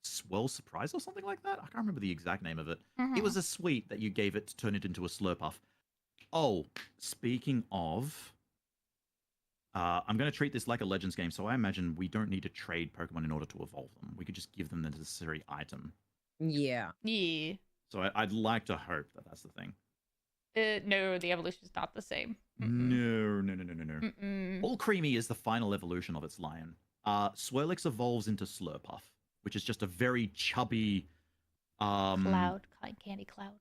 Swirl Surprise or something like that. I can't remember the exact name of it. It Mhm. was a sweet that you gave it to turn it into a Slurpuff. Oh, speaking of, I'm going to treat this like a Legends game, so I imagine we don't need to trade Pokemon in order to evolve them. We could just give them the necessary item. Yeah. Yeah. So I'd like to hope that that's the thing. No, the evolution's not the same. No, no, no, no, no, no. Mm-mm. All Creamy is the final evolution of its lion. Swirlix evolves into Slurpuff, which is just a very chubby Cloud, candy cloud.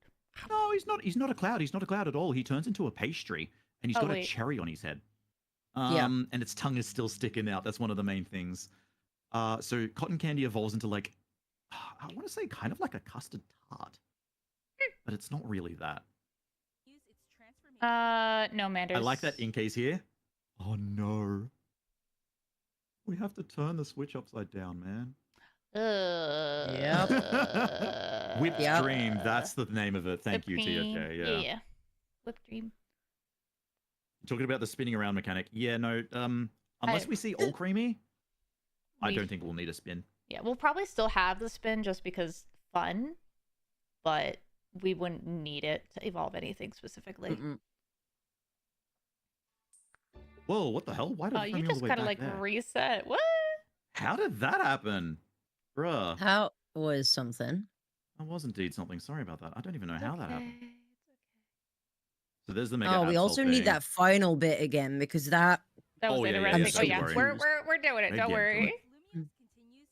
No, he's not. He's not a cloud. He's not a cloud at all. He turns into a pastry, and he's Oh, got wait. a cherry on his head. Yeah. And its tongue is still sticking out. That's one of the main things. So Cotton Candy evolves into like, I want to say kind of like a custard tart, but it's not really that. No, Manders. I like that Inkay's here. Oh no. We have to turn the switch upside down, man. Whipped Yep. Dream, that's the name of it. Thank you, TFK. Yeah. Whipped Dream. Talking about the spinning around mechanic. Yeah, no, unless we see All Creamy, I We- don't think we'll need a spin. Yeah, we'll probably still have the spin just because fun, but we wouldn't need it to evolve anything specifically. Mm-mm. Whoa, what the hell? Why did Oh, it you throw me all just the way kind of back like there? reset. What? How did that happen? Bruh. How was something? That was indeed something. Sorry about that. I don't even know how that happened. Okay. So there's the Mega Oh, we Absol also need thing. that final bit again because that. That was Oh, yeah, yeah, interesting. yeah, Oh yeah, don't we're worry. we're doing it. We're Don't getting to worry. it.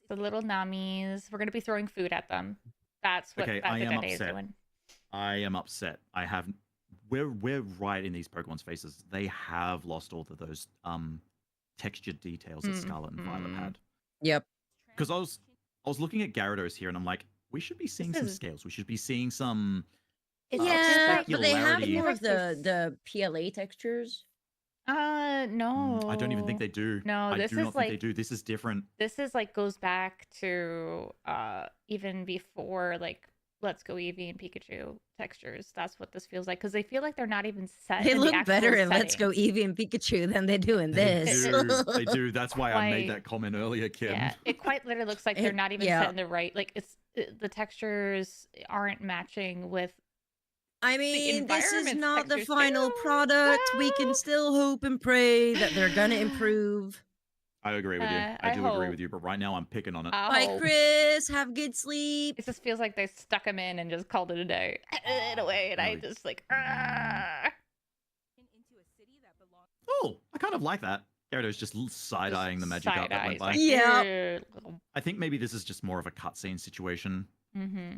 The little Namis. We're gonna be throwing food at them. That's what Okay, that's I what am Dede is upset. doing. I am upset. We're right in these Pokemon's faces. They have lost all of those textured details that Scarlet and Violet Mhm. had. Yep. Because I was looking at Gyarados here and I'm like, we should be seeing some is- scales. We should be seeing some Yeah, but they have specularity. more of Like the PLA textures. No. I don't even think they do. No, I this do not is think they like- do. This is different. This is like goes back to even before like Let's Go Eevee and Pikachu textures. That's what this feels like because they feel like they're not even set. They in the look actual better in Let's setting. Go Eevee and Pikachu than they do in this. They do. They do. That's why I made Quite- that comment earlier, Kim. Yeah, it quite literally looks like they're not even Yeah. set in the right. Like the textures aren't matching with. I mean, this is environment's not the textures final too. product. We can still hope and pray that they're gonna improve. I agree with you. I I do agree hope. with you, but right now I'm picking on it. Bye, Chris. Have good sleep. It just feels like they stuck him in and just called it a day in a way, and I Really? just like. "Ah." Oh, I kind of like that. Gyarados just side-eyeing the magic up that went by. Yeah. I think maybe this is just more of a cutscene situation. Mm-hmm.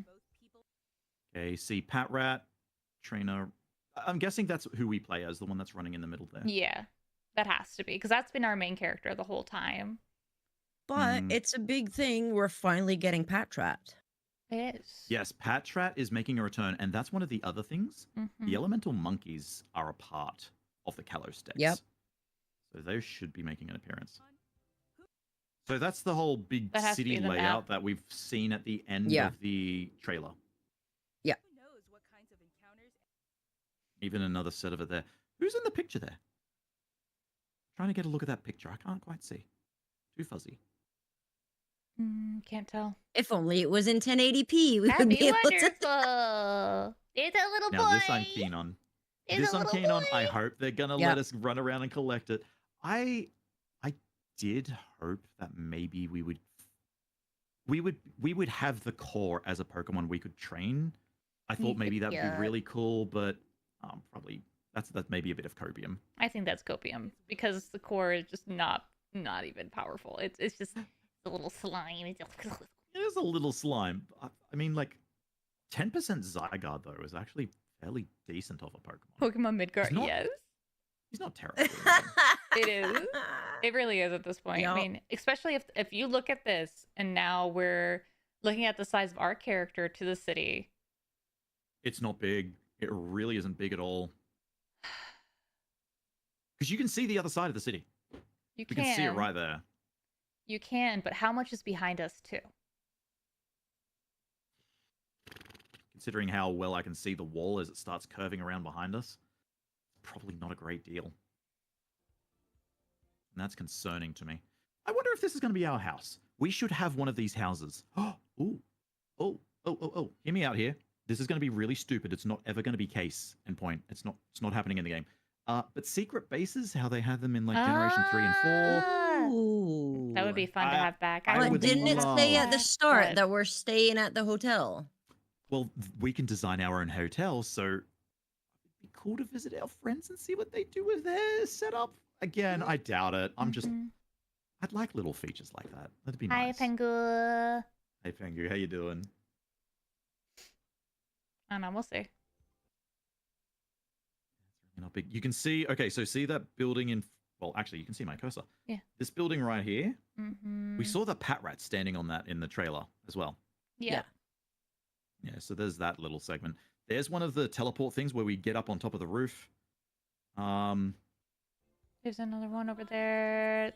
Okay, see Pat Rat, trainer. I'm guessing that's who we play as, the one that's running in the middle there. Yeah, that has to be because that's been our main character the whole time. But Mm. it's a big thing. We're finally getting Patrat. It is. Yes, Patrat is making a return, and that's one of the other things. Mhm. The elemental monkeys are a part of the Kalos decks. Yep. So those should be making an appearance. So that's the whole big That has to city be the layout map. that we've seen at the end Yeah. of the trailer. Yeah. Even another set of it there. Who's in the picture there? Trying to get a look at that picture. I can't quite see. Too fuzzy. Can't tell. If only it was in 1080p, we That'd would be be able to. wonderful. It's a little Now this I'm keen on. It's This a I'm little keen on. I boy. hope they're gonna Yep. let us run around and collect it. I did hope that maybe we would have the core as a Pokemon we could train. I thought maybe that would Yeah. be really cool, but probably that's maybe a bit of copium. I think that's copium because the core is just not even powerful. It's just a little slime. It's just- It is a little slime. I mean, like 10% Zygarde though is actually fairly decent of a Pokemon. Pokemon Midgar, It's not- yes, He's not terrible. it is. It really is at this point. Yup. I mean, especially if you look at this and now we're looking at the size of our character to the city. It's not big. It really isn't big at all. Because you can see the other side of the city. You We can see it right there. You can, but how much is behind us too? Considering how well I can see the wall as it starts curving around behind us, probably not a great deal. And that's concerning to me. I wonder if this is going to be our house. We should have one of these houses. Ooh. Oh. Hear me out here. This is going to be really stupid. It's not ever going to be case and point. It's not happening in the game. But secret bases, how they have them in like Generation 3 and 4. Ooh. That would be fun to I- have back. I But would didn't it say at the love start but- that we're staying at the hotel? Well, we can design our own hotel, so it'd be cool to visit our friends and see what they do with their setup. Again, I doubt it. I'd like little features like that. That'd be Hi, nice. Pengu. Hey, Pengu, how you doing? I don't know. We'll see. Not big. You can see. Okay, so see that building in. Well, actually, you can see my cursor. Yeah. This building right here. Mm-hmm. We saw the Pat Rat standing on that in the trailer as well. Yeah. Yeah. So there's that little segment. There's one of the teleport things where we get up on top of the roof. There's another one over there.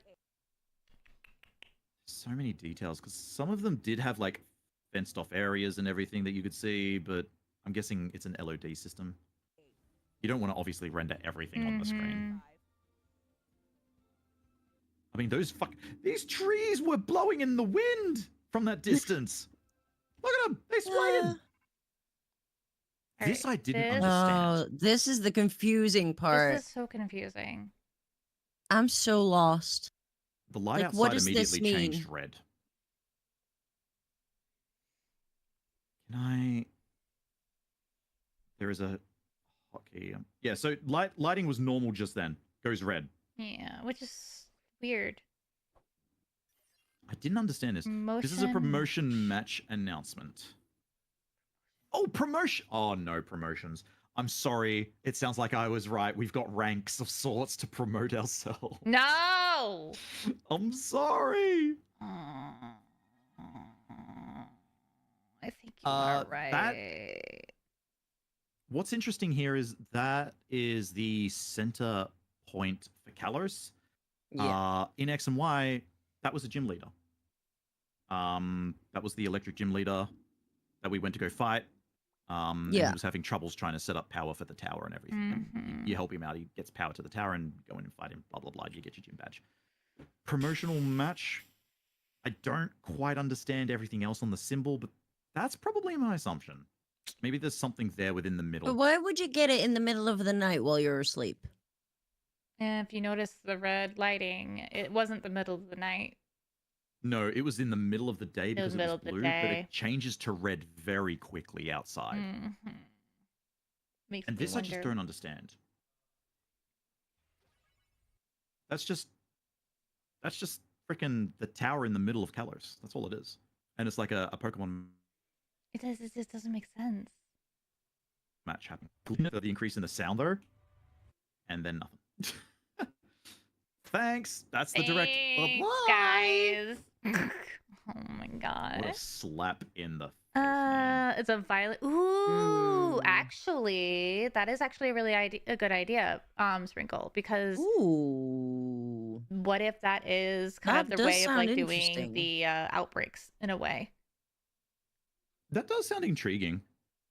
So many details because some of them did have like fenced off areas and everything that you could see, but I'm guessing it's an LOD system. You don't want to obviously render everything on the screen. I mean, these trees were blowing in the wind from that distance. Look at them, they swaying. This I didn't understand. Oh, this is the confusing part. This is so confusing. I'm so lost. The light Like, outside what does this immediately changed mean? red. Can I? There is a hotkey. Yeah, so lighting was normal just then. Goes red. Yeah, which is weird. I didn't understand this. This is a promotion match announcement. Oh, promotion! Oh no, promotions. I'm sorry. It sounds like I was right. We've got ranks of sorts to promote ourselves. No! I'm sorry. I think you are right. What's interesting here is that is the center point for Kalos. Yeah. In X and Y, that was a gym leader. That was the electric gym leader that we went to go fight. And he was having troubles trying to set up power for the tower and everything. You help him out, he gets power to the tower and go in and fight him, blah, blah, blah. You get your gym badge. Promotional match. I don't quite understand everything else on the symbol, but that's probably my assumption. Maybe there's something there within the middle. But why would you get it in the middle of the night while you're asleep? And if you notice the red lighting, it wasn't the middle of the night. No, it was in the middle of the day because it was blue, but day. it changes to red very quickly outside. Makes And me this I just wonder. don't understand. That's just freaking the tower in the middle of Kalos. That's all it is. And it's like a Pokemon It just doesn't make sense. match happening. The increase in the sound though, and then nothing. Thanks. That's the direct. Thanks, guys. Oh my god. What a slap in the face, man. It's a violet. Ooh, actually, that is actually a good idea, Sprinkle, because what if that is kind of the way of like doing the outbreaks in a way? That does sound intriguing.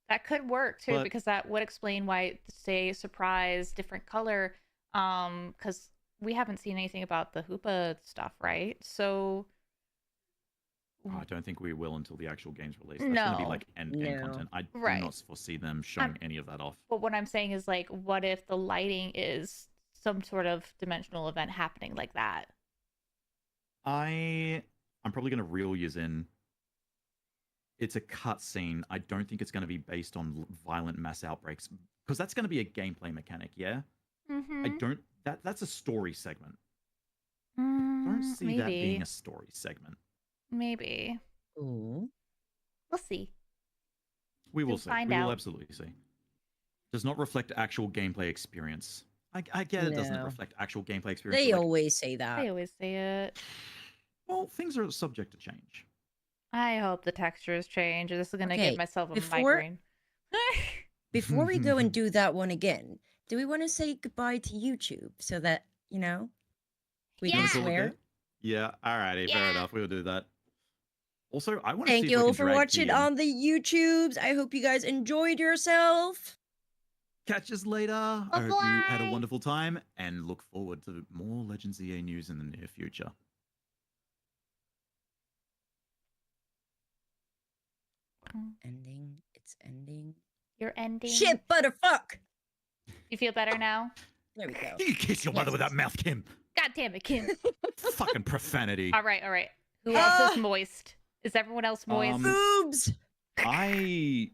That could work too, But- because that would explain why say surprise different color. Because we haven't seen anything about the Hoopa stuff, right? So I don't think we will until the actual game's released. That's going to be No. like end game No. content. I do Right. not foresee them showing any of that off. But what I'm saying is like, what if the lighting is some sort of dimensional event happening like that? I'm probably going to reel you in. It's a cutscene. I don't think it's going to be based on violent mass outbreaks because that's going to be a gameplay mechanic. Yeah, Mm-hmm. I don't. That's a story segment. Don't see maybe. that being a story segment. Maybe. Ooh. We'll see. We will We'll see. find We will out. absolutely see. Does not reflect actual gameplay experience. I get it doesn't No. reflect actual gameplay experience. They but, like, always say that. I always say it. well, things are subject to change. I hope the textures change. This is gonna Okay, give myself a before- migraine. Before we go and do that one again, do we want to say goodbye to YouTube so that, you know, we Yeah. can Cool with swear? that? Yeah, alrighty, fair Yeah. enough. We'll do that. Also, I want to Thank see if you we all can for drag watching Kean. on the YouTubes. I hope you guys enjoyed yourself. Catch us later. I hope you had a Bye-bye. wonderful time and look forward to more Legends EA news in the near future. Ending. It's ending. You're ending. Shit, butterfuck. You feel better now? There we go. You can kiss your mother with that mouth, Kim. God damn it, Kim. Fucking profanity. All right. Who else is moist? Is everyone else moist? Um, Boobs. I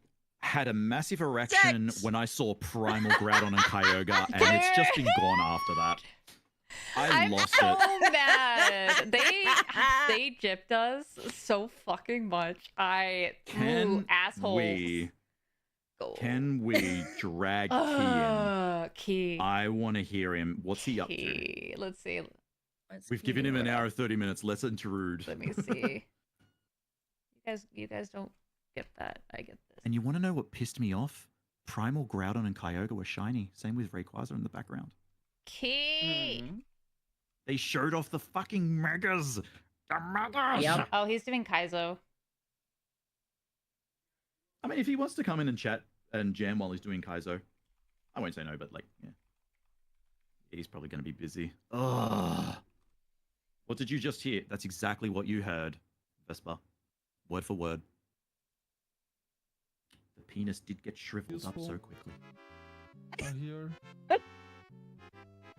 had a massive erection Sex. when I saw Primal Groudon and Kyogre, and it's just been gone after that. I'm lost so it. mad. They gypped us so fucking much. Can assholes. Can we drag Key in? Key. I want to hear him. What's he up to? Key. Let's see. We've given him an hour and 30 minutes. Let's intrude. Let me see. You guys don't get that. I get this. And you want to know what pissed me off? Primal Groudon and Kyogre were shiny. Same with Rayquaza in the background. Key. They showed off the fucking megas. The megas. Yep. Oh, he's doing Kaizo. I mean, if he wants to come in and chat and jam while he's doing Kaizo, I won't say no, but like, yeah. He's probably going to be busy. Ugh. What did you just hear? That's exactly what you heard, Vespa. Word for word. The penis did get shriveled up so quickly. Here.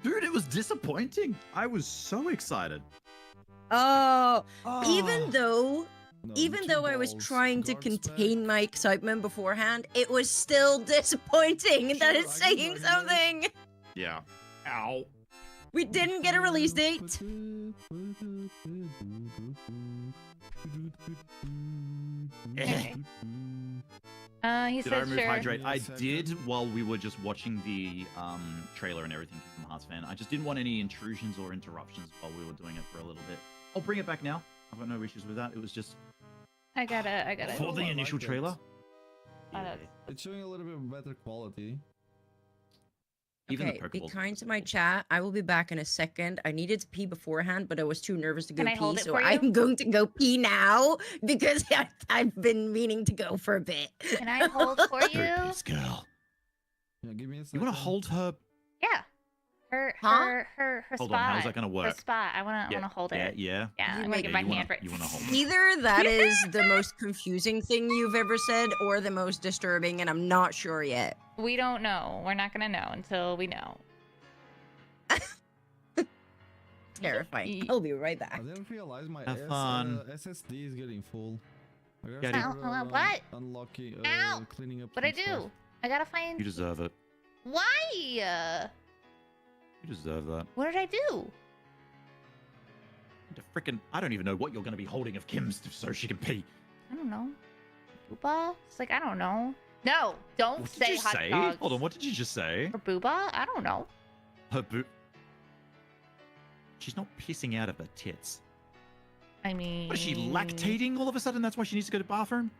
Dude, it was disappointing. I was so excited. Oh, Oh. even though No, two I was balls, trying to guard spec. contain my excitement beforehand, it was still disappointing that Sure, it's I get saying it. something. Yeah. Ow. We didn't get a release date. Okay. He Did I said remove sure. Hydrate? I Yes, I did did. while we were just watching the trailer and everything, Kingdom Hearts fan. I just didn't want any intrusions or interruptions while we were doing it for a little bit. I'll bring it back now. I've got no issues with that. It was just I gotta. for the I initial like it. trailer. Oh, Yeah. that's- It's showing a little bit better quality. Even Okay, the be Pokeballs. kind to my chat. I will be back in a second. I needed to pee beforehand, but I was too nervous to go Can I pee, hold it so for you? I'm going to go pee now because I've been meaning to go for a bit. Can I hold for you? This girl. Yeah, give me a You second. want to hold her? Yeah. Her Huh? spot. Hold on. How's that gonna Her work? spot. I wanna hold Yeah. it. Yeah. Yeah, You I'm make gonna get it- my you wanna- hand right. you wanna hold it. Either that is the most confusing thing you've ever said or the most disturbing, and I'm not sure yet. We don't know. We're not gonna know until we know. Terrifying. Ye- I'll be right I back. didn't realize my Have fun. SSD is getting full. I gotta Get it. start, What? Unlocking, Ow! cleaning up. What I some stuff. do? I gotta find. You deserve it. Why? You deserve that. What did I do? The frickin' I don't even know what you're going to be holding of Kim's so she can pee. I don't know. Booba? It's like I don't know. No, don't What did say you hot say? dogs. Hold on. What did you just say? Or booba? I don't know. Her boot. She's not pissing out of her tits. I mean. What is she lactating all of a sudden? That's why she needs to go to the bathroom?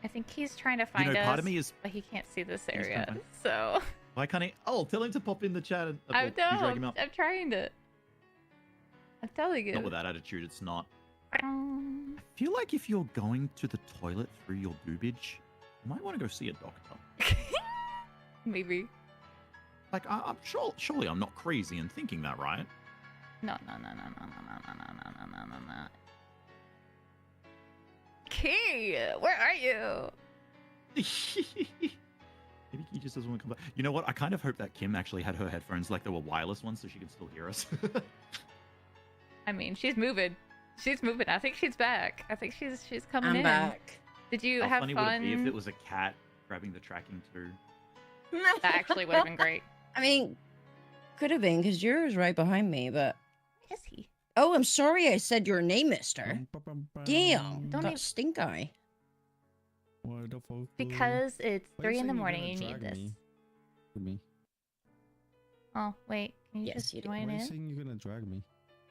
I think he's trying to You find know, us, part of me is. but he can't see this He's trying to area. find- So Why can't he? Oh, tell him to pop in the chat and I or you drag him know. up. I'm trying to. I'm telling you. Not with that attitude, it's not. Um, I feel like if you're going to the toilet through your boobage, you might want to go see a doctor. Maybe. Like, I'm sure, surely I'm not crazy in thinking that, right? No. Key, where are you? Maybe he just doesn't want to come back. You know what? I kind of hope that Kim actually had her headphones like they were wireless ones so she could still hear us. I mean, she's moving. She's moving. I think she's back. I think she's coming I'm in. back. Did you How have funny fun? would it be if it was a cat grabbing the tracking too? That actually would have been great. I mean, could have been because yours right behind me, but. Where is he? Oh, I'm sorry I said your name, mister. Damn, Don't that even- stink eye. Why the fuck? Because it's Why you 3 in the saying you're morning. gonna You need drag this. me? To me. Oh wait, can you Yes, just you do. join Why are you in? saying you're gonna drag me?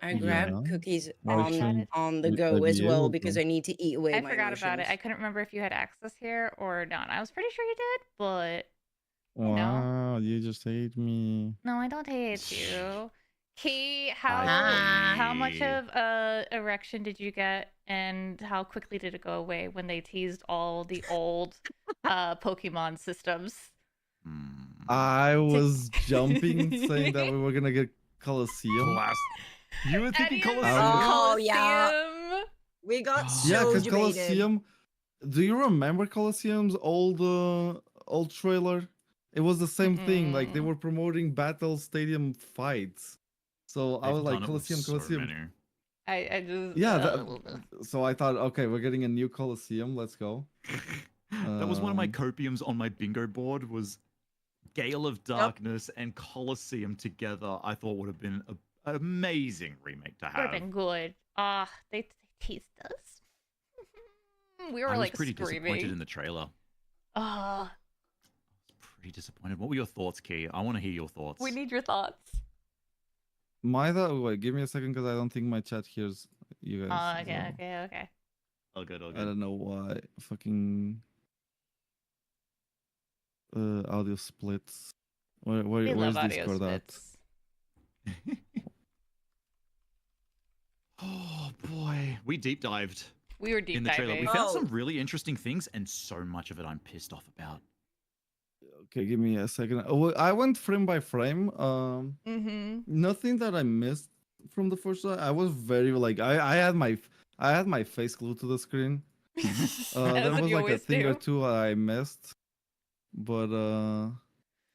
I Yeah. grabbed cookies Why are you saying- on the you go said as you well would because do? I need to eat away I my forgot about it. I emotions. couldn't remember if you had access here or not. I was pretty sure you did, but Wow, you just hate me. no, I don't hate you. Key, Hi. how much of a erection did you get, and how quickly did it go away when they teased all the old Pokemon systems? I was jumping, saying that we were gonna get Colosseum. Class. You were thinking Eddie is Colosseum? Oh, yeah. Colosseum. We got Yeah, so because debated. Colosseum. Do you remember Colosseum's old trailer? It was the same thing. Like they Mm-mm. were promoting battle stadium fights. So I was They've like done it with Colosseum, so Colosseum. many. I just Yeah, so I thought, okay, we're getting a new Colosseum. Let's go. That was one of my Um, copiums on my bingo board. Was Gale of Darkness and Colosseum together. I thought would have been an amazing remake to would have have. been good. They teased us. We were I was like pretty disappointed screaming. in the trailer. Ah, Pretty disappointed. What were your thoughts, Key? I want to hear your thoughts. we need your thoughts. my thought. Wait, give me a second because I don't think my chat hears you guys. Okay, so okay. Oh, good, oh, I good. don't know why. Fucking audio splits. We Where's love audio Discord at? splits. Oh boy, we deep dived We were deep in the trailer. We diving. found Oh. some really interesting things, and so much of it I'm pissed off about. Okay, give me a second. Oh, I went frame by frame. Mm-hmm. Nothing that I missed from the first one. I was very like I had my face glued to the screen. There was like a thing or two I missed, but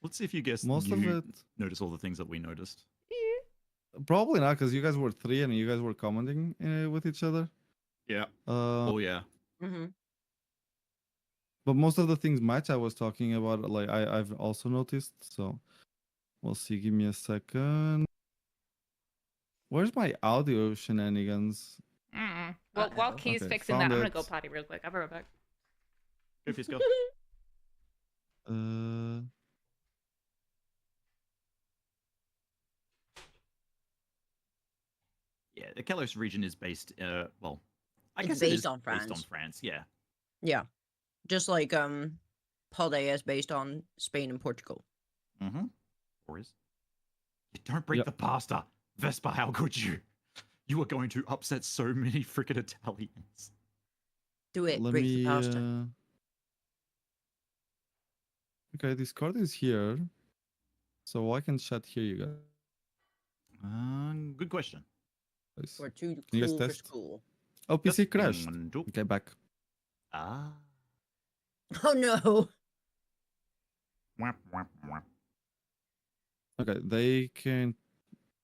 Let's see if you guess. most of you it notice all the things that we noticed. probably not because you guys were three and you guys were commenting with each other. Yeah. Uh, Oh yeah. Mm-hmm. but most of the things Match I was talking about, like I've also noticed. So we'll see. Give me a second. Where's my audio shenanigans? Well, while Uh-oh. Key's Okay, fixing that, I'm found gonna go it. potty real quick. I'll be right back. Go Fisco. Uh, Yeah, the Kalos region is based. Well, I It's guess it based is on based on France. France. Yeah. Yeah. Just like Paldea is based on Spain and Portugal. Mm-hmm. Or is? You don't break Yep. the pasta, Vespa. How could you? You are going to upset so many freaking Italians. Do it. let Break me. the pasta. Okay, Discord is here, so I can chat here, you guys. Good question. We're too you guys cool for test? school. Oh, PC Just crashed. one, two. Okay, back. Ah. Oh no. Whap, whap, whap. Okay, they can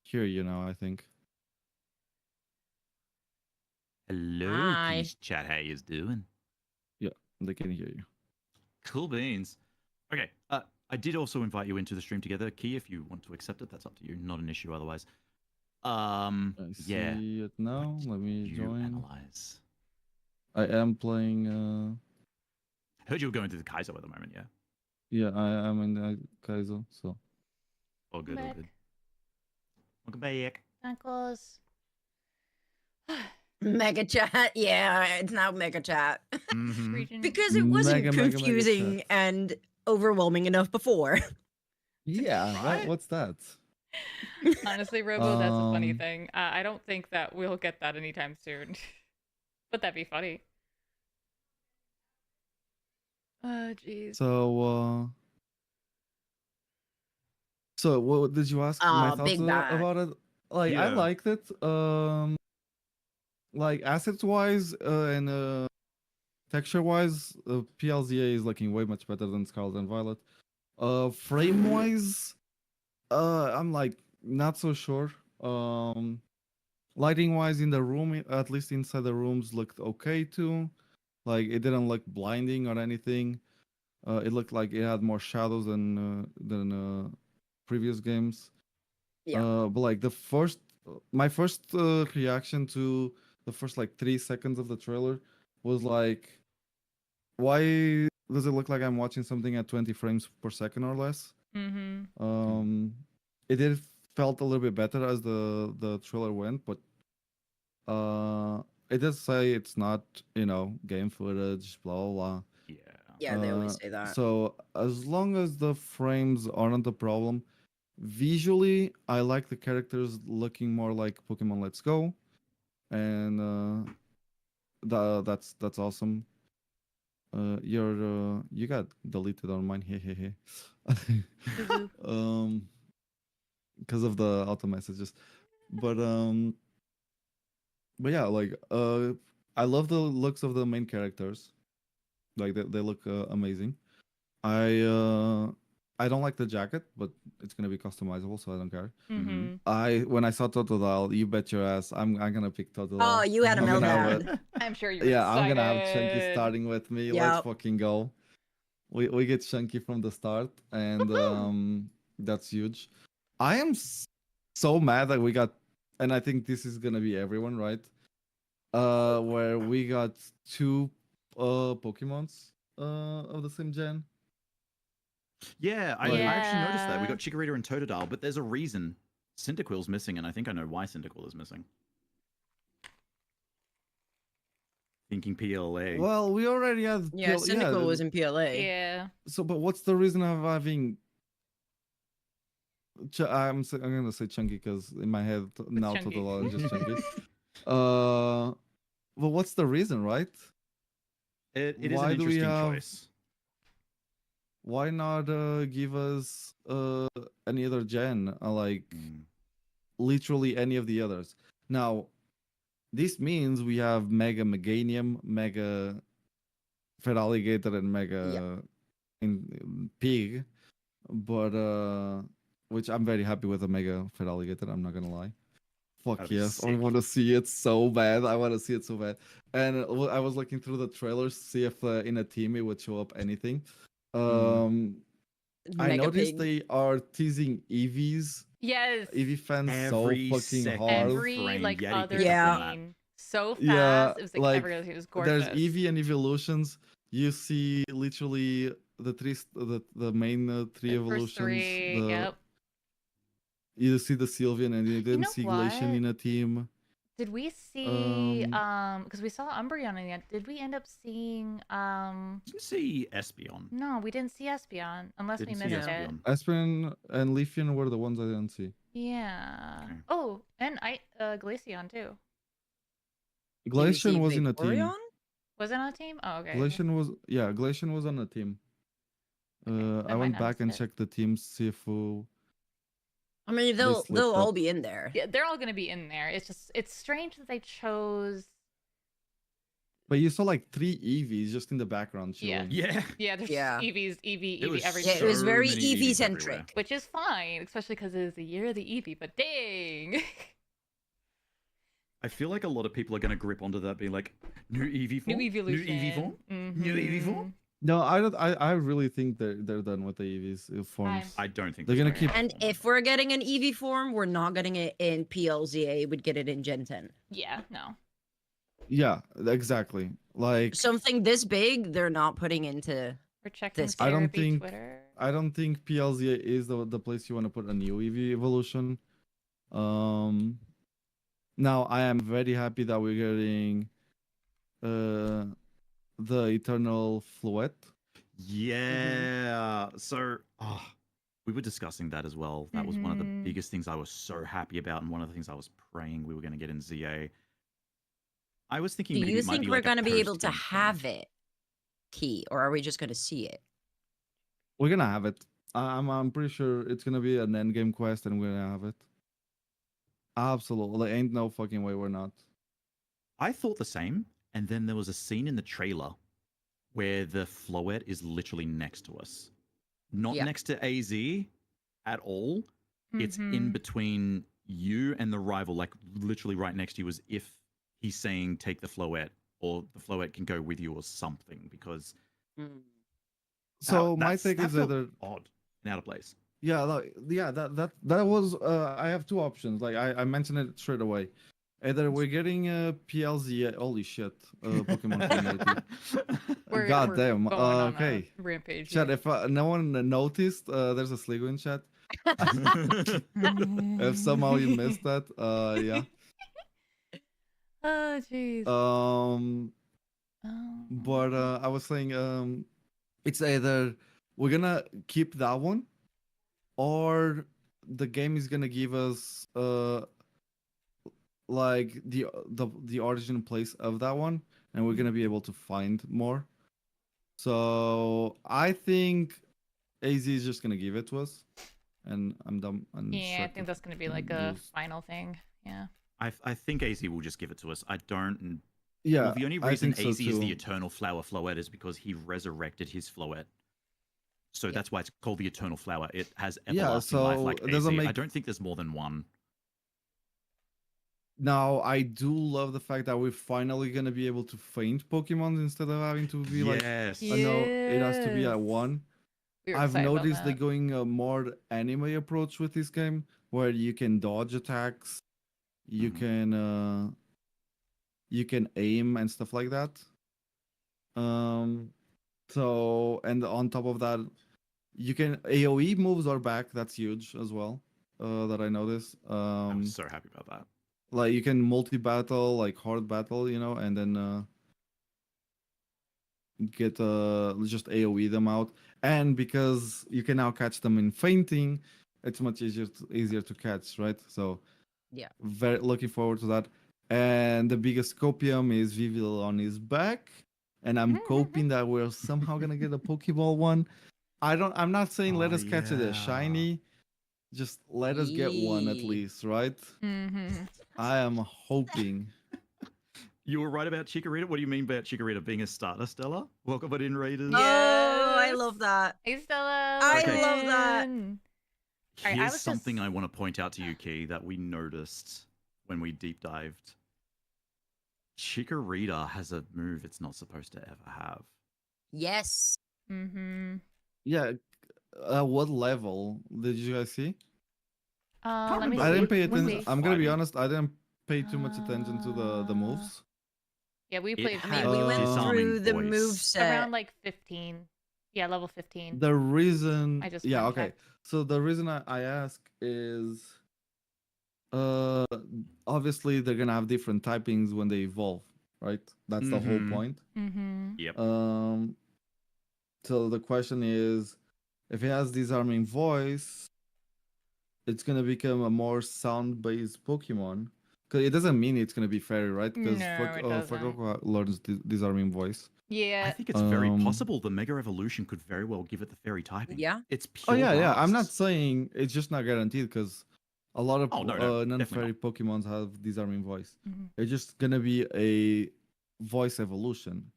hear you now, I think. Hello, Hi. Keys chat. How you doing? They can hear you. Cool beans. Okay. I did also invite you into the stream together, Key. If you want to accept it, that's up to you. Not an issue otherwise. I Yeah. see it now. What Let me You join. analyze. I am playing. Heard you were going to the Kaiser at the moment. Yeah. Yeah, I am in the Kaizo. So All good. All Back. good. Welcome back. Knuckles. Mega chat. Yeah, it's now mega chat. Mhm. Region. Because it wasn't Mega, mega, mega confusing chat. and overwhelming enough before. yeah, Right? what's that? Honestly, Robo, that's a funny Um, thing. I don't think that we'll get that anytime soon. But that'd be funny. Jeez. So what did you ask? My Aw, thoughts big bag. about it? Like I Yeah. liked it. Like assets wise and texture wise, PLZA is looking way much better than Scarlet and Violet. Frame wise, I'm like not so sure. Lighting wise in the room, at least inside the rooms, looked okay too. Like it didn't look blinding or anything. It looked like it had more shadows than previous games. Yeah. But like my first reaction to the first like 3 seconds of the trailer was like, why does it look like I'm watching something at 20 frames per second or less? Mm-hmm. It did felt a little bit better as the trailer went, but it does say it's not game footage, blah blah blah. Yeah. Yeah, they always say that. So as long as the frames aren't the problem, visually I like the characters looking more like Pokemon Let's Go, and that's awesome. You got deleted on mine. Hey. Because of the auto messages, but yeah, like I love the looks of the main characters. Like they look amazing. I I don't like the jacket, but it's gonna be customizable, so I don't care. Mm-hmm. When I saw Totodile, you bet your ass, I'm gonna pick Totodile. Oh, you had a I'm gonna have meltdown. I'm sure you're Yeah, I'm excited. gonna have Chunky starting with me. Let's Yep. fucking go. We get Chunky from the start, and that's huge. I am so mad that we got, and I think this is gonna be everyone, right? Where we got two Pokemons of the same gen. Yeah, I Like- actually noticed that. We Yeah. got Chikorita and Totodile, but there's a reason. Cyndaquil's missing, and I think I know why Cyndaquil is missing. Thinking PLA. Well, we already had Yeah, Cyndaquil was in PLA. Yeah. So, but what's the reason of having? I'm gonna say Chunky because in my head now Chunky. Totodile is just Chunky. Well, what's the reason, right? It is why an do we interesting have- choice. Why not give us any other gen? Like literally any of the others. Now, this means we have Mega Meganium, Mega Feraligatr, and Mega Pig, but which I'm very happy with the Mega Feraligatr. I'm not gonna lie. Fuck That'd be yes, I sick. want to see it so bad. I want to see it so bad. And I was looking through the trailers to see if in a team it would show up anything. I Mega noticed Pig. they are teasing Eevees, Yes. Eevee fans Every so fucking second. hard. Every frame, like Yeti other picked up on that. scene. So fast. Yeah, It was like, like, every other scene was gorgeous. There's Eevee and Evolutions. You see literally the three, the main three The first evolutions. three, yep. You see the Sylveon, and you didn't know see Glacian what? in a team. Did we see because we saw Umbreon in the end. Did we end up seeing Didn't see Espeon. no, we didn't see Espeon unless Didn't we see missed it. Espeon. Aspen and Leafeon were the ones I didn't see. Yeah. Okay. Oh, and Glaceon too. Did you see Glacian was in a team. Vaporeon? Was it on a team? Oh, okay. Glacian was on a team. I might went not back and missed it. checked the teams, see if I mean, they'll slipped all up. be in there. Yeah, they're all gonna be in there. It's strange that they chose. But you saw like 3 Eevees just in the background Yeah. chilling. Yeah. Yeah, there's Yeah. Eevee It was everywhere. Yeah, it was so very many Eevee Eevees centric. everywhere. Which is fine, especially because it is the year of the Eevee. But dang. I feel like a lot of people are going to grip onto that, being like, new Eevee form? New evolution. New Eevee form? New Eevee form? No, I don't. I really think they're done with the Eevees forms. I don't think They're gonna so. keep- And if we're getting an Eevee form, we're not getting it in PLZA. We'd get it in Gen 10. Yeah, no. Yeah, exactly. Like Something this big, they're not putting into. We're checking This- I don't Scarabee think- Twitter. I don't think PLZA is the place you want to put a new Eevee evolution. Now I am very happy that we're getting the Eternal Fluet. Yeah. So, we were discussing that as well. That was one of the Mhm. biggest things I was so happy about, and one of the things I was praying we were going to get in ZA. I was thinking Do maybe you it might think be we're like a going to be able to post-game thing. have it, Key, or are we just going to see it? We're gonna have it. I'm pretty sure it's gonna be an end game quest, and we're gonna have it. Absolutely, ain't no fucking way we're not. I thought the same, and then there was a scene in the trailer where the Floette is literally next to us. Not Yeah. next to AZ at all. It's in Mhm. between you and the rival, like literally right next to you, as if he's saying take the Floette, or the Floette can go with you or something, because So my that's- take that is felt either odd and out of place. yeah, that was I have two options. Like I mentioned it straight away. Either we're getting a PLZ, holy shit, Pokemon community. We're Goddamn. going on a Okay. rampage. Chat, here. if no one noticed, there's a Sligo in chat. If somehow you missed that, yeah. Oh jeez. Um, Oh. but I was saying, it's either we're gonna keep that one, or the game is gonna give us like the origin place of that one, and we're gonna be able to find more. So I think AZ is just gonna give it to us, and I'm done. And Yeah, I think that's gonna be like a final thing. Yeah. I think AZ will just give it to us. I don't. yeah. Well, the only I reason think so AZ is the too. Eternal Flower Floette is because he resurrected his Floette. So Yeah. that's why it's called the Eternal Flower. It has Yeah, everlasting life so like it doesn't AC. I make- don't think there's more than one. Now, I do love the fact that we're finally gonna be able to faint Pokemon instead of having to be like, Yes. I know it has to be Yes. at one. We were I've excited about noticed they're that. going a more anime approach with this game, where you can dodge attacks, you Mhm. you can aim and stuff like that. So and on top of that, you can AOE moves are back. That's huge as well. That I noticed. I'm so happy about that. Like you can multi-battle, like hard battle, and then get just AOE them out. And because you can now catch them in fainting, it's much easier to catch, right? So Yeah. very looking forward to that. And the biggest copium is Vivil on his back, and I'm hoping that we're somehow gonna get a Pokeball one. I'm not saying let Oh, us catch it as yeah. shiny, just let us get one at Yee. least, right? Mm-hmm. I am hoping. You were right about Chikorita. What do you mean about Chikorita being a starter, Stella? Welcome in, Raiders. Oh, I Yes. love that. Hey, Stella. I Okay. love that. welcome. Alright, I Here's was something just- I want to point out to you, Key, that we noticed when we deep dived. Chikorita has a move it's not supposed to ever have. Yes. Mm-hmm. Yeah. What level did you guys see? Let me remember. I see. didn't pay Let's attention. see. I'm gonna be Fighting. honest. I didn't pay too much attention to the moves. Yeah, we It played I has mean, we Uh, went disarming through the voice. move set. around like 15. Yeah, level 15. The reason, I just yeah, went and okay. checked. So the reason I ask is, obviously they're gonna have different typings when they evolve, right? That's the whole Mhm. point. Mm-hmm. Yep. So the question is, if it has disarming voice, it's gonna become a more sound-based Pokemon. Cause it doesn't mean it's gonna be fairy, right? Because No, it doesn't. Fuecoco learns disarming voice. I Yeah. think it's very Um, possible the Mega Evolution could very well give it the fairy typing. Yeah. It's Oh pure yeah. I'm not grass. saying it's just not guaranteed because a lot of Oh, no, definitely non-fairy Pokemons have disarming voice. Mhm. It's just gonna be a voice evolution,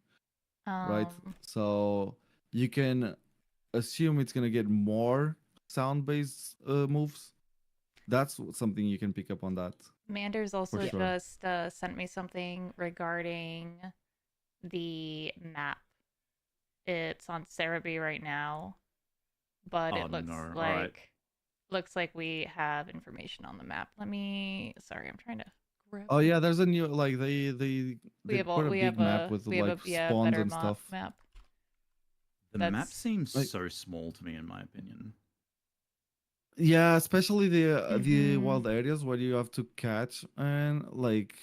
right? So you can assume it's gonna get more sound-based moves. That's something you can pick up on that. Manders also sure. just sent me something regarding the map. It's on Cerebi right now, but Oh, it looks no. All like right. we have information on the map. Sorry, I'm trying to grab. Oh yeah, there's a new like we they have put a we big have map a with we like have a yeah, spawns better and stuff. map. The map That's- seems Like- so small to me, in my opinion. Yeah, especially the Mhm. wild areas where you have to catch and like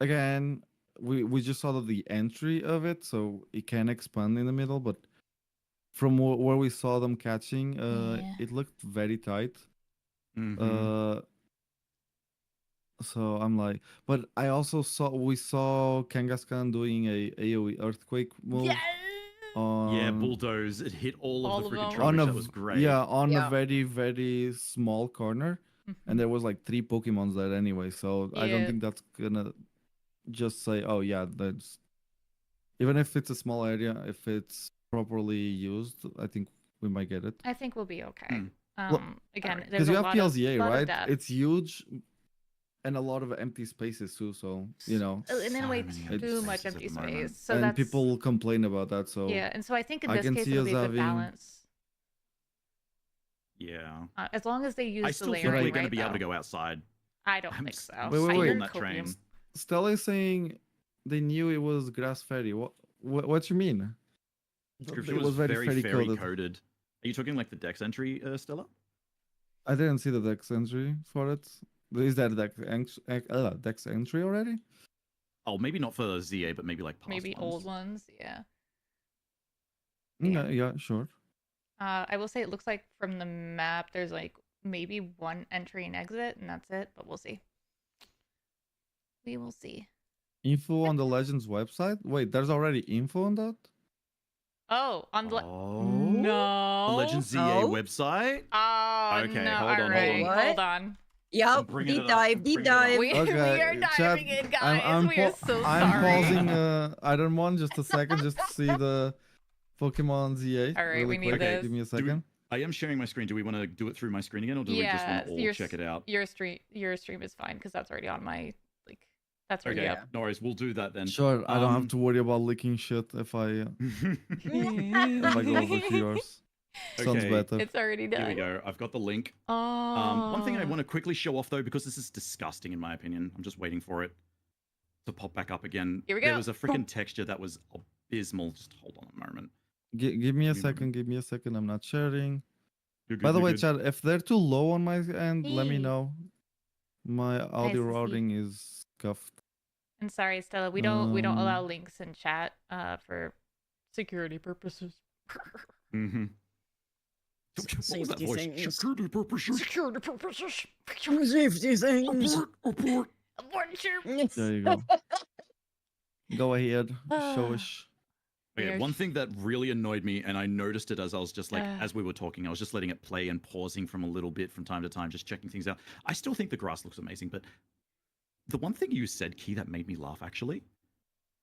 again, we just saw the entry of it, so it can expand in the middle, but from where we saw them catching, Yeah. it looked very tight. Mhm. So I'm like, but I also we saw Kangaskhan doing a AoE earthquake move. Yes. Yeah, bulldoze. It hit all All of of the freaking them. trophies. That was great. Yeah, on Yeah. a very very small corner, and there was like 3 Pokemons there anyway. So I don't Yeah. think that's gonna just say, oh yeah, that's even if it's a small area, if it's properly used, I think we might get it. I think we'll be okay. Well, Again, alright. there's Because you a have lot PLZA, of, lot of right? depth. It's huge, and a lot of empty spaces too. So you know, And then So way many too empty much spaces at empty the moment. space. So and that's people complain about that. So yeah. And so I think in I this can case see it'll us be a good having- balance. Yeah. As long as they use I the still think layering we're right, going to be able to though. go outside. I don't I'm think s- so. I'm Wait, I wait, hear wait. on that train. copiums. Stella is saying they knew it was Grass Fairy. What you mean? Scripture It was very fairy coded. coded. Are you talking like the Dex entry, Stella? I didn't see the Dex entry for it. Is that Dex entry already? Oh, maybe not for ZA, but maybe like past Maybe ones. old ones. Yeah. Yeah, yeah, sure. I will say it looks like from the map there's like maybe one entry and exit, and that's it. But we'll see. We will see. Info on the Legends website. Wait, there's already info on that. Oh, on the Oh. no. The Legend ZA No. website? Oh Okay, no! hold on, hold on. Alright, What? hold on. Yep. bringing Deep it up, dive. Deep bringing it up. dive. We Okay, are chat, diving in, guys. We are so I'm sorry. pausing Iron One just a second just to see Pokemon ZA. All right, really we need quick. this. Give me a Do we- second. I am sharing my screen. Do we want to do it through my screen again, or do we just want to all check it out? Your stream is fine because that's already on my that's already Okay, up. no worries. We'll do that then. Sure, I don't have to worry about leaking shit if I go over to yours. Sounds Okay. better. It's already done. Here we go. I've got the link. Oh. One thing I want to quickly show off though, because this is disgusting in my opinion. I'm just waiting for it to pop back up again. Here we go. There was a freaking texture that was abysmal. Just hold on a moment. Give me a Give me a second. Give me a second. I'm not sharing. You're good, By the you're way, good. Chad, if they're too low on my end, let me Hey. know. My audio to see. routing is scuffed. And sorry, Stella, we don't allow Um, links in chat for security purposes. Mm-hmm. What was that Safety voice? things. Security purposes. Security purposes. Safety things. Abort. There you go. Go ahead. Show us. Okay, Weird. one thing that really annoyed me, and I noticed it as I was just like, Ah. as we were talking, I was just letting it play and pausing from a little bit from time to time, just checking things out. I still think the grass looks amazing, but the one thing you said, Key, that made me laugh actually.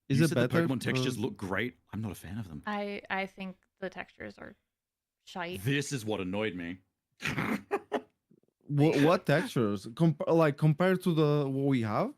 Is you it said better? the Pokemon textures look great. I'm not a fan of them. I think the textures are shite. This is what annoyed me. What textures? Compared to the what we have?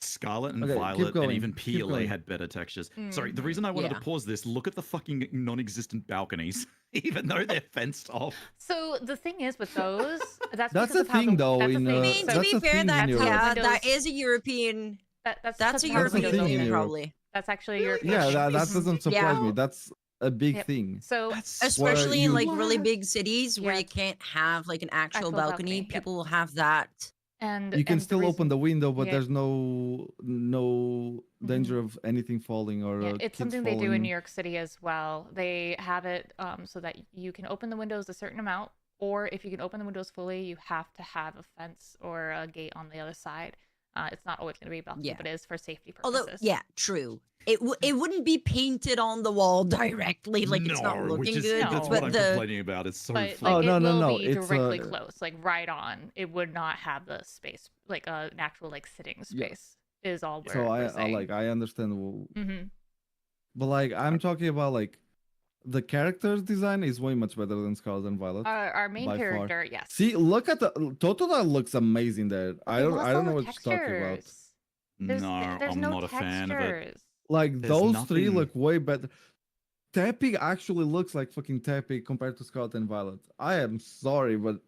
Scarlet and Okay, keep Violet and going, even keep PLA going. had better textures. Sorry, the Mhm. reason I wanted Yeah. to pause this, look at the fucking non-existent balconies, even though they're fenced off. So the thing is with those, that's That's because the of how thing, though, That's the in, thing. I Uh, mean, to that's be a fair, thing that in Europe. yeah, Windows- that is a European. that's That's because a of how That's the European Windows thing in thing, open. Europe. probably. That's actually your Yeah, that doesn't surprise me. Yeah. That's a big Yep. thing. So That's Especially in you- like really big cities where Yeah. you can't have like an actual Actual balcony, balcony, yep. people will have that. and You can and still the open the window, but yeah. there's no danger of anything falling or Yeah, kids it's something falling. they do in New York City as well. They have it so that you can open the windows a certain amount, or if you can open the windows fully, you have to have a fence or a gate on the other side. It's not always going to be a balcony, Yeah. but it is for safety purposes. Although, yeah, true. It wouldn't be painted on the wall directly, like it's not No, looking which is, good. That's No. what But I'm the complaining about. It's so But flat. like, Oh, it no, will no, be it's, directly close, like right on. It would not have the space, like an actual like sitting Yeah. space. Is all we're, So we're I understand, Mm-hmm. but like I'm talking about like the character design is way much better than Scarlet and Violet. Our main by far. character, yes. See, look at the Totodile looks amazing there. I They don't lost I all don't know the what you're talking about. textures. There's, No, there's I'm no not a fan of it. textures. Like There's those three nothing- look way better. Tepi actually looks like fucking Tepi compared to Scarlet and Violet. I am sorry, but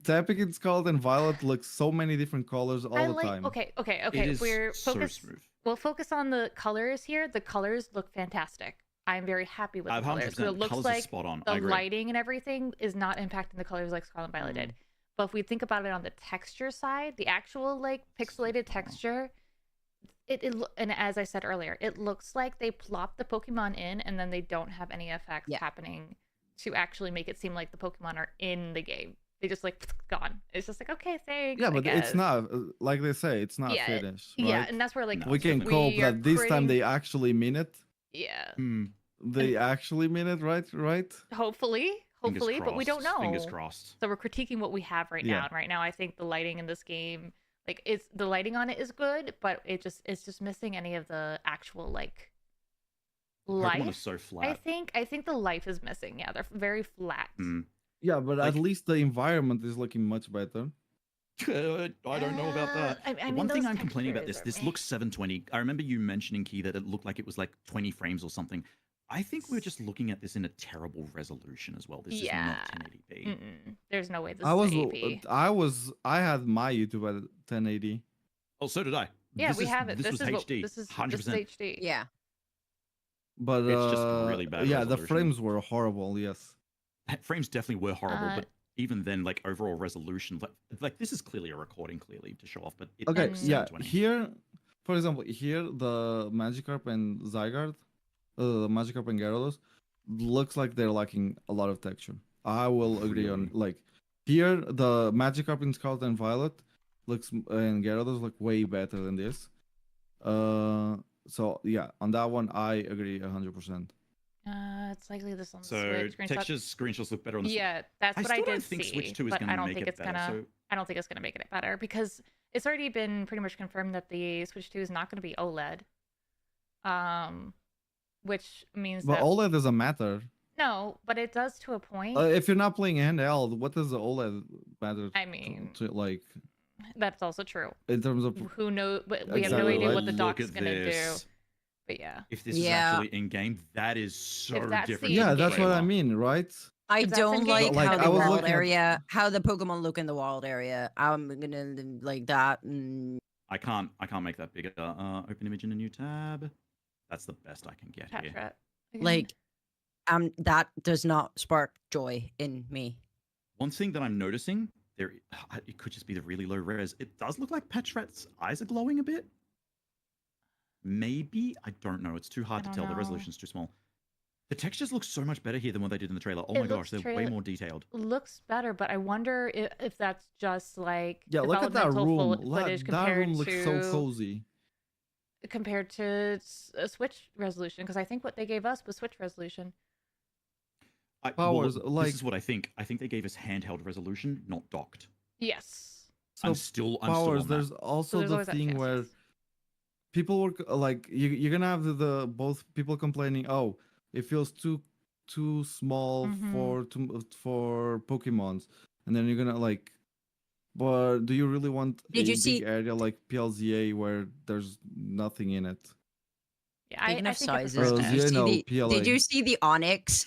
Tepi and Scarlet and Violet look so many different colors all I the like. time. Okay. It is We're so focused. smooth. We'll focus on the colors here. The colors look fantastic. I'm very happy with the 100%. colors. So it looks Colors are like spot on. the I agree. lighting and everything is not impacting the colors like Scarlet and Violet did. But if we think about it on the texture side, the actual like pixelated texture, and as I said earlier, it looks like they plop the Pokemon in and then they don't have any effects Yeah. happening to actually make it seem like the Pokemon are in the game. They just like gone. It's just like, okay, thanks. Yeah, I but it's guess. not like they say, it's not Yeah, finished. Right? Yeah, and that's where like No, we it's can not cope we are that this time creating- they actually mean it. Yeah, Hmm. They actually mean it, right? hopefully, Fingers but we don't crossed. know. Fingers crossed. So we're critiquing what we have right Yeah. now. And right now, I think the lighting in this game, like, it's the lighting on it is good, but it's just missing any of the actual like Pokemon is life. so I flat. think the life is missing. Yeah, they're very flat. Mm. Yeah, but Like- at least the environment is looking much better. I don't know about that. I The mean, one thing those I'm complaining about textures this are looks 720. I remember you mentioning, Key, that it looked like it was like 20 frames or something. I think we're just looking at this in a terrible resolution as well. This Yeah. is not 1080p. Mm-mm. There's no way this I is was AP. I had my YouTube at 1080. Oh, so did I. Yeah, we have it. This was is what, HD. this is 100%. HD. yeah. But It's just really bad yeah, the resolution. frames were horrible, yes. Frames definitely were horrible, Uh, but even then, like overall resolution, like this is clearly a recording, clearly to show off. But it Okay, looks yeah. 720. Here, for example, here the Magikarp and Zygarde, Magikarp and Gyarados, looks like they're lacking a lot of texture. I will agree on Really? like here the Magikarp in Scarlet and Violet looks and Gyarados look way better than this. So yeah, on that one I agree 100%. It's likely this on the So Switch. Screenshot- textures, screenshots look better on the Switch. Yeah, that's I what still I did don't think see. Switch 2 is but going I to don't make think it it's better. gonna. So I don't think it's gonna make it better because it's already been pretty much confirmed that the Switch 2 is not gonna be OLED. which means But that OLED doesn't matter. no, but it does to a point. If you're not playing handheld, what does the OLED matter? I mean, to like that's also true. in terms of Who knows? But we have no Exactly, idea right? what the Look dock's at gonna do. this. But yeah, If this is Yeah. actually in game, that is so that's different. the yeah, from the that's what I trailer. mean, right? I If that's don't in-game, like Like, how I the was wild looking at- area, how the Pokemon look in the wild area. I'm gonna like that. I can't make that bigger. Open image in a new tab. That's the best I can get here. Patrat. again. Like, that does not spark joy in me. One thing that I'm noticing there, it could just be the really low res. It does look like Patrat's eyes are glowing a bit. Maybe, I don't know. It's too hard to don't tell. The know. resolution's too small. The textures look so much better here than what they did in the trailer. Oh It my gosh, looks they're way more detailed. looks better, but I wonder if that's just like Yeah, look at that developmental room. footage That compared room looks to so cozy. compared to a Switch resolution, because I think what they gave us was Switch resolution. Powers, this like- is what I think. I think they gave us handheld resolution, not docked. Yes. I'm So still Powers, on there's that. also there's the always that thing chance, where yes. people were like you're gonna have the both people complaining, oh, it feels too small Mhm. for Pokemons, and then you're gonna like, but do you really want Did a you see- big area like PLZA where there's nothing in it? Yeah, Speaking of I think sizes, it's Well, did you you see know, the PLA. did you see the Onyx?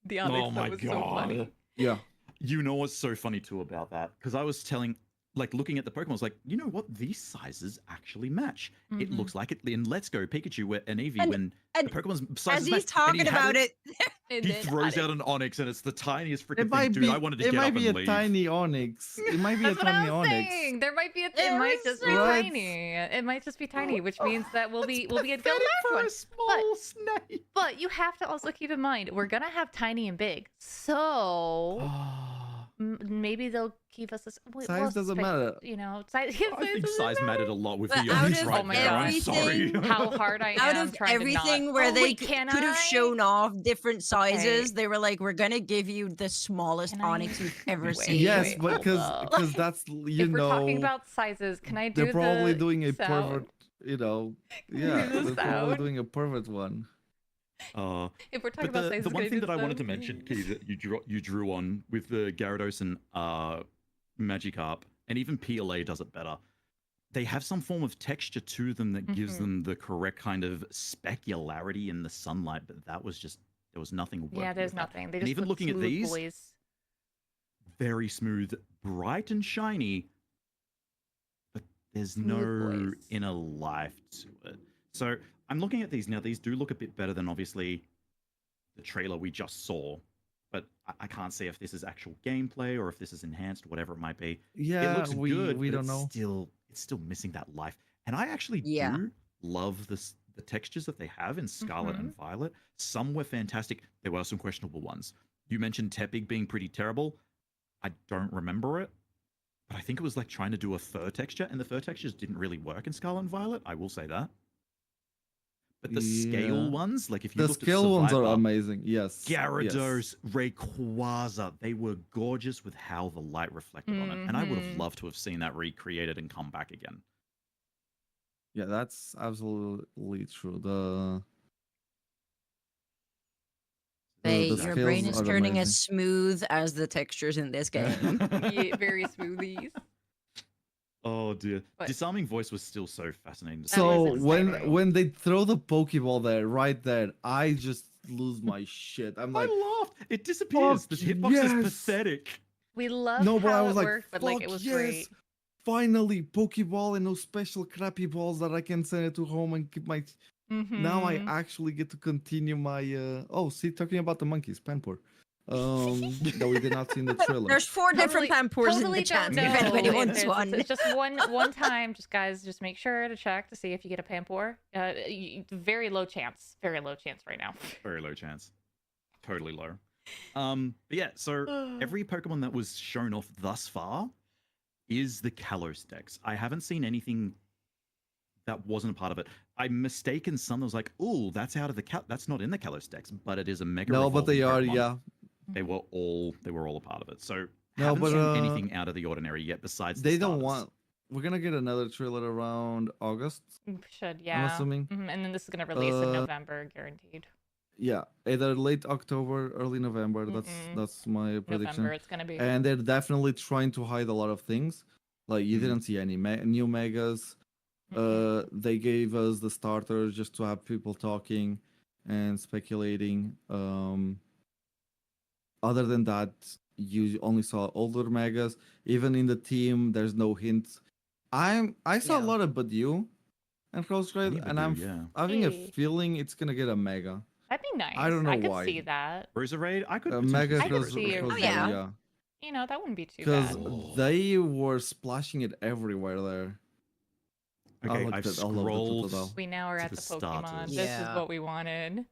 the Oh my god. Yeah. You know what's so funny too about that? Because I was looking at the Pokemon, I was like, you know what? These sizes actually match. It Mhm. looks like it in Let's Go Pikachu and Eevee And- when and the Pokemon's As sizes he's match. and talking he had about it, He throws out an Onyx and it's the tiniest freaking It might thing. Dude, be. I wanted to It get might up be and a leave. tiny Onyx. It might be That's a what I tiny was Onyx. saying. There might be it There might is just be Right. tiny. It might just be tiny, which means that we'll be a good Pathetic match for one. a small snake. But you have to also keep in mind we're gonna have tiny and big, so maybe they'll keep us. Size doesn't matter. You know, size. I think size mattered a lot with But the out Onyx of right Oh my there. I'm God. sorry. everything- How hard I out am of trying everything to not. where Oh, they wait, could can have I? shown off different sizes, Okay. they were like, "We're gonna give you the smallest Can I- Onyx you've ever Wait, seen." Yes, wait, but hold up. because that's you If we're know talking about sizes, can I do they're probably the doing a sound? pervert. You know, you yeah, do the they're probably sound? doing a pervert one. If we're talking But about the sizes, one can I thing do that I the wanted to sound? mention, Key, that you drew on with the Gyarados and Magikarp, and even PLA does it better. They have some form of texture to them that gives Mhm. them the correct kind of specularity in the sunlight, but that was just there was nothing working Yeah, there's with that. nothing. They And just even put looking at smooth these, boys. very smooth, bright and shiny, but there's Smooth no boys. inner life to it. So I'm looking at these now. These do look a bit better than obviously the trailer we just saw, but I can't say if this is actual gameplay or if this is enhanced, whatever it might be. It Yeah, looks we good. we but don't know. It's still missing that life. And I actually Yeah. do love the textures that they have in Scarlet and Violet. Some were fantastic. There were some questionable ones. You mentioned Tepig being pretty terrible. I don't remember it, but I think it was like trying to do a fur texture, and the fur textures didn't really work in Scarlet and Violet. I will say that. But the scale Yeah. ones, like if you The looked scale at ones are Survivor, amazing. Yes. Gyarados, Rayquaza, they were gorgeous with how the light reflected on it. And I would have Mhm. loved to have seen that recreated and come back again. Yeah, that's absolutely true. The Hey, the your scales brain is are turning amazing. as smooth as the textures in this game. Yeah, very smoothies. Oh dear. But- Disarming voice was still so fascinating to see. So was when exciting. when they throw the Pokeball there, right there, I just lose my shit. I'm I like, laughed. It disappears. The Fuck hitbox is yes. pathetic. We love no, but how I was it like, worked, but like fuck it was yes, great. finally Pokeball and those special crappy balls that I can send it to home and keep my. Now I Mhm. actually get to continue my. Oh, see, talking about the monkeys, Panpour, that we did not see in the trailer. There's four different Pampors in the chat. don't If know. anybody It's- wants it's- one. It's just one time. Just guys, just make sure to check to see if you get a Pampor. Very low chance. Very low chance right now. Very low chance. Totally low. But yeah, so every Pokemon that was shown off thus far is the Kalos Dex. I haven't seen anything that wasn't a part of it. I'm mistaken some that was like, oh, that's out of the that's not in the Kalos Dex, but it is a Mega No, but they are, Evolving Pokemon. yeah. They were all a part of it. So No, haven't but, seen anything out of the ordinary yet besides the They don't starters. want. we're gonna get another trailer around August. Should, yeah. I'm assuming. And then this is gonna release in November, guaranteed. Yeah, either late October, early November. That's my prediction. November, it's gonna be. And they're definitely trying to hide a lot of things. Like you didn't see any new megas. They gave us the starters just to have people talking and speculating. Other than that, you only saw older megas. Even in the team, there's no hints. I saw a lot of Badu and Close Trade, and I'm having a feeling it's gonna get a mega. That'd be nice. I don't know I could why. see that. Roserade, I could Mega I could Close see it. Close Oh, Trade, yeah. You know, that wouldn't be too bad. Because they were splashing it everywhere there. Okay, I've scrolled. We now are at the Pokemon. starters. This is what we wanted.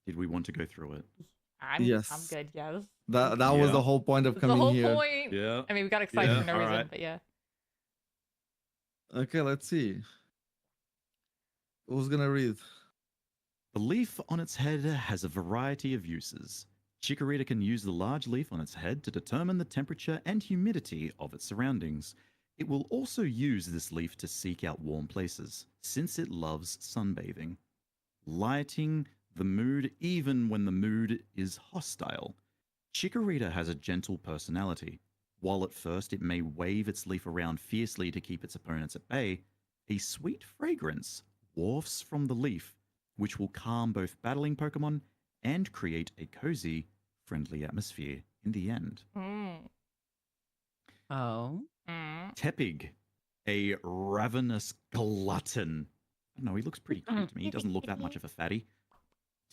Did we want to go through it? I'm Yes. good, yes. That was the whole point of That's the coming whole here. point. Yeah. I mean, we got excited for no all reason, right. but yeah. Okay, let's see. Who's gonna read? The leaf on its head has a variety of uses. Chikorita can use the large leaf on its head to determine the temperature and humidity of its surroundings. It will also use this leaf to seek out warm places, since it loves sunbathing. Lighting the mood even when the mood is hostile. Chikorita has a gentle personality. While at first it may wave its leaf around fiercely to keep its opponents at bay, a sweet fragrance wafts from the leaf, which will calm both battling Pokemon and create a cozy, friendly atmosphere in the end. Oh. Tepig, a ravenous glutton. I don't know, he looks pretty cute to me. He doesn't look that much of a fatty.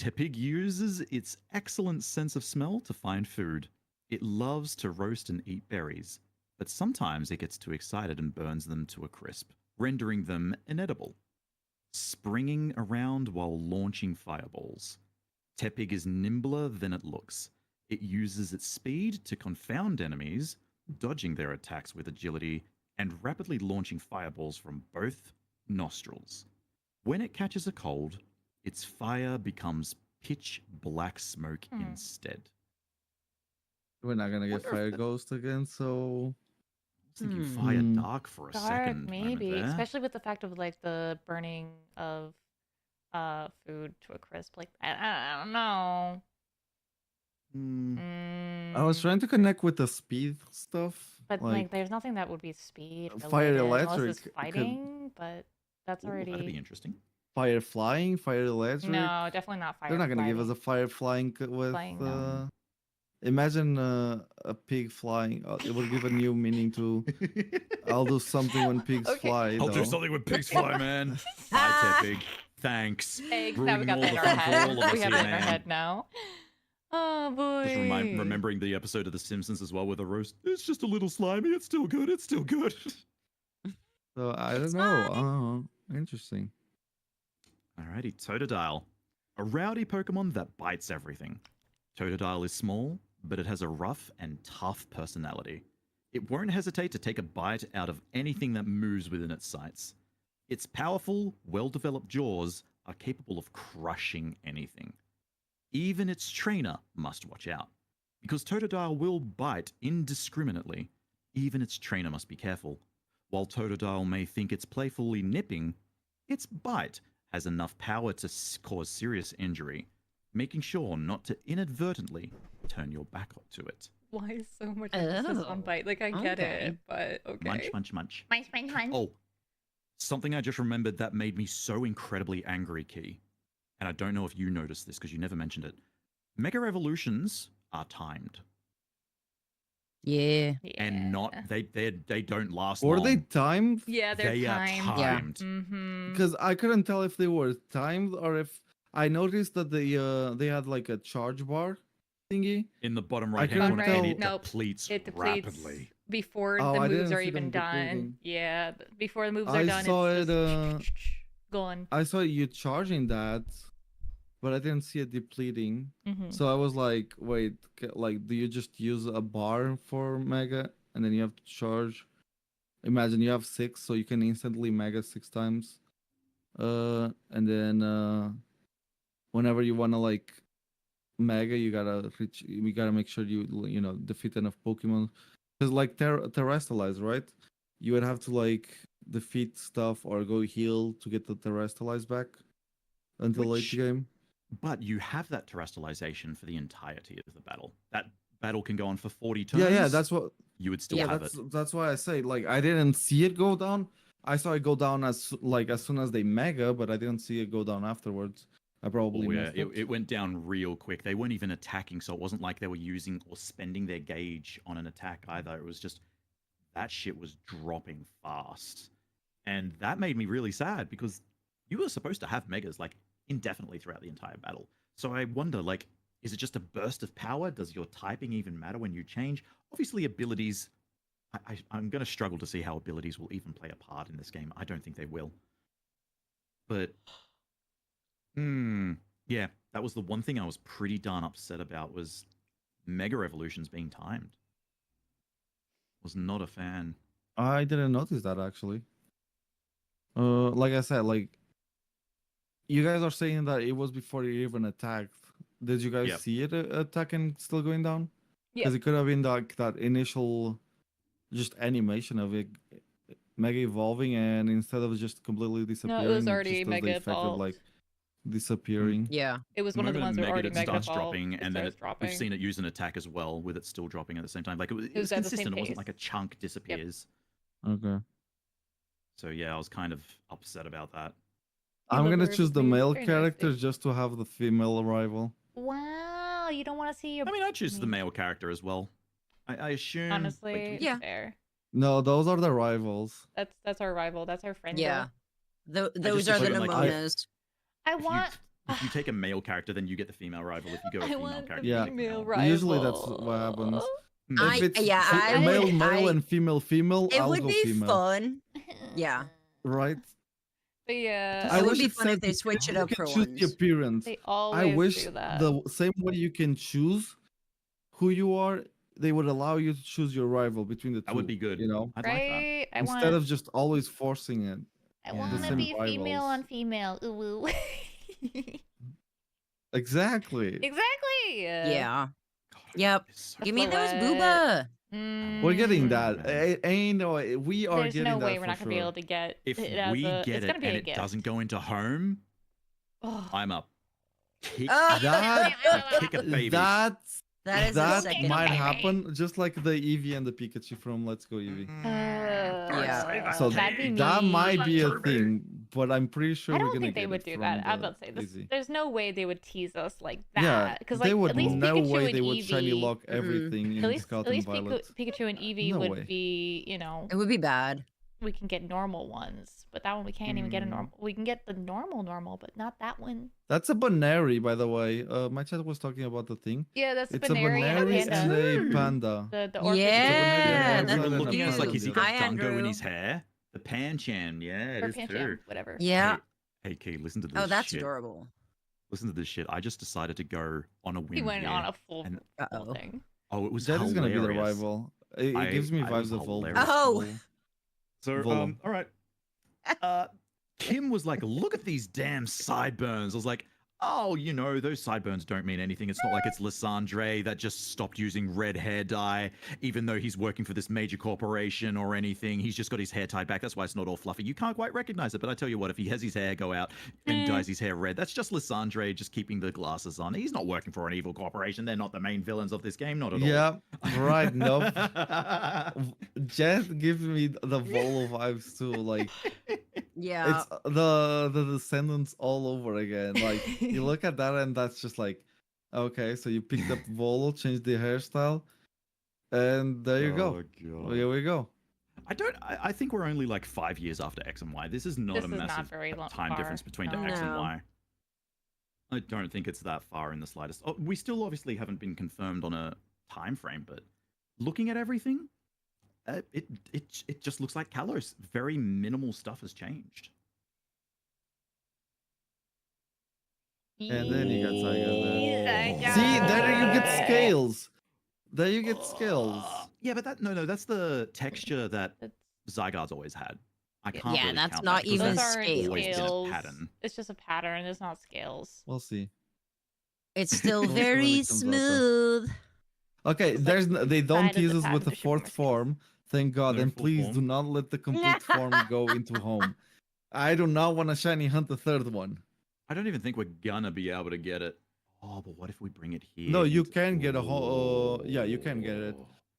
Tepig uses its excellent sense of smell to find food. It loves to roast and eat berries, but sometimes it gets too excited and burns them to a crisp, rendering them inedible. Springing around while launching fireballs. Tepig is nimbler than it looks. It uses its speed to confound enemies, dodging their attacks with agility, and rapidly launching fireballs from both nostrils. When it catches a cold, its fire becomes pitch black smoke instead. We're not gonna get Wonder if Fire the- Ghost again, so I was thinking Fire Dark for a Dark, second. moment maybe. there. Especially with the fact of like the burning of food to a crisp. Like I don't know. I was trying to connect with the speed stuff. But like, there's nothing that would be speed Fire related unless Electric it's could- fighting. But that's Ooh, already that'd be interesting. Fire Flying, Fire Electric. no, definitely not fire. They're not gonna give us fighting. a Fire Flying with. Flying, no. Imagine a pig flying. It would give a new meaning to. I'll do something when pigs Okay. fly. I'll do though. something with pigs fly, man. Bye, Tepig. Thanks. Eggs. Now we Ruining got all that in the our fun for head. all of us We have here, it in our man. head now. Oh boy. Just remembering the episode of The Simpsons as well with a roast. It's just a little slimy. It's still good. It's still good. So I don't know. Interesting. Alrighty, Totodile. A rowdy Pokemon that bites everything. Totodile is small, but it has a rough and tough personality. It won't hesitate to take a bite out of anything that moves within its sights. Its powerful, well-developed jaws are capable of crushing anything. Even its trainer must watch out, because Totodile will bite indiscriminately. Even its trainer must be careful. While Totodile may think it's playfully nipping, its bite has enough power to cause serious injury, making sure not to inadvertently turn your back to it. Why is so much emphasis on bite? Like I get it, but okay. Munch, munch, munch. Munch, munch, munch. Oh, something I just remembered that made me so incredibly angry, Key. And I don't know if you noticed this because you never mentioned it. Mega Evolutions are timed. Yeah. And not they don't last Were long. they timed? Yeah, they're They timed. are timed. Mm-hmm. Because I couldn't tell if they were timed or if I noticed that they had like a charge bar thingy. In the bottom I right hand couldn't corner, and it tell- Nope. depletes It depletes rapidly. before Oh, the I moves didn't are see even them done. depleting. Yeah, before the moves I are done, saw it's it, just gone. I saw you charging that, but I didn't see it depleting. Mhm. So I was like, wait, like, do you just use a bar for Mega and then you have to charge? Imagine you have 6, so you can instantly Mega 6 times. And then whenever you wanna like Mega, you gotta make sure you defeat enough Pokemon. Cause like Terrestrialize, right? you would have to like defeat stuff or go heal to get the terrestrialize back until late Which- game. But you have that terrestrialization for the entirety of the battle. That battle can go on for 40 turns. Yeah, that's what. you would still Yeah, have it. that's why I say like I didn't see it go down. I saw it go down as soon as they mega, but I didn't see it go down afterwards. I probably Oh, yeah, missed it. it went down real quick. They weren't even attacking, so it wasn't like they were using or spending their gauge on an attack either. It was just that shit was dropping fast. And that made me really sad because you were supposed to have megas like indefinitely throughout the entire battle. So I wonder, like, is it just a burst of power? Does your typing even matter when you change? Obviously, abilities. I'm going to struggle to see how abilities will even play a part in this game. I don't think they will. But, yeah, that was the one thing I was pretty darn upset about was Mega Evolutions being timed. Was not a fan. I didn't notice that actually. Like I said, like you guys are saying that it was before it even attacked. Did you guys Yep. see it attacking still going down? Yeah. Because it could have been like that initial just animation of it mega evolving, and instead of just completely disappearing, was it already just does the mega effect of evolved. like disappearing. Yeah. It was one of the ones Moment where already that mega starts evolved, dropping, it and then starts dropping. we've seen it use an attack as well, with it still dropping at the same time. Like it was was at the same consistent. It wasn't pace. like a chunk disappears. Okay. So yeah, I was kind of upset about that. I'm gonna Delivered choose the me male very character nicely. just to have the female rival. Wow, you don't want to see your. I mean, I choose the male character as well. I assume. Honestly, Yeah. fair. No, those are the rivals. That's our rival. That's our friend. Yeah. Those just are the assume, like, Nimonas. I if want. if you take a male character, then you get the female rival. If you go a I female want the character, Yeah. you get the female male. rival. Usually that's what happens. I- If it's yeah, I male, would- male, I- and female, female, It I'll would go be female. fun. Yeah. Right? But yeah, It would wish be it fun if said they you switch it you up can for choose the once. appearance. they I always wish do that. the same way you can choose who you are, they would allow you to choose your rival between the two. That would be good. You know, I'd like that. right? I instead want. of just always forcing it. I Yeah. want the to same be female rivals. on female. Ooh. Exactly. Exactly. Yeah. God, Yep. it's so Give me those Silhouette. booba. We're getting Mm. that. Ain't no. We are There's getting no that way for we're not gonna be sure. able to get If it as we a, get it's it gonna be and a it gift. doesn't go into home, Oh. I'm up. Kick, That- kick a baby. That's That is the that second might baby. happen, just like the Eevee and the Pikachu from Let's Go Eevee. Yeah. So that'd be that me. might be a thing, but I'm pretty sure I we're don't gonna think they get would it do from that. I'm the about to say this. Easy. There's no way they would tease us like that. Yeah, because they like would at least no Pikachu way and they would Eevee, shiny lock everything in at least Scout at least and Violet. Pikachu and Eevee No would way. be, you know, It would be bad. we can get normal ones, but that one we can't even get a normal. We can get the normal, but not that one. That's a Banary, by the way. My chat was talking about the thing. Yeah, that's It's Banary a and Banary Panda. and a Panda. The orchid. Yeah, Banary that's We're and a looking at it, it's like, Panda. has he got Hi, Dungo in Andrew. his hair? The Panchan, yeah, it Or is Pancham, too. whatever. Yeah. Hey, Key, listen to this. Oh, that's shit. adorable. Listen to this shit. I just decided to go on a whim. He went here, on a full, and- full Uh-oh. thing. Oh, it was That is gonna be the hilarious. rival. It I- gives me I vibes was of Vol. hilarious. Oh. So, Volum. all right. Kim was like, "Look at these damn sideburns." I was like, "Oh, you know, those sideburns don't mean anything. It's not like it's Lysandre that just stopped using red hair dye, even though he's working for this major corporation or anything. He's just got his hair tied back. That's why it's not all fluffy. You can't quite recognize it. But I tell you what, if he has his hair go out and dyes his hair red, that's just Lysandre just keeping the glasses on. He's not working for an evil corporation. They're not the main villains of this game, not at all." Yeah, right. Nope. Jet gives me the Volo vibes too. Like Yeah. it's the descendants all over again. Like you look at that and that's just like, okay, so you picked up Volo, changed the hairstyle, and there you go. God. Here we go. I think we're only like 5 years after X and Y. This is not This a is not massive very time far. difference between No. the X and No. Y. I don't think it's that far in the slightest. Oh, we still obviously haven't been confirmed on a time frame, but looking at everything, it just looks like Kalos. Very minimal stuff has changed. And then you got Zygarde there. Zygarde. See, there you get scales. There you get scales. Yeah, but that's the texture that That's- Zygarde's always had. I can't. Yeah, really that's count not that 'cause even Those that's aren't scales. always been a scales. pattern. It's just a pattern. It's not scales. We'll see. It's still We'll see when very it comes out, though. smooth. Okay, It's like there's they don't side of the tease us with pattern the to show fourth more scales. form. Thank God. No And full please form? do not let the complete form go into home. I do not want to shiny hunt the third one. I don't even think we're gonna be able to get it. Oh, but what if we bring it here? No, you into- can get a whole. Yeah, you can get it.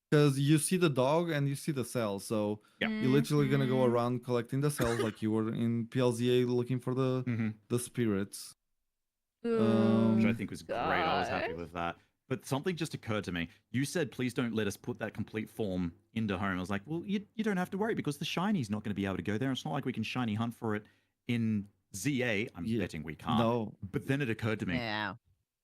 Because you see the dog and you see the cells. So Yeah. you're literally going to go Mhm. around collecting the cells like you were in PLZA looking for the spirits. Which I Oh, think was great. I was happy God. with that. But something just occurred to me. You said, please don't let us put that complete form into home. I was like, well, you don't have to worry because the shiny's not going to be able to go there. It's not like we can shiny hunt for it in ZA. I'm Yeah, betting we can't. No. But then it occurred to me, Yeah.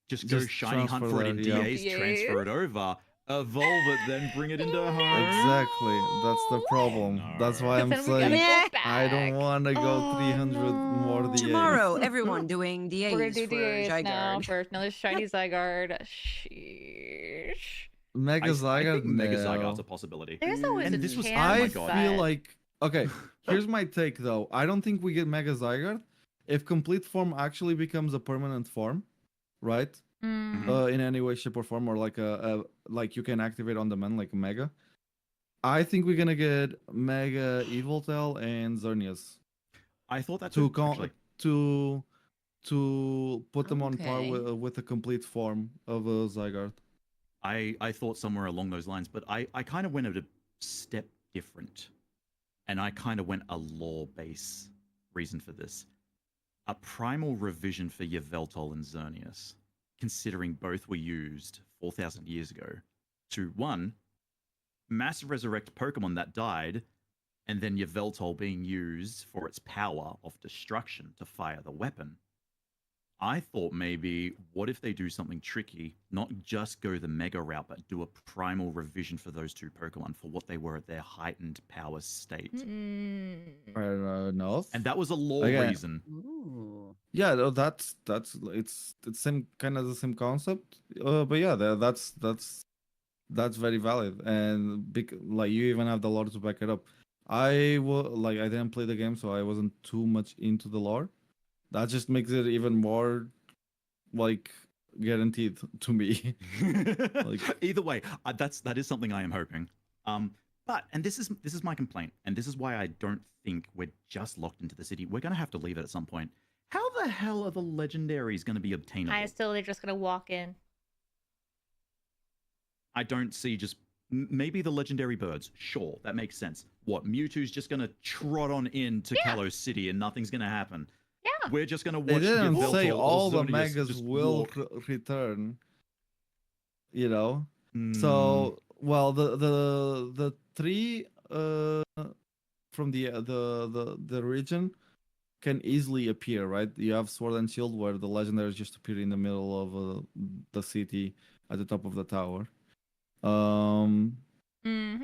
just go Just shiny hunt transfer for it in that, yeah. DAs, transfer it over, evolve it, then bring it into home. Exactly. That's the problem. That's why I'm Because then we gotta saying go back. I don't want to go 300 more no. DAs. Tomorrow, everyone doing DAs We're gonna do for DAs now Zygarde. for another shiny Zygarde. Sheesh. Mega I Zygarde? think Mega Zygarde's No. a possibility. There's always And a this was- chance. oh I my God. feel but- like okay. Here's my take though. I don't think we get Mega Zygarde if complete form actually becomes a permanent form, right? Mm. In any way, shape, or form, or like like you can activate on demand like Mega. I think we're gonna get Mega Eviltail and Xerneas I thought that to too, actually. to put them on par Okay. with the complete form of a Zygarde. I thought somewhere along those lines, but I kind of went a step different. And I kind of went a lore base reason for this. A primal revision for Yveltal and Xerneas, considering both were used 4,000 years ago, to one, mass resurrect Pokemon that died, and then Yveltal being used for its power of destruction to fire the weapon. I thought maybe, what if they do something tricky, not just go the Mega route, but do a primal revision for those two Pokemon for what they were at their heightened power state. Fair enough. And that was a lore Again, reason. Ooh. Yeah, no, that's it's same kind of the same concept. But yeah, that's very valid, and like you even have the lore to back it up. I didn't play the game, so I wasn't too much into the lore. That just makes it even more like guaranteed to me. Like, Either way, that is something I am hoping. But this is my complaint, and this is why I don't think we're just locked into the city. We're gonna have to leave it at some point. How the hell are the legendaries gonna be obtainable? They're just gonna walk in. I don't see just maybe the legendary birds. Sure, that makes sense. What, Mewtwo's just gonna trot on into Kalos City and nothing's gonna happen? Yeah. We're just gonna they watch. didn't Yveltal say or all the Xerneas megas just will walk. return. You know. Hmm. So well, the three from the region can easily appear, right? You have Sword and Shield, where the legendaries just appear in the middle of the city at the top of the tower. Mm-hmm.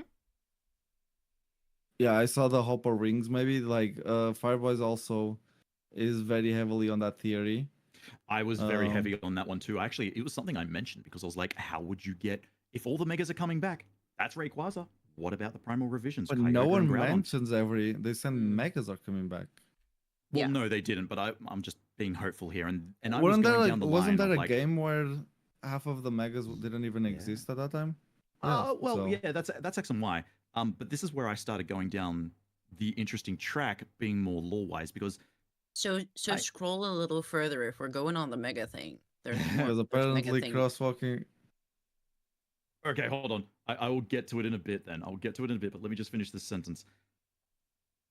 Yeah, I saw the Hopper rings. Maybe like Fireboys also is very heavily on that theory. I was very heavy on that one too. Actually, it was something I mentioned because I was like, how would you get if all the megas are coming back? That's Rayquaza. What about the primal revisions? But Kyogre no and one Groudon? mentions they said megas are coming back. Well, Yeah. no, they didn't. But I'm just being hopeful here, and I was Wasn't going there down the wasn't line there of, a like, game where half of the megas didn't even exist at that time? well, so- yeah, that's X and Y. But this is where I started going down the interesting track, being more lore-wise, because So I- scroll a little further if we're going on the mega thing. There's more, Because there's mega apparently things. crosswalking. okay, hold on. I will get to it in a bit. Then I'll get to it in a bit. But let me just finish this sentence.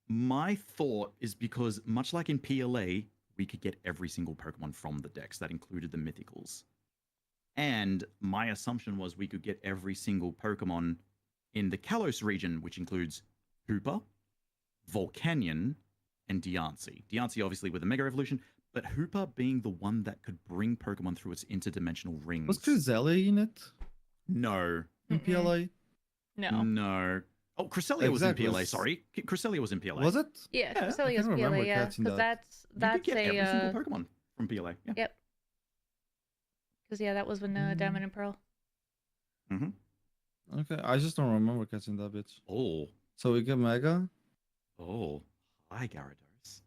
My thought is because much like in PLA, we could get every single Pokemon from the decks. That included the mythicals. And my assumption was we could get every single Pokemon in the Kalos region, which includes Hooper, Volcanion, and Diancie. Diancie, obviously, with a Mega Evolution, but Hooper being the one that could bring Pokemon through its interdimensional rings. Was Cresselia in it? No. In PLA? No. No. Oh, Cresselia was in Exactly. PLA, sorry. Cresselia was in PLA. Was it? Yeah, Yeah, I Cresselia's can't remember PLA, yeah. catching Because that. You that's could get every a single Pokemon from PLA. Yeah. yep. Because yeah, that was when Diamond and Pearl. Okay, I just don't remember catching that bitch. Oh. So we get Mega. Oh. Hi, Gyarados.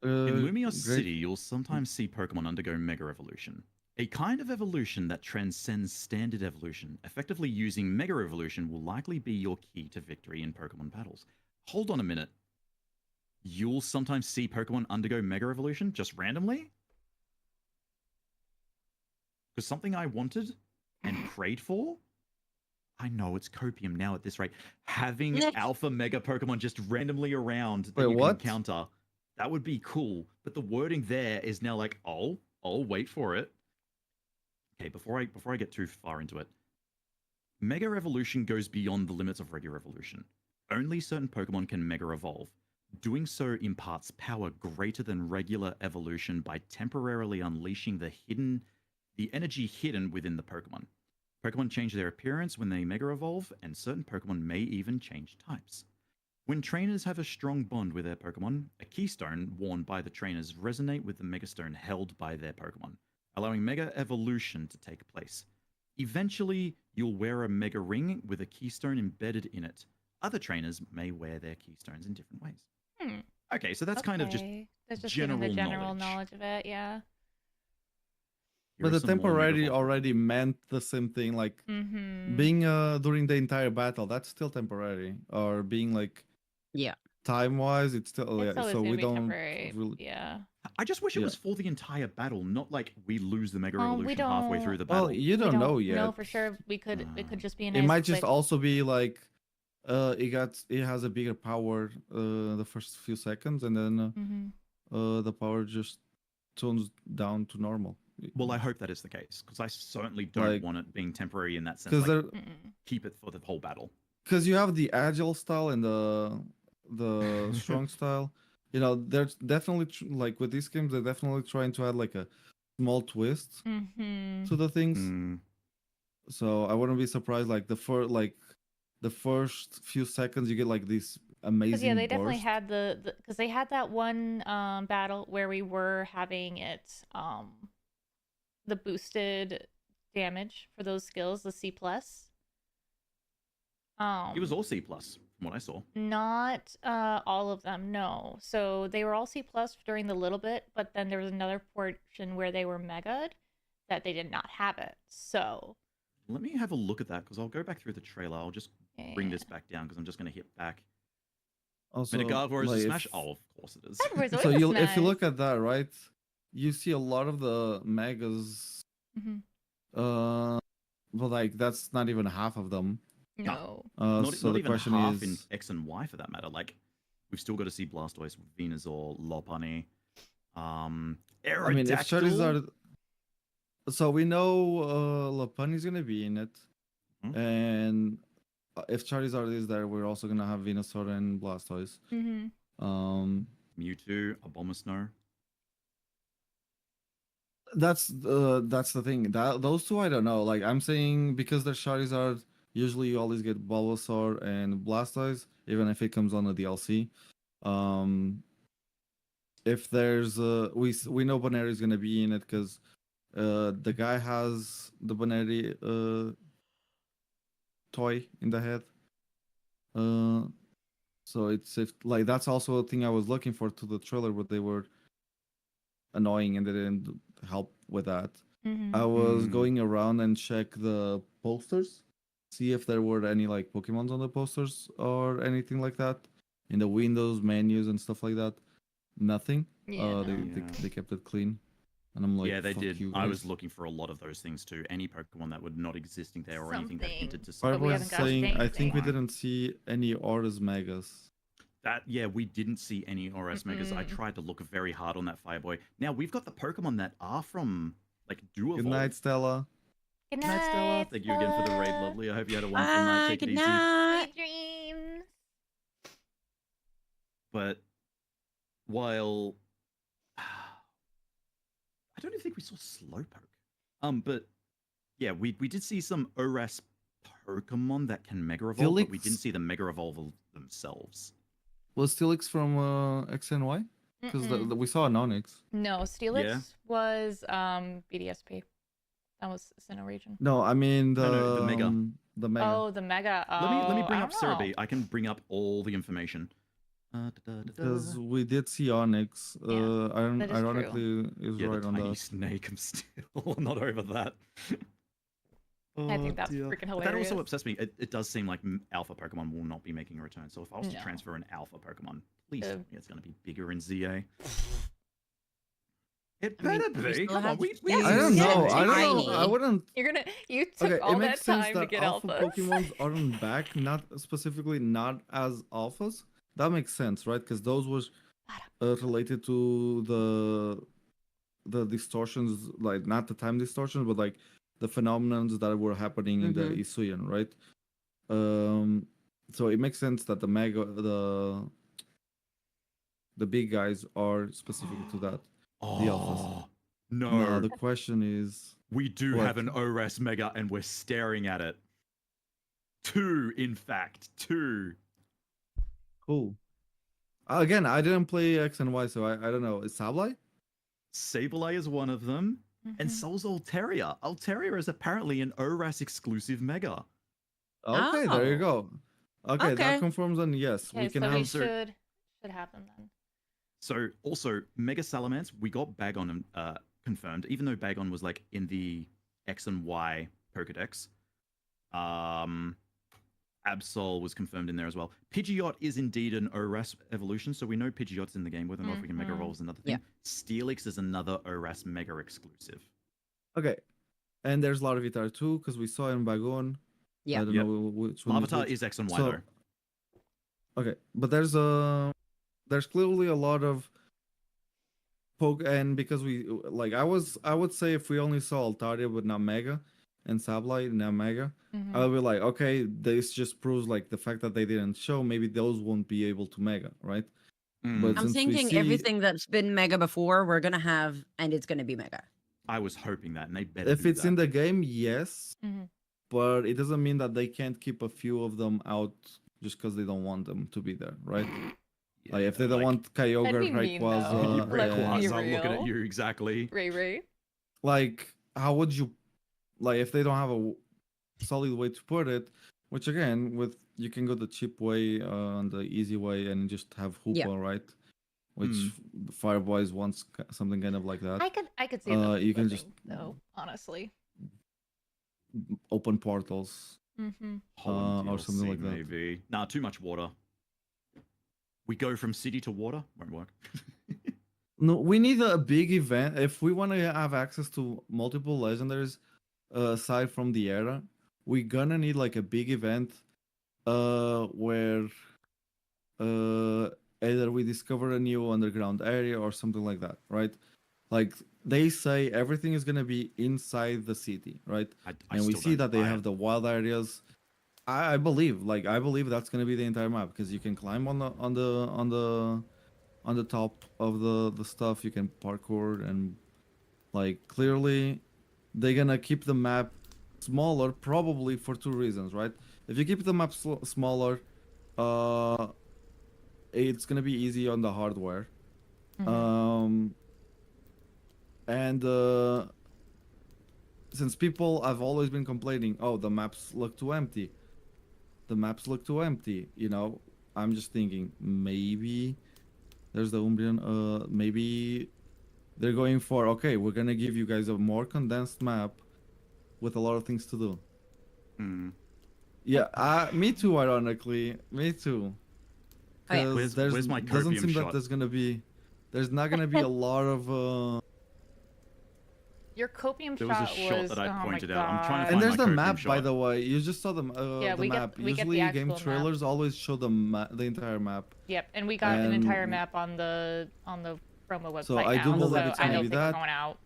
Uh, In Lumiose great- City, you'll sometimes see Pokemon undergo Mega Evolution. A kind of evolution that transcends standard evolution, effectively using Mega Evolution will likely be your key to victory in Pokemon battles. Hold on a minute. You'll sometimes see Pokemon undergo Mega Evolution just randomly? Because something I wanted and prayed for? I know it's copium now at this rate. Having Alpha Mega Pokemon just randomly around that Wait, you what? can encounter, that would be cool. But the wording there is now like, oh, wait for it. Okay, before I get too far into it, Mega Evolution goes beyond the limits of regular evolution. Only certain Pokemon can Mega Evolve. Doing so imparts power greater than regular evolution by temporarily unleashing the energy hidden within the Pokemon. Pokemon change their appearance when they Mega Evolve, and certain Pokemon may even change types. When trainers have a strong bond with their Pokemon, a keystone worn by the trainers resonate with the Megastone held by their Pokemon, allowing Mega Evolution to take place. Eventually, you'll wear a Mega Ring with a keystone embedded in it. Other trainers may wear their keystones in different ways. Okay, so that's kind of just That's just giving the general general knowledge. knowledge of it, yeah. Here But are the some more Mega temporary Evolve. already meant the same thing. Like being during the entire battle, that's still temporary. Or being like Yeah. time wise, it's still It's always so gonna we be don't temporary. really. Yeah. I just wish it Yeah. was for the entire battle, not like we lose the Mega We Evolution halfway through the battle. Well, you We don't know yet. know for sure. It could just be a nice It might just quick- also be like it has a bigger power the first few seconds, and then the power just tones down to normal. Well, I hope that is the case, because I certainly don't Like- want it being temporary in that sense. because Like, there keep it for the whole battle. because you have the agile style and the strong style. You know, there's definitely like with these games, they're definitely trying to add like a small twist to the things. Mm. So I wouldn't be surprised like the first few seconds you get like these amazing. Because yeah, they definitely bursts. had the because they had that one battle where we were having it the boosted damage for those skills, the C plus. It was all C plus from what I saw. Not all of them, no. So they were all C plus during the little bit, but then there was another portion where they were mega'd that they did not have it. So Let me have a look at that, because I'll go back through the trailer. I'll just bring yeah. this back down, because I'm just going to hit back. Also, Metagarvor is like, a smash? if- Oh, of course it is. Edward's so always you smash. if you look at that, right, you see a lot of the megas. Mhm. But like that's not even half of them. No. Not, So not the even question half is, in X and Y for that matter. Like, we've still got to see Blastoise, Venusaur, Lopunny, Aerodactyl. I mean, if Charizard, so we know Lopunny's gonna be in it, Mhm. and if Charizard is there, we're also gonna have Venusaur and Blastoise. Mewtwo, Abomasnow. That's the thing. That those two I don't know. Like I'm saying because they're Charizard, usually you always get Bulbasaur and Blastoise, even if it comes on the DLC. If there's we know Boneri is gonna be in it because the guy has the Boneri toy in the head. So it's if like that's also a thing I was looking for to the trailer, but they were annoying and they didn't help with that. I was going around and check the posters, see if there were any like Pokemons on the posters or anything like that in the windows, menus, and stuff like that. Nothing. Yeah, They kept it clean, and I'm like, yeah, they "Fuck did. you I was guys." looking for a lot of those things too. Any Pokemon that were not existing there or anything that Something. hinted to I something. But we was haven't got saying, I think we anything. didn't see any Aura's Megas. That, yeah, we didn't see any ORS Megas. I tried to look very hard on that Fireboy. Now, we've got the Pokemon that are from, like, do Good evolve. night, Stella. Good Good night, Stella. Thank you again for the raid, Stella. lovely. I hope you had a wonderful night. Take Good it easy. night. Sweet dreams. But while I don't even think we saw Slowpoke. But yeah, we did see some ORAS Pokemon that can Mega Evolve, but we Steelix? didn't see the Mega Evolve themselves. Was Steelix from X and Y? Because we saw an Onyx. No, Steelix Yeah. was BDSP. That was Sinnoh region. No, I mean the No, the Mega. The Mega. Oh, the Mega. Let me bring I up don't know. Cerebi. I can bring up all the information. Because we did see Onyx. that is true. Ironically, is Yeah, right the on tiny that. snake. I'm still not over that. I think that's freaking But that hilarious. also upsets me. It does seem like alpha Pokemon will not be making a return. So if I was to No. transfer an alpha Pokemon, please tell me it's going to be bigger in ZA. It I mean, better we be. still Come on, have we Yes, I don't you know. can. I don't Tiny. know. I wouldn't. You took Okay, all it that makes sense time to that get alpha alphas. Pokemons aren't back, not specifically not as alphas. That makes sense, right? Because those was related to the distortions, like not the time distortions, but like the phenomenons that were happening in the Mhm. Isuyan, right? So it makes sense that the big guys are specific to that. alphas. Oh, no. Now the question is, We do What? have an ORAS Mega and we're staring at it. 2, in fact. 2. cool. Again, I didn't play X and Y, so I don't know. Is Sableye? Sableye is one of them. And Mhm. so's Altaria. Altaria is apparently an ORAS exclusive Mega. Okay, there you Oh. go. Okay, Okay. that confirms, and yes, Okay, we can so we have. should have them then. So also Mega Salamence, we got Bagon confirmed, even though Bagon was like in the X and Y Pokedex. Absol was confirmed in there as well. Pidgeot is indeed an ORAS evolution, so we know Pidgeot's in the game. Whether or not if we can Mega Mhm. Evolve is another thing. Yeah. Steelix is another ORAS Mega exclusive. Okay, and there's Larvitar too, because we saw in Bagon. Yeah. I don't Yep. know which one. Larvitar which. is X and Y So- though. Okay, but there's clearly a lot of and because we like I would say if we only saw Altaria but not Mega and Sableye not Mega, Mhm. I would be like, okay, this just proves like the fact that they didn't show, maybe those won't be able to Mega, right? Mm. But I'm since we thinking see- everything that's been mega before, we're gonna have, and it's gonna be mega. I was hoping that, and they better. If do it's that. in the game, yes, Mhm. but it doesn't mean that they can't keep a few of them out just because they don't want them to be there, right? Like if they don't want Kyogre, That'd be mean, Rayquaza, though. and- Let's be Rayquaza, I'm looking at real. you exactly. Ray. like how would you like if they don't have a solid way to put it, which again with you can go the cheap way and the easy way and just have Hoopa, Yeah. right? Which Fireboys wants something kind of like that. I could see them you can flipping, just- though, honestly. Open portals. Mm-hmm. Holland or something DLC, like that. maybe. Nah, too much water. We go from city to water. Won't work. No, we need a big event if we want to have access to multiple legendaries aside from the era. We're gonna need like a big event where either we discover a new underground area or something like that, right? Like they say everything is gonna be inside the city, right? I And we still see don't that they buy have it. the wild areas. I believe that's gonna be the entire map because you can climb on the top of the stuff. You can parkour and like clearly they're gonna keep the map smaller probably for two reasons, right? If you keep the map smaller, it's gonna be easy on the hardware. And since people have always been complaining, oh, the maps look too empty. You know, I'm just thinking maybe there's the Umbrian. Maybe they're going for okay. We're gonna give you guys a more condensed map with a lot of things to do. Mm. Yeah, me too. Ironically, me too. Oh, yeah. 'Cause Where's my doesn't copium seem shot? that there's not gonna be a lot of Your copium There was a shot shot was. that I oh my pointed out. I'm trying to God. And find there's my the copium map, by shot. the way. You just saw the Yeah, the we map. get the Usually, game actual map. trailers always show the entire map. Yep, and we got an entire And- map on the promo website So I do now, believe so it's I gonna don't be think we're that. going out.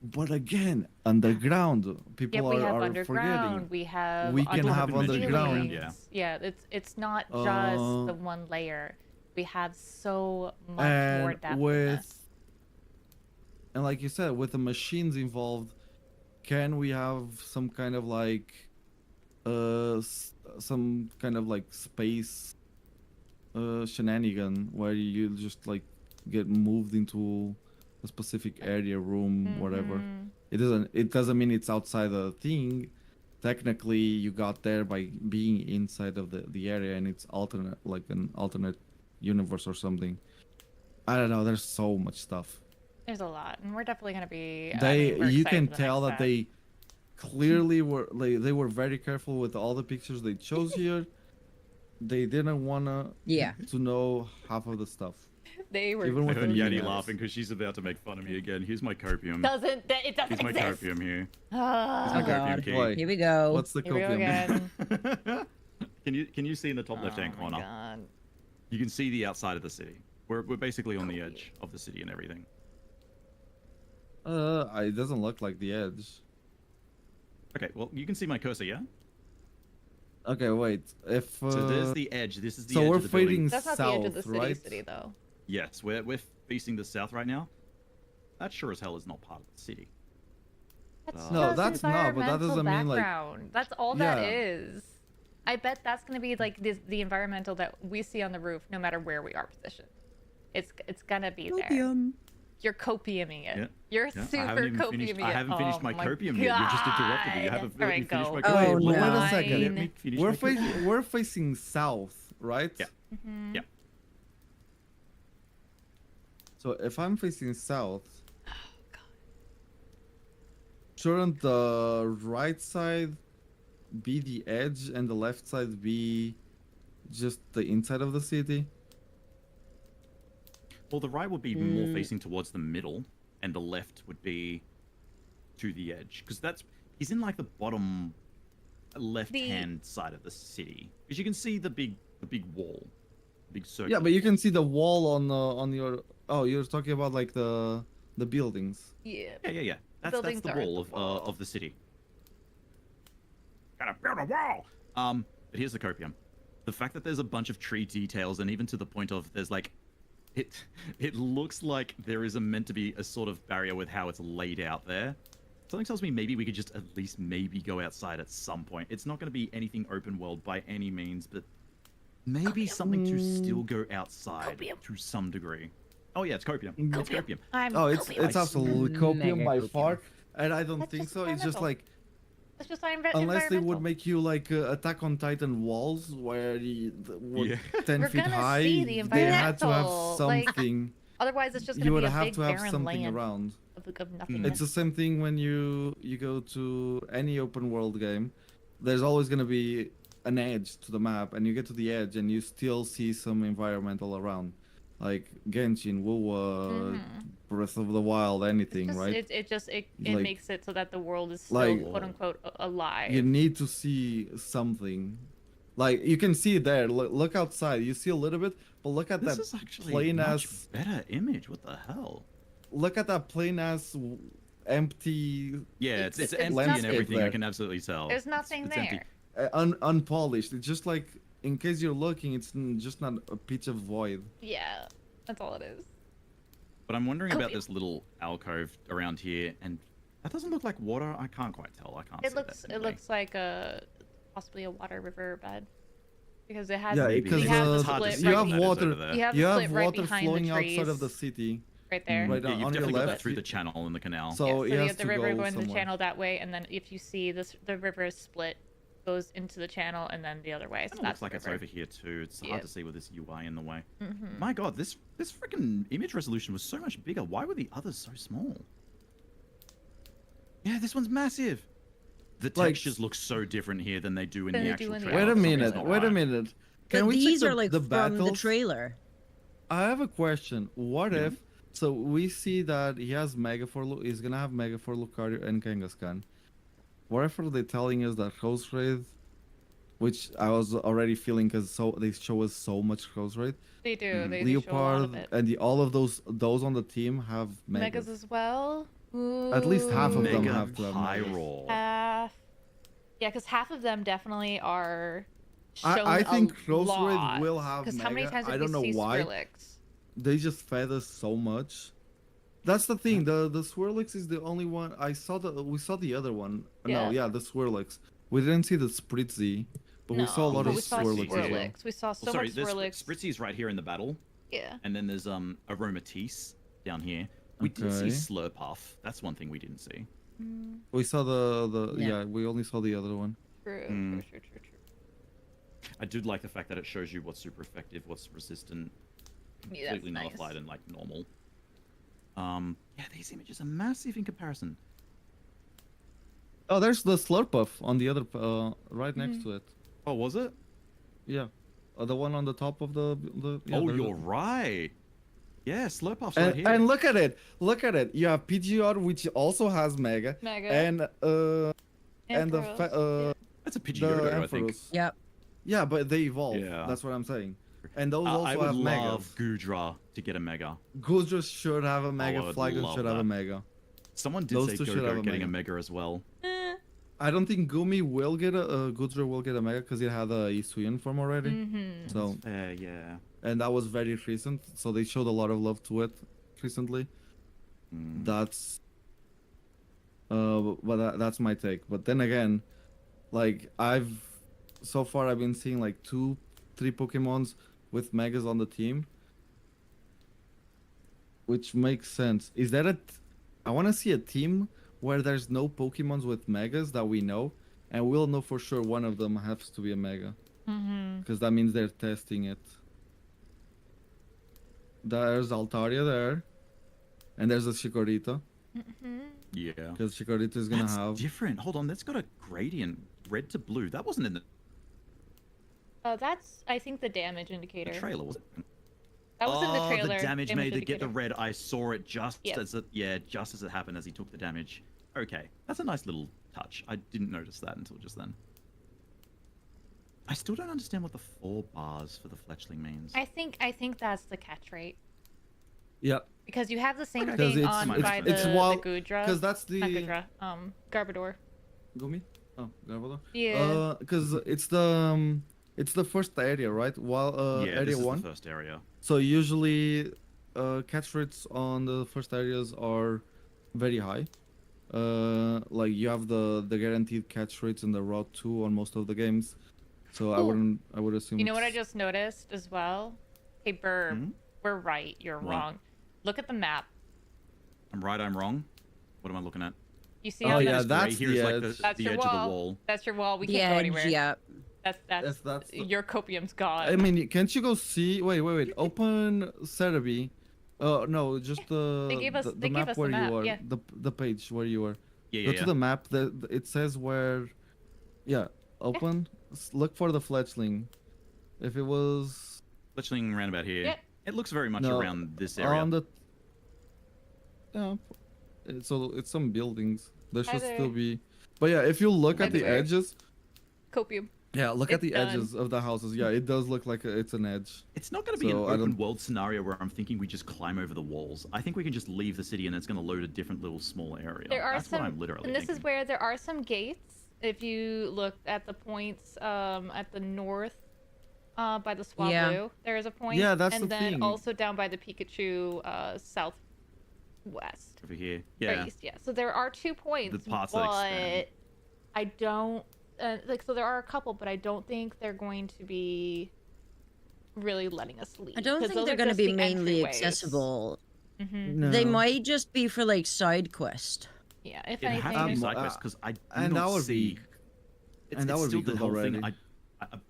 But again, underground. People Yep, we have are underground. forgetting. We have. We can have underground. ceilings. Yeah, it's not just the one layer. We have so much more And depth in with this. and like you said, with the machines involved, can we have some kind of like some kind of like space shenanigan where you just like get moved into a specific area, room, whatever. Mhm. It doesn't mean it's outside the thing. Technically you got there by being inside of the area, and it's alternate, like an alternate universe or something. I don't know. There's so much stuff. There's a lot, and we're definitely gonna be. You excited can for the tell next that set. they clearly were they were very careful with all the pictures they chose here. They didn't wanna Yeah. to know half of the stuff. They were. Even I with heard the Yeti memes. laughing because she's about to make fun of me again. Here's my copium. It doesn't Here's my exist. copium here. Ah. My Oh, copium God. key. Boy, Here we go. what's the Here we go copium? again. Can you see in the top left-hand Oh my corner? God. You can see the outside of the city. We're basically on the edge of the city and everything. It doesn't look like the edge. Okay, well you can see my cursor, yeah? Okay, wait. If So there's the edge. This is the so edge we're of the building. fading That's not south, the edge of the city, right? though. Yes, we're facing the south right now. That sure as hell is not part of the city. That's No, just that's not, but that environmental doesn't mean, like- background. That's all that Yeah. is. I bet that's gonna be like the environmental that we see on the roof, no matter where we are positioned. It's gonna be there. Copium. You're copiuming it. Yeah, You're Yeah, super I haven't even copiuming finished. it. I haven't finished Oh my my copium yet. You just interrupted me. You God. haven't All let me right, finish go. my Oh, copium. Wait, no. wait a second. Let me finish We're my copium. we're facing south, right? Yeah. Mhm. Yeah. So if I'm facing south, shouldn't the right side be the edge and the left side be just the inside of the city? Well, the right would be more facing towards the middle, and the left would be to the edge, because he's in like the bottom left-hand side of the city, because you can see the big wall, big circle. Yeah, but you can see the wall on your. Oh, you're talking about like the buildings. Yeah. Yeah. That's Buildings the are wall the wall. of the city. Gotta build a wall. But here's the copium. The fact that there's a bunch of tree details, and even to the point of there's like, it looks like there is meant to be a sort of barrier with how it's laid out there. Something tells me maybe we could just at least maybe go outside at some point. It's not going to be anything open world by any means, but maybe something to still go outside to some degree. Oh yeah, it's copium. It's copium. Oh, it's absolutely copium Mega by copium. far, and I don't That's think just so. It's just environmental. like It's just unless they would environmental. make you like Attack on Titan walls where were Yeah. 10 We're feet gonna high. see the They had to have environmental, like, something. Otherwise, it's just You gonna would be a have big to have barren something land around. of nothingness. It's the same thing when you go to any open world game. There's always gonna be an edge to the map, and you get to the edge, and you still see some environmental around, like Genshin, WoW, Breath of the Wild, anything, Just- right? It Like- makes it so that the world is still like- quote unquote alive. You need to see something. Like you can see it there. Look outside. You see a little bit, but look at This that is actually plain much ass. better image. What the hell? Look at that plain ass empty, Yeah, it's It's empty nothing. and everything. I there. can absolutely tell. There's nothing it's empty. there. unpolished. It's just like, in case you're looking, it's just not a pitch of void. Yeah, that's all it is. But I'm wondering about Copium. this little alcove around here, and that doesn't look like water. I can't quite tell. I can't. It see looks that it simply. looks like possibly a water river bed because it has Yeah, Maybe. because you have the It's hard to split see you right have what that is water. over there. You have You the have split right water behind flowing the trees outside of the city. right there. Right Yeah, on you've your definitely got that left, through you- the channel and the canal. So Yeah, it so you has have the to river go going the somewhere. channel that way, and then if you see this, the river is split, goes into the channel, and then the other way. So It that's looks like the it's river. over here too. It's Yeah. hard to see with this UI in the way. Mhm. My God, this freaking image resolution was so much bigger. Why were the others so small? Yeah, this one's massive. The Like- textures look so different here than they do in Than the they do actual in the trailer. Wait a For some reason, minute. not Wait a right. minute. But Can we check these the, are like the from battles? the trailer. I have a question. What Mhm. if? So we see that he has Mega for he's gonna have Mega for Lucario and Kangaskhan. What if they're telling us that Host Wraith, which I was already feeling because they show us so much Host Wraith, They do. Mhm. They do show a lot of Leopard, it. and all of those on the team have Megas Megas. as well. At least half of them Mega have to have Megas. Pyroar. Half. Yeah, because half of them definitely are. Shown I think a Host Wraith lot. will have Because Mega. how many times I did don't know we see why. Skrillex? They just fed us so much. That's the thing. The Swirlix is the only one I saw. We saw the other one. Yeah. No, yeah, the Swirlix. We didn't see the Spritzy, but we saw a lot but of we saw Swirlix as well. Swirlix. We saw so Well, sorry, much there's Swirlix. Spritzy's right here in the battle, Yeah. and then there's Aromatisse down here. We did see Okay. Slurpuff. That's one thing we didn't see. We saw the Yeah. yeah. We only saw the other one. True. Mm. True. I did like the fact that it shows you what's super effective, what's resistant. completely nice. nullified and like normal. Yeah, these images are massive in comparison. Oh, there's the Slurpuff on the other, right next to it. Oh, was it? Yeah, the one on the top of the. Yeah, Oh, there's you're a- right. Yeah, Slurpuff's right here. And look at it, look at it. You have PGR, which also has Mega, Mega. and the Ampharos, That's a the Pidgeotto, I think. Ampharos. Yep. Yeah, but they evolve. Yeah. That's what I'm saying. And those also I would have love Megas. Gudra to get a Mega. Gudra should have a Mega. I would Flygon love should have a that. Mega. Someone did Those say two should have Go-Go a getting a Mega. Mega as well. I don't think Gumi will get Gudra will get a Mega because it had a Hisuian form already. Mm-hmm. So, Yeah. and that was very recent. So they showed a lot of love to it recently. Mm. That's that's my take. But then again, like so far I've been seeing like 2-3 Pokemons with Megas on the team, which makes sense. Is that I want to see a team where there's no Pokemons with Megas that we know, and we'll know for sure one of them has to be a Mega, because that means they're testing it. There's Altaria there, and there's a Chikorita, Yeah. because Chikorita is gonna That's have. different. Hold on, that's got a gradient, red to blue. That wasn't in the That's, I think, the damage indicator. trailer, was it? That was in the Oh, trailer. the damage made to get the indicator. red. I saw it just Yes. as just as it happened as he took the damage. Okay, that's a nice little touch. I didn't notice that until just then. I still don't understand what the 4 bars for the Fletchling means. I think that's the catch rate. Yeah, Because you have the same Okay. because thing it's on it's- by it's the wild- Gudra. because that's Not the Gudra. Garbodor. Gumi. Oh, Garbodor. Yeah. Because it's the first area, right? While yeah, area this is 1. the first area. So usually, catch rates on the first areas are very high. Like you have the guaranteed catch rates in the Route 2 on most of the games. So I would assume. You know what I it's- just noticed as well? Hey, Burb, Hmm? we're right. You're What? wrong. Look at the map. I'm right, I'm wrong. What am I looking at? You see Oh, how yeah, that's, that's here the is like edge. that's the your edge wall. of the wall. That's your wall. We The can't go edge, anywhere. yep. That's that's the- your copium's gone. I mean, can't you go see? Wait. Open Cerebi. No, just the They gave us- the they gave map us the where map, you are. yeah. The page where you are. Yeah, Go yeah, to the map. It says where. Yeah. Open. Look for the Fletchling. If it was Fletchling around about here. Yep. It looks very much No, around this area. on the. Yeah. So it's some buildings. There should Either- still be. But yeah, if you look at the Everywhere. edges. Copium. Yeah, look at It's the done. edges of the houses. Yeah, it does look like it's an edge. It's not going to be So, an I open don't- world scenario where I'm thinking we just climb over the walls. I think we can just leave the city and it's going to load a different little small area. There are That's some, what I'm literally and this thinking. is where there are some gates. If you look at the points at the north, by the Swablu, Yeah. there is a point. Yeah, that's and the then thing. also down by the Pikachu, southwest. Over here. Or Yeah. east, yeah. So there are 2 points, parts that but expand. I don't so there are a couple, but I don't think they're going to be really letting us leave. I don't 'cause think those they're are going to just be the mainly entryways. accessible. Mm-hmm. They No. might just be for like side quest. Yeah, if It has to be anything. side quest because I do and not that would see. be- It's, and that it's would still be the good whole thing. already.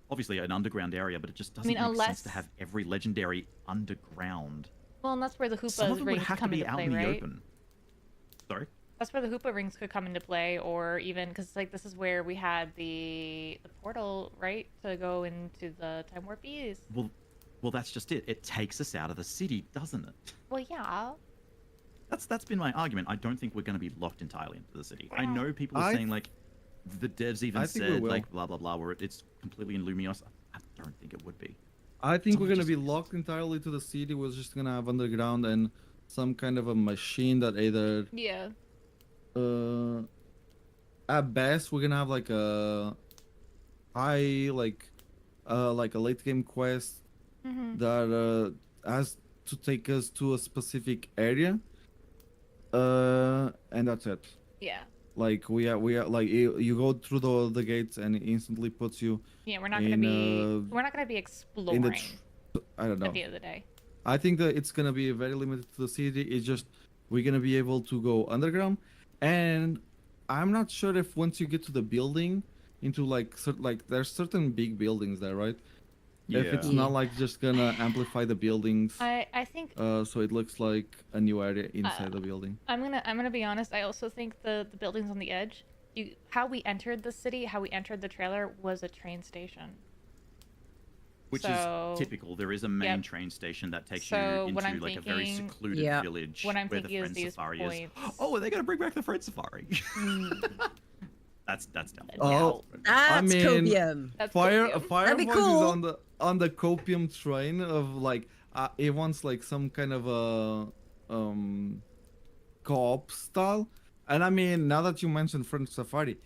Obviously an underground area, but it just doesn't mean, make sense unless- to have every legendary underground. Well, and that's where the Some of Hoopa them would rings have to come be into out play, in the right? open. Sorry. That's where the Hoopa rings could come into play, or even because like this is where we had the portal, right, to go into the Time Warp East. Well, that's just it. It takes us out of the city, doesn't it? Well, yeah. That's been my argument. I don't think we're going to be locked entirely into the city. I know people are I- saying like, the devs even I think we said will. like blah blah blah, where it's completely in Lumios. I don't think it would be. I think we're Someone gonna be just- locked entirely to the city. We're just gonna have underground and some kind of a machine that either, Yeah. at best, we're gonna have like a high, like a late game quest Mm-hmm. that has to take us to a specific area. And that's it. Yeah. Like we are like you go through the gates and it instantly puts you Yeah. We're not gonna in, be. We're not gonna be in exploring the. I don't know. at the end of the day. I think that it's gonna be very limited to the city. It's just we're gonna be able to go underground, and I'm not sure if once you get to the building, into like there's certain big buildings there, right? If it's Yeah. not like just gonna amplify the buildings, I think so it looks like a new area inside the building. I'm gonna be honest. I also think the buildings on the edge, how we entered the city, how we entered the trailer was a train station. Which So- is typical. There is a main Yep. train station that takes So you what into I'm like a very thinking- secluded Yeah. village What I'm where the thinking is Friend these Safari points. is. Oh, are they gonna bring back the Friend Safari? That's dumb. Oh, That's mean, copium. That's Firefox That'd be is cool. on the copium train of like it wants like some kind of a co-op style. And I mean, now that you mentioned Friend Safari,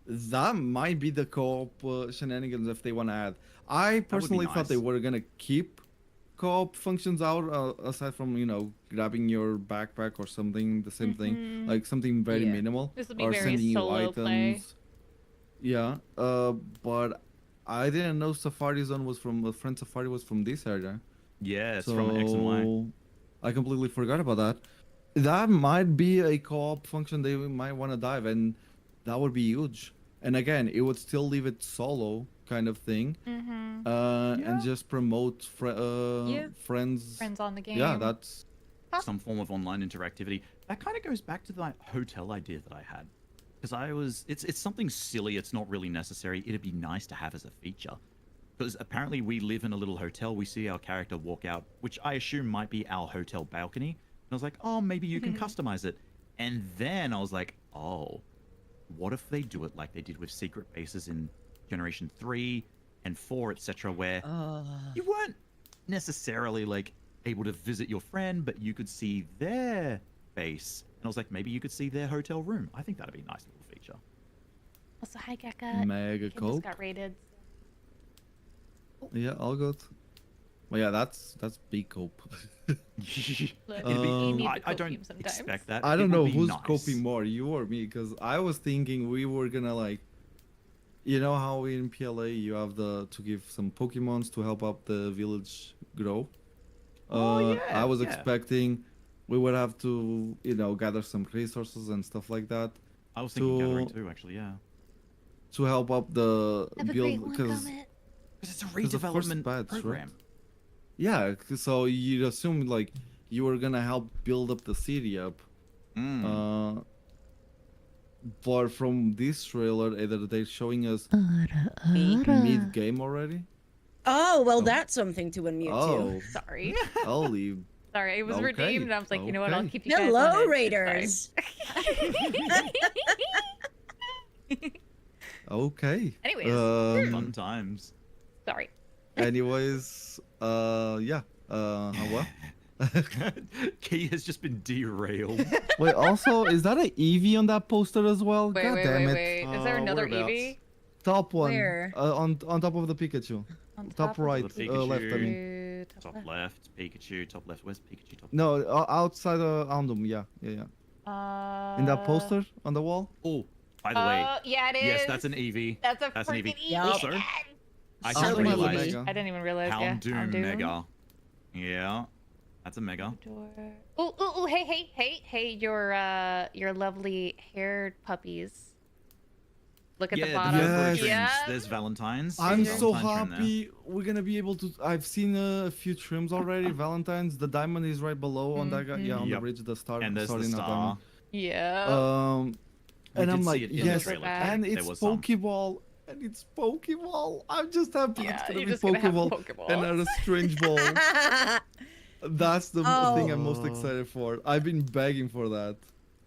that might be the co-op shenanigans if they want to add. I be personally thought they nice. were gonna keep co-op functions out aside from grabbing your backpack or something, the same thing, like something very Yeah. minimal, This will be or very sending you solo items. play. Yeah, but I didn't know Safari Zone was from Friend Safari was from this area. Yeah, it's from X and Y. So, I completely forgot about that. That might be a co-op function they might want to dive, and that would be huge. And again, it would still leave it solo kind of thing, Mm-hmm. and just promote Yeah. friends. Friends on the game. Yeah, that's Some form of online interactivity. That kind of goes back to the hotel idea that I had. Because it's something silly, it's not really necessary. It'd be nice to have as a feature. Because apparently we live in a little hotel, we see our character walk out, which I assume might be our hotel balcony. And I was like, oh, maybe you can customize it. And then I was like, oh, what if they do it like they did with secret bases in Generation 3 and 4, etc., where you weren't necessarily like able to visit your friend, but you could see their base. And I was like, maybe you could see their hotel room. I think that'd be a nice little feature. Also, hi Gekka. mega Kim just cope. got raided. Yeah, all good. Well, yeah, that's big cope. Look, you need I the don't copium sometimes. expect that. I It don't would know be who's nice. coping more, you or me, because I was thinking we were gonna like, you know how in PLA you have to give some Pokemons to help up the village grow. Oh, I was yeah. expecting we would have to gather some resources and stuff like that I was thinking gathering to- too, actually, yeah. to help up the Have a build great one, because Comet. Because it's a 'Cause the first redevelopment batch, right? program. yeah, so you'd assume like you were gonna help build up the city up. Mm. But from this trailer, either they're showing us Me? mid game already. Oh, well, Oh. that's something to unmute Oh, Sorry. holy. Sorry, it was Okay, redeemed, and I was like, you know what? I'll okay. keep to. you guys Hello, on it. Raiders. Okay. Anyways, Fun times. Sorry. Anyways, yeah. What? Key has just been derailed. Wait, also, is that an Eevee on that poster as well? Wait, God wait, damn wait, it. wait. Is there another whereabouts? Eevee? Top one. Where? On top of the Pikachu. On Top of right, the left, I mean. Pikachu, Top left. left, Pikachu. Top left. Where's Pikachu? Top No, outside Aundum, yeah. In that poster on the wall? Oh, by the way, Yeah, it is. yes, that's an Eevee. That's a an freaking Eevee. Eevee. Yup. Also, I So just many realized Eevee. I didn't even realize. Yeah. Houndoom Mega. Yeah, that's a Mega. Ooh, hey, your lovely haired puppies. Look at the Yeah, bottom. Yes. Valentine's. Yeah. There's Valentine's. I'm There's so Valentine's trim there. happy we're gonna be able to. I've seen a few trims already. Valentine's, the diamond is right below on that guy. Yeah, on the Yep. bridge, the star. And there's sorry, the not star. diamond. Yeah. We And did I'm see like, it in the yes, trailer, and there it's was some. Pokeball, and it's Pokeball. I'm just happy Yeah, it's gonna you're be just gonna have Pokeball and not a Pokeballs. strange ball. That's the thing I'm most Oh. excited for. I've been begging for that.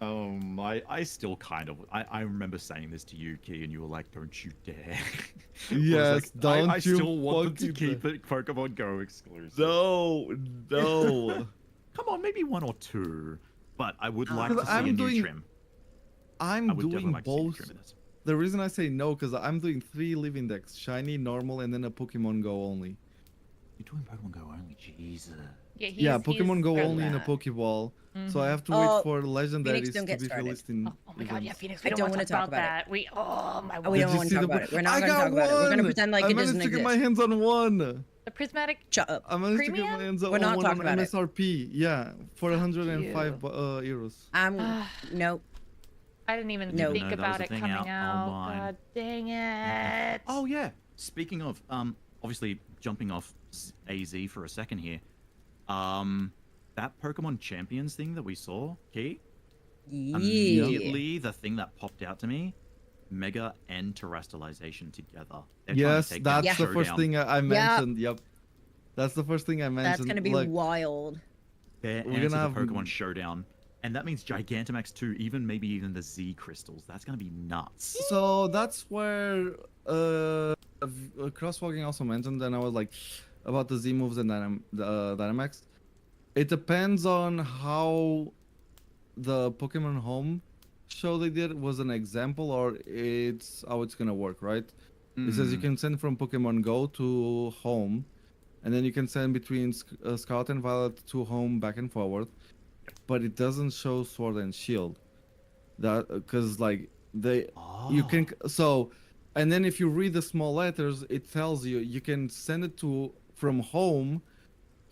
I still kind of. I remember saying this to you, Key, and you were like, "Don't you dare!" Yes, don't I you still want them to fucking keep it Pokemon Go exclusive. No. Come on, maybe one or two. But I would like to Because see a I'm new doing- trim. I'm I would definitely doing like to see a new both. trim in this. The reason I say no, because I'm doing 3 living decks: shiny, normal, and then a Pokemon Go only. You're doing Pokemon Go only, Jesus. Yeah, Pokemon Go he's only in a that. Pokeball. So I have to Oh, wait for legendaries don't to get be started. released in. Oh my god, yeah, events. Phoenix. I We don't don't want wanna to talk talk about about that. We my Oh, we Did don't you want see to talk the about it. We're not I going to got talk about it. We're going to one! pretend like I it managed doesn't to get exist. my hands on one. the prismatic. Shut up. I managed to get my Premium? hands on We're not one talking on about it. MSRP. Yeah, for 105 you. euros. Nope. I didn't even No. think No, that was about the it thing coming out out. online. God dang it. Oh yeah. Speaking of, obviously jumping off AZ for a second here. That Pokemon Champions thing that we saw, Key, Yeah. immediately the thing that popped out to me, Mega and Terrestrialization together. They're trying to Yes, take down that's the first Showdown. thing I mentioned. Yep. That's the first thing I mentioned. That's gonna be like, wild. They're We're answer gonna have- the Pokemon Showdown. And that means Gigantamax 2, maybe even the Z crystals. That's gonna be nuts. So that's where Crosswalking also mentioned, and I was like, about the Z moves and Dynamax. It depends on how the Pokemon Home show they did was an example, or it's how it's gonna work, right? It says you can send from Pokemon Go to Home, and then you can send between Scarlet and Violet to Home, back and forward. But it doesn't show Sword and Shield. That because like you can so, and then if you read the small letters, it tells you you can send it to from Home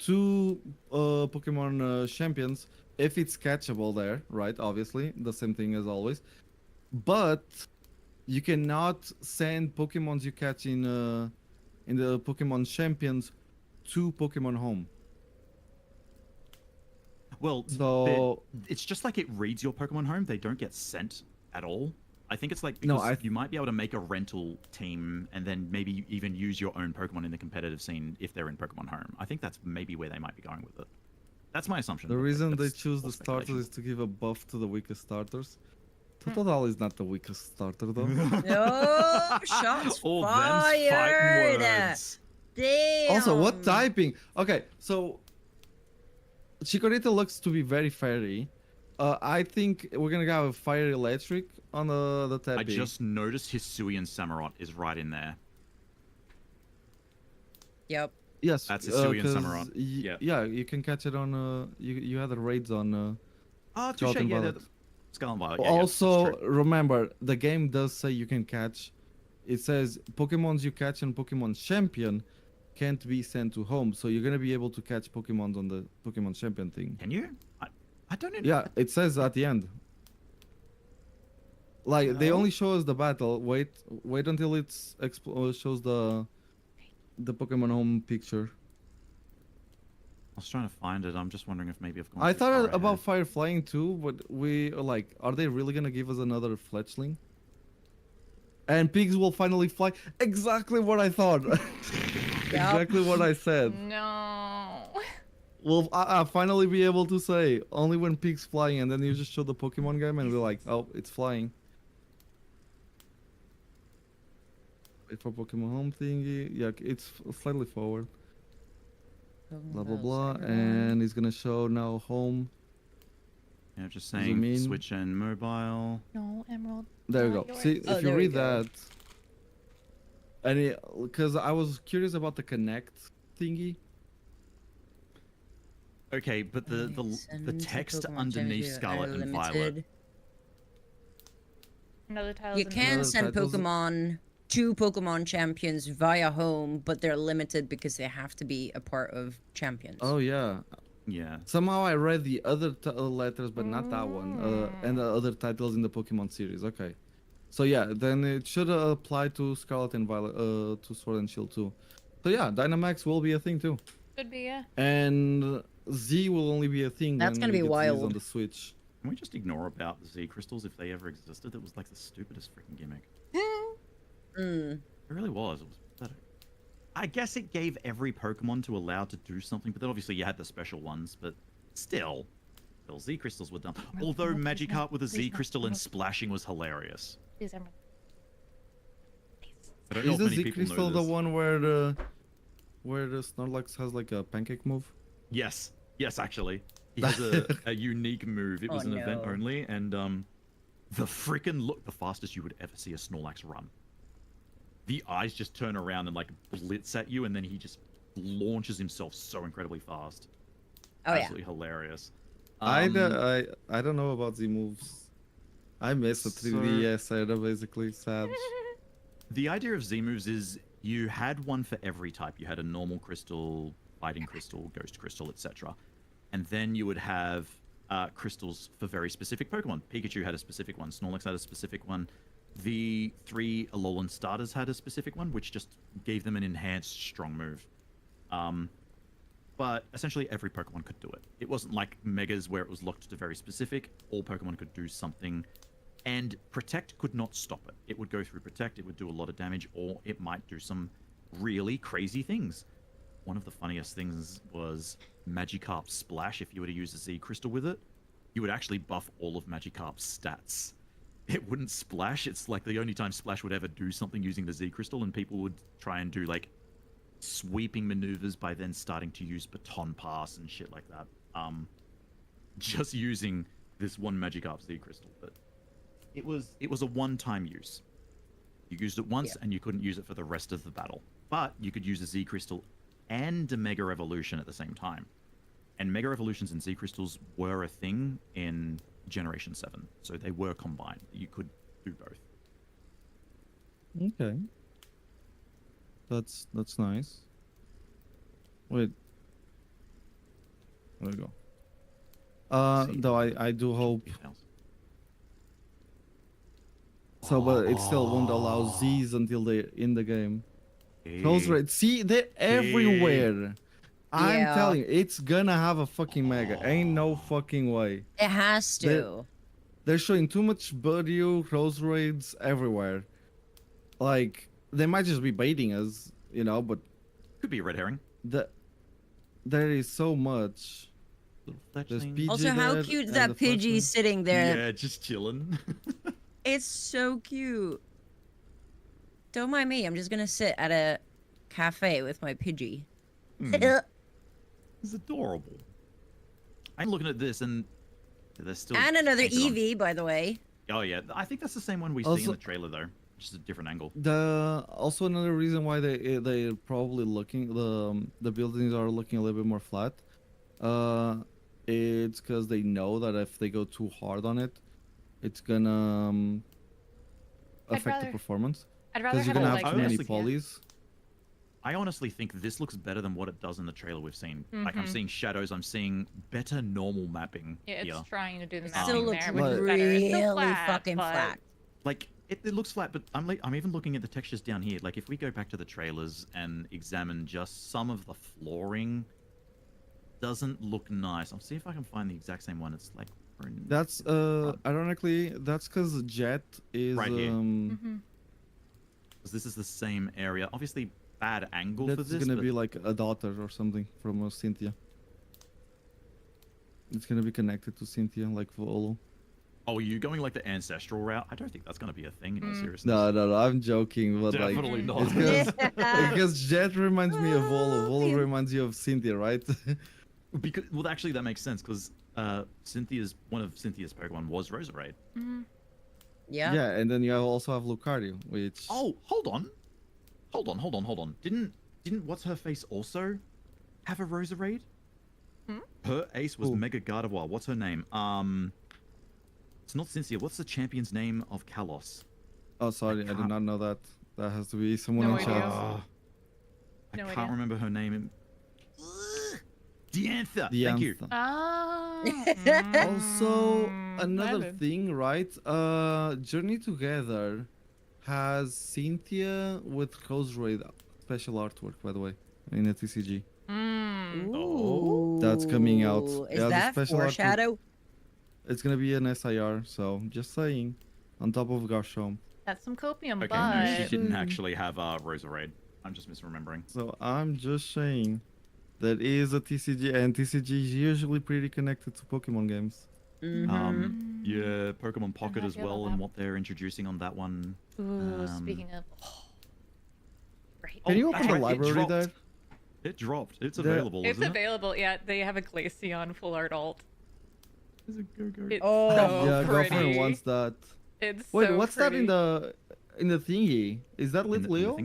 to Pokemon Champions if it's catchable there, right? Obviously, the same thing as always. But you cannot send Pokemons you catch in the Pokemon Champions to Pokemon Home. Well, So it's just like it reads your Pokemon Home. They don't get sent at all. I think it's like No, because you might be able to make a rental team and then maybe even use your own Pokemon in the competitive scene if they're in Pokemon Home. I think that's maybe where they might be going with it. That's my assumption. the but reason they that's choose all the starters speculation. is to give a buff to the weakest starters. Totodile is not the weakest starter though. No shots All them's fighting fired. words. Damn. Also, what typing? Okay, so Chikorita looks to be very fairy. I think we're gonna have a fire electric on the tapping. I just noticed Hisuian Samurott is right in there. Yep. Yes, That's Hisuian 'cause Samurott. Yeah, Yeah. you can catch it on. You had the raids on. Ah, Scarlet touche. and Yeah, Violet. Scarlet and Violet. Yeah, yes, that's Also, true. remember the game does say you can catch. It says Pokemons you catch in Pokemon Champion can't be sent to home, so you're gonna be able to catch Pokemons on the Pokemon Champion thing. Can you? I don't know. Yeah, it says at the end. Like they No. only show us the battle. Wait until it's shows the Pokemon Home picture. I was trying to find it. I'm just wondering if maybe I've gone. I too far thought about ahead. Fire Flying too, but are they really gonna give us another Fletchling? And pigs will finally fly. Exactly what I thought. Exactly what I said. No. We'll finally be able to say only when pigs flying, and then you just show the Pokemon game, and we're like, oh, it's flying. Wait for Pokemon Home thingy. Yeah, it's slightly forward. Blah blah blah, and he's gonna show now Home. Yeah, just Zoom saying in. Switch and mobile. No, Emerald. There you not go. yours. See, Oh, if you there we read go. that, and because I was curious about the Connect thingy. Okay, but the Send text Pokemon underneath Championship Scarlet and Violet. Unlimited. Another title. You can Another send titles- Pokemon to Pokemon Champions via home, but they're limited because they have to be a part of Champions. Oh yeah. Yeah. Somehow I read the other letters, but not that one, and the other titles in the Pokemon series. Okay, so yeah, then it should apply to Scarlet and Violet, to Sword and Shield too. So yeah, Dynamax will be a thing too, Could be, yeah. and Z will only be a thing. That's when gonna we be get Zs on wild. the Switch. Can we just ignore about the Z crystals if they ever existed? It was like the stupidest freaking gimmick. Mm. It really was. It was pathetic. I guess it gave every Pokemon to allow to do something, but then obviously you had the special ones, but still. Well, Z crystals were dumb. Although Emerald, please Magikarp no, with a please Z no, crystal and Emerald. splashing was hilarious. Please, Emerald. Please. I don't know Is if the many Z people know Crystal the this. one where the Snorlax has like a pancake move? Yes. Yes, actually. He has a unique move. It Oh, was an event no. only, and the freaking look, the fastest you would ever see a Snorlax run. The eyes just turn around and like blitz at you, and then he just launches himself so incredibly fast. Oh, yeah. Absolutely hilarious. I don't know about Z moves. I miss the 3DS era, basically. Sad. The idea of Z moves is you had one for every type. You had a normal crystal, fighting crystal, ghost crystal, etc. And then you would have crystals for very specific Pokemon. Pikachu had a specific one. Snorlax had a specific one. The 3 Alolan starters had a specific one, which just gave them an enhanced strong move. But essentially every Pokemon could do it. It wasn't like Megas where it was locked to very specific. All Pokemon could do something. And Protect could not stop it. It would go through Protect, it would do a lot of damage, or it might do some really crazy things. One of the funniest things was Magikarp Splash. If you were to use a Z Crystal with it, you would actually buff all of Magikarp's stats. It wouldn't splash. It's like the only time Splash would ever do something using the Z Crystal, and people would try and do like sweeping maneuvers by then starting to use Baton Pass and shit like that. Just using this one Magikarp Z Crystal, but it was a one-time use. You used it once and you couldn't use it for the rest of the battle. But you could use a Z Crystal and a Mega Evolution at the same time. And Mega Evolutions and Z Crystals were a thing in Generation 7, so they were combined. You could do both. Okay. That's nice. Wait. There we go. Though I do hope. So, but it still won't allow Z's until they're in the game. Close rate. See, they're everywhere. I'm telling you, it's gonna have a fucking Mega. Ain't no fucking way. It has to. They're showing too much Budew, close raids everywhere. Like, they might just be baiting us, you know, but... Could be a red herring. There is so much. There's Pidgey Also, how there, cute is and that the Pidgey Fletchling. sitting there? Yeah, just chilling. It's so cute. Don't mind me. I'm just gonna sit at a cafe with my Pidgey. It's adorable. I'm looking at this and there's still... And another painted on. Eevee, by the way. Oh yeah, I think that's the same one we see in Also- the trailer though. Just a different angle. Also another reason why they're probably looking the buildings are looking a little bit more flat. It's because they know that if they go too hard on it, it's gonna affect the performance. I'd rather Because you're have gonna it have like too many this. polys. I honestly think this looks better than what it does in the trailer we've seen. Like I'm seeing shadows, I'm seeing better normal mapping Yeah, it's here. trying to do the It mapping still looks there, which is better. really It's still flat, fucking but flat. Like it looks flat, but I'm even looking at the textures down here. Like if we go back to the trailers and examine just some of the flooring, doesn't look nice. I'll see if I can find the exact same one. It's like That's ironically that's because Jet is Right here. Mm-hmm. because this is the same area. Obviously, bad angle for that's this. gonna but be like a daughter or something from Cynthia. It's gonna be connected to Cynthia like Volo. Oh, are you going like the ancestral route? I don't think that's gonna be a thing in all seriousness. No, I'm joking, but Definitely like not. it's because Jet reminds me of Volo. Volo reminds you of Cynthia, right? Because well, actually, that makes sense because one of Cynthia's Pokemon was Roserade. Yeah. Yeah, and then you also have Lucario, which Oh, hold on. Didn't what's her face also have a Roserade? Her ace was Who? Mega Gardevoir. What's her name? It's not Cynthia. What's the champion's name of Kalos? Oh, sorry, I did can't- not know that. That has to be someone No in idea. chat. I No can't idea. remember her name. Diantha. Thank you. Diantha. Oh. Also, another valid. thing, right? Journey Together has Cynthia with Roserade special artwork, by the way, in a TCG. Ooh. That's coming out. Is Yeah, the that special artwork. foreshadow? It's gonna be an SIR, so just saying. On top of Garchomp. That's some copium, Okay, no, she but didn't actually have Roserade. I'm just misremembering. So I'm just saying that is a TCG, and TCG is usually pretty connected to Pokemon games. Yeah, Pokemon Pocket as happy about well, that. and what they're introducing on that one. ooh, speaking of, great. Can you that's open the right, it library dropped. there? It dropped. It's There- available, It's isn't available. Yeah, they have a Glaceon full art alt. it? Is it go? It's Oh, so Yeah, pretty. girlfriend wants that. It's Wait, so what's pretty. that in the thingy? Is that Lit Leo?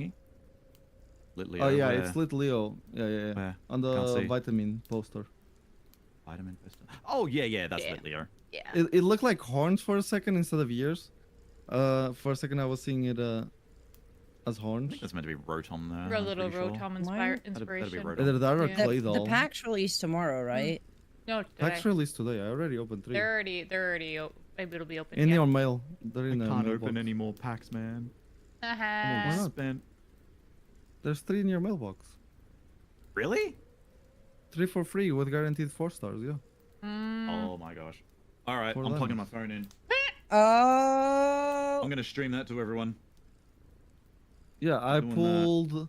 Lit Leo. Oh yeah, where? it's Lit Leo. Yeah. Where? On Can't the see. vitamin poster. Vitamin Poster. Oh yeah, that's Yeah. Lit Leo. Yeah. It looked like horns for a second instead of ears. For a second I was seeing it as I horns. think that's meant to be Rotom there. A I'm little pretty sure. Rotom Why? inspiration. That'd be Rotom. Either that or Yeah. clay The doll. pack's released tomorrow, right? No, Packs today. released today. I already opened 3. They're already. Maybe it'll be open. In yeah. your mail. They're I in the can't mailbox. open any more packs, man. I'm Uh-huh. Why all not? spent. There's 3 in your mailbox. Really? 3 for free with guaranteed 4 stars. Yeah. Oh my gosh. All right, For I'm plugging my lemons. phone in. Oh. I'm gonna stream that to everyone. Yeah, I Doing that. pulled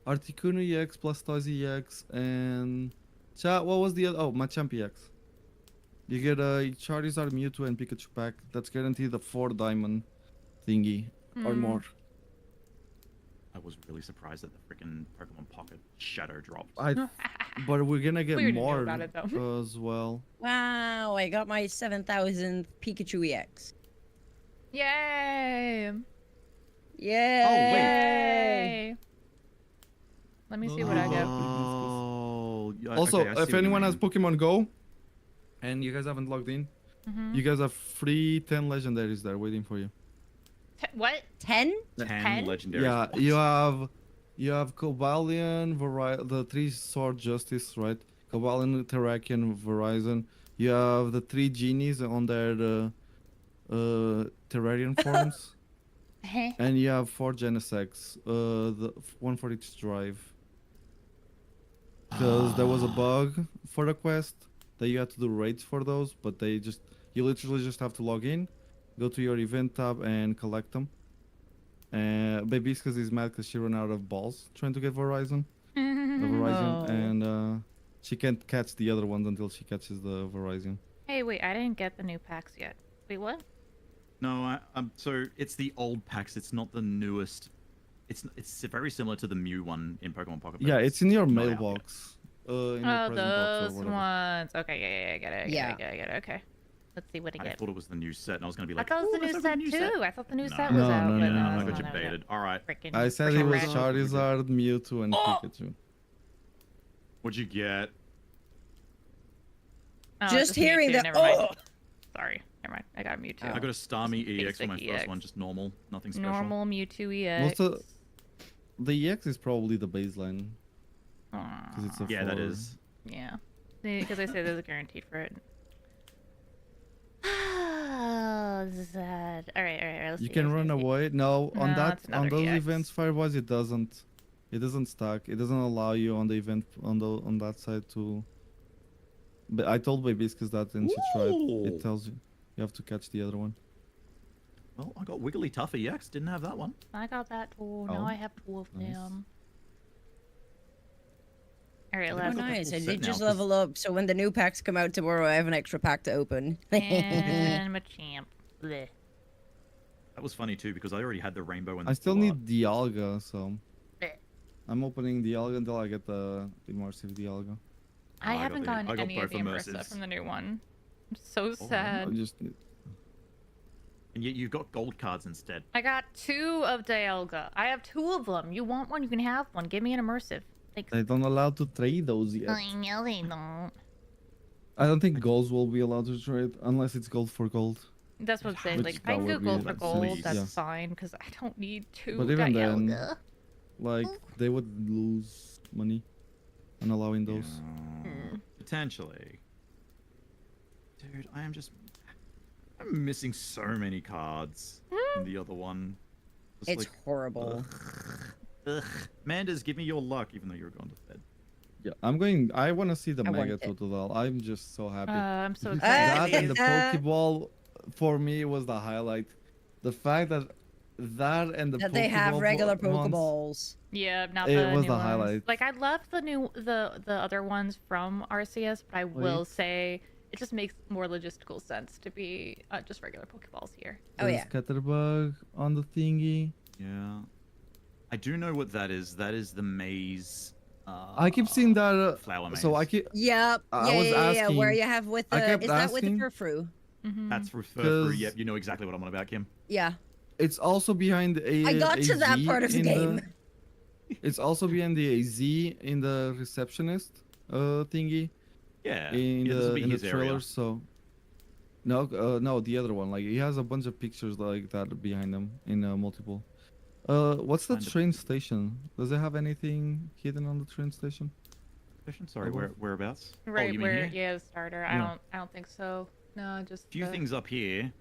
Articuno EX, Blastoise EX, and chat. What was the other? Oh, Machamp EX. You get a Charizard, Mewtwo, and Pikachu pack. That's guaranteed a 4 diamond thingy or more. I was really surprised that the freaking Pokemon Pocket Shadow dropped. But we're gonna get We already knew more about it, though. as well. Wow, I got my 7,000th Pikachu EX. Yay! Yay! Let me see what I get. Oh. yeah, Also, okay, I see if what you anyone has mean. Pokemon Go, and you guys haven't logged in, Mm-hmm. you guys have free 10 legendaries there waiting for you. What? 10? 10 legendary. Yeah, you have Cobalion, the 3 Sword Justice, right? Cobalion, Terrakion, Verizon. You have the 3 genies on their Terrarian forms, and you have 4 Genesects, the 1 for each drive. Because there was a bug for the quest that you had to do raids for those, but you literally just have to log in, go to your event tab and collect them. Babyskas is mad because she ran out of balls trying to get Verizon, Oh. and she can't catch the other ones until she catches the Verizon. Hey, wait, I didn't get the new packs yet. Wait, what? No, so it's the old packs. It's not the newest. It's very similar to the Mew one in Pokemon Pocket. but Yeah, it's in your not out yet. mailbox. In your Oh, present box or those whatever. ones. Okay, yeah, I get it. Yeah. I get it. Okay. Let's see what I I get. thought it was the new set, and I was gonna be I like, thought it was "Ooh, the new let's set open the too. I thought the new No, set was no, out. no, but no, no, no, I it's got not you out yet. baited. All right, Frickin' I said it was frickin' Charizard, Mewtwo, and Pikachu. what'd you get? Oh, it's Just hearing Mewtwo, that. Never mind. Oh! Sorry. Never mind. I got a Mewtwo. I got a Starmie EX for my basic first EX. one, just normal, nothing special. Normal Mewtwo EX. The EX is probably the baseline because it's a Yeah, that 4. is. Yeah. Because I say there's a guaranteed for it. Oh, this is sad. All right. Let's You see, can let's run see. away. No, on No, it's on another those EX. events, Firewise, it doesn't. It doesn't stack. It doesn't allow you on the event on that side to. But I told Babyskas that, and she tried. Ooh. It tells you you have to catch the other one. Well, I got Wigglytuff EX. Didn't have that one. I got that too. Now Oh, I have 2 of nice. them. All right, I Oh, let's got the nice. full I set did now, just 'cause- level up, so when the new packs come out tomorrow, I have an extra pack to open. and Machamp. Bleh. That was funny too because I already had the rainbow and. I the still full need art. Dialga, so Bleh. I'm opening Dialga until I get the immersive Dialga. I I got haven't the- gotten I got any of both the immersive immersives. from the new one. I'm so Oh, sad. I just And yet you've got gold cards instead. I got 2 of Dialga. I have 2 of them. You want one? You can have one. Give me an immersive. Thanks. I don't allow to trade those yet. I know they don't. I don't think golds will be allowed to trade unless it's gold for gold. That's what I'm saying. Which Like, if that I can do would be gold for that's gold, least. that's Yeah. fine, because I don't need 2 But even then, Dialga. like they would lose money on allowing those. Yeah, potentially. Dude, I'm missing so many cards in the other one. Just It's horrible. Ugh. Manders, give me your luck, even though you're going to bed. Yeah, I want to see the I want Mega it. Totodile. I'm just so happy. I'm so that excited. and the Pokeball for me was the highlight. The fact that and the That they have Pokeball regular ones- Pokeballs. Yeah, not It the was new the ones. highlight. Like, I love the other ones from RCS, but I will say it just makes more logistical sense to be just regular Pokeballs here. Oh, There's yeah. Scatterbug on the thingy. Yeah. I do know what that is. That is the maze. I keep seeing that. Flower maze. So I keep. Yep. I yeah, was yeah, where asking- you have with I the kept is that with the asking- Furfru? Mm-hmm. That's referred 'Cause- through. Yep, you know exactly what I'm on about, Kim. Yeah. It's also behind a. I got to that AZ part of the in game. It's also behind the AZ in the receptionist thingy Yeah. in yeah, this will the be in the his area. trailer. So. No, the other one. Like he has a bunch of pictures like that behind him in multiple. What's the Find a train picture. station? Does it have anything hidden on the train station? session? Sorry, whereabouts? Oh, Right you mean where here? the starter. Yeah. I don't think so. No, just Few things up here.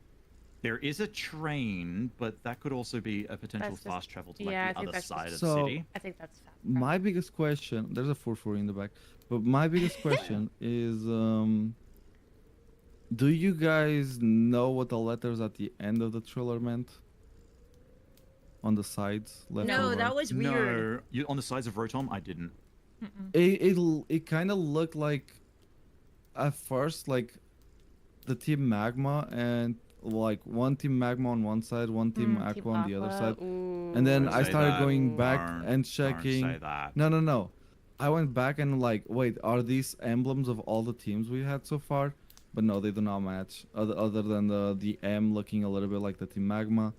There is a train, but that could also be a potential That's just- fast travel to like yeah, I the think other that's side of just- the So- city. I think that's fast. My biggest question, there's a 4 in the back, but my biggest question is, do you guys know what the letters at the end of the trailer meant? On the sides, left No, or that right? was weird. No, you on the sides of Rotom? I didn't. It kind of looked like, at first, like the Team Magma and like one Team Magma on one side, one Team Aqua on the other side. And then Don't I say started that. going back Don't- and Don't checking. say that. No. I went back and like, wait, are these emblems of all the teams we had so far? But no, they do not match. Other than the M looking a little bit like the Team Magma,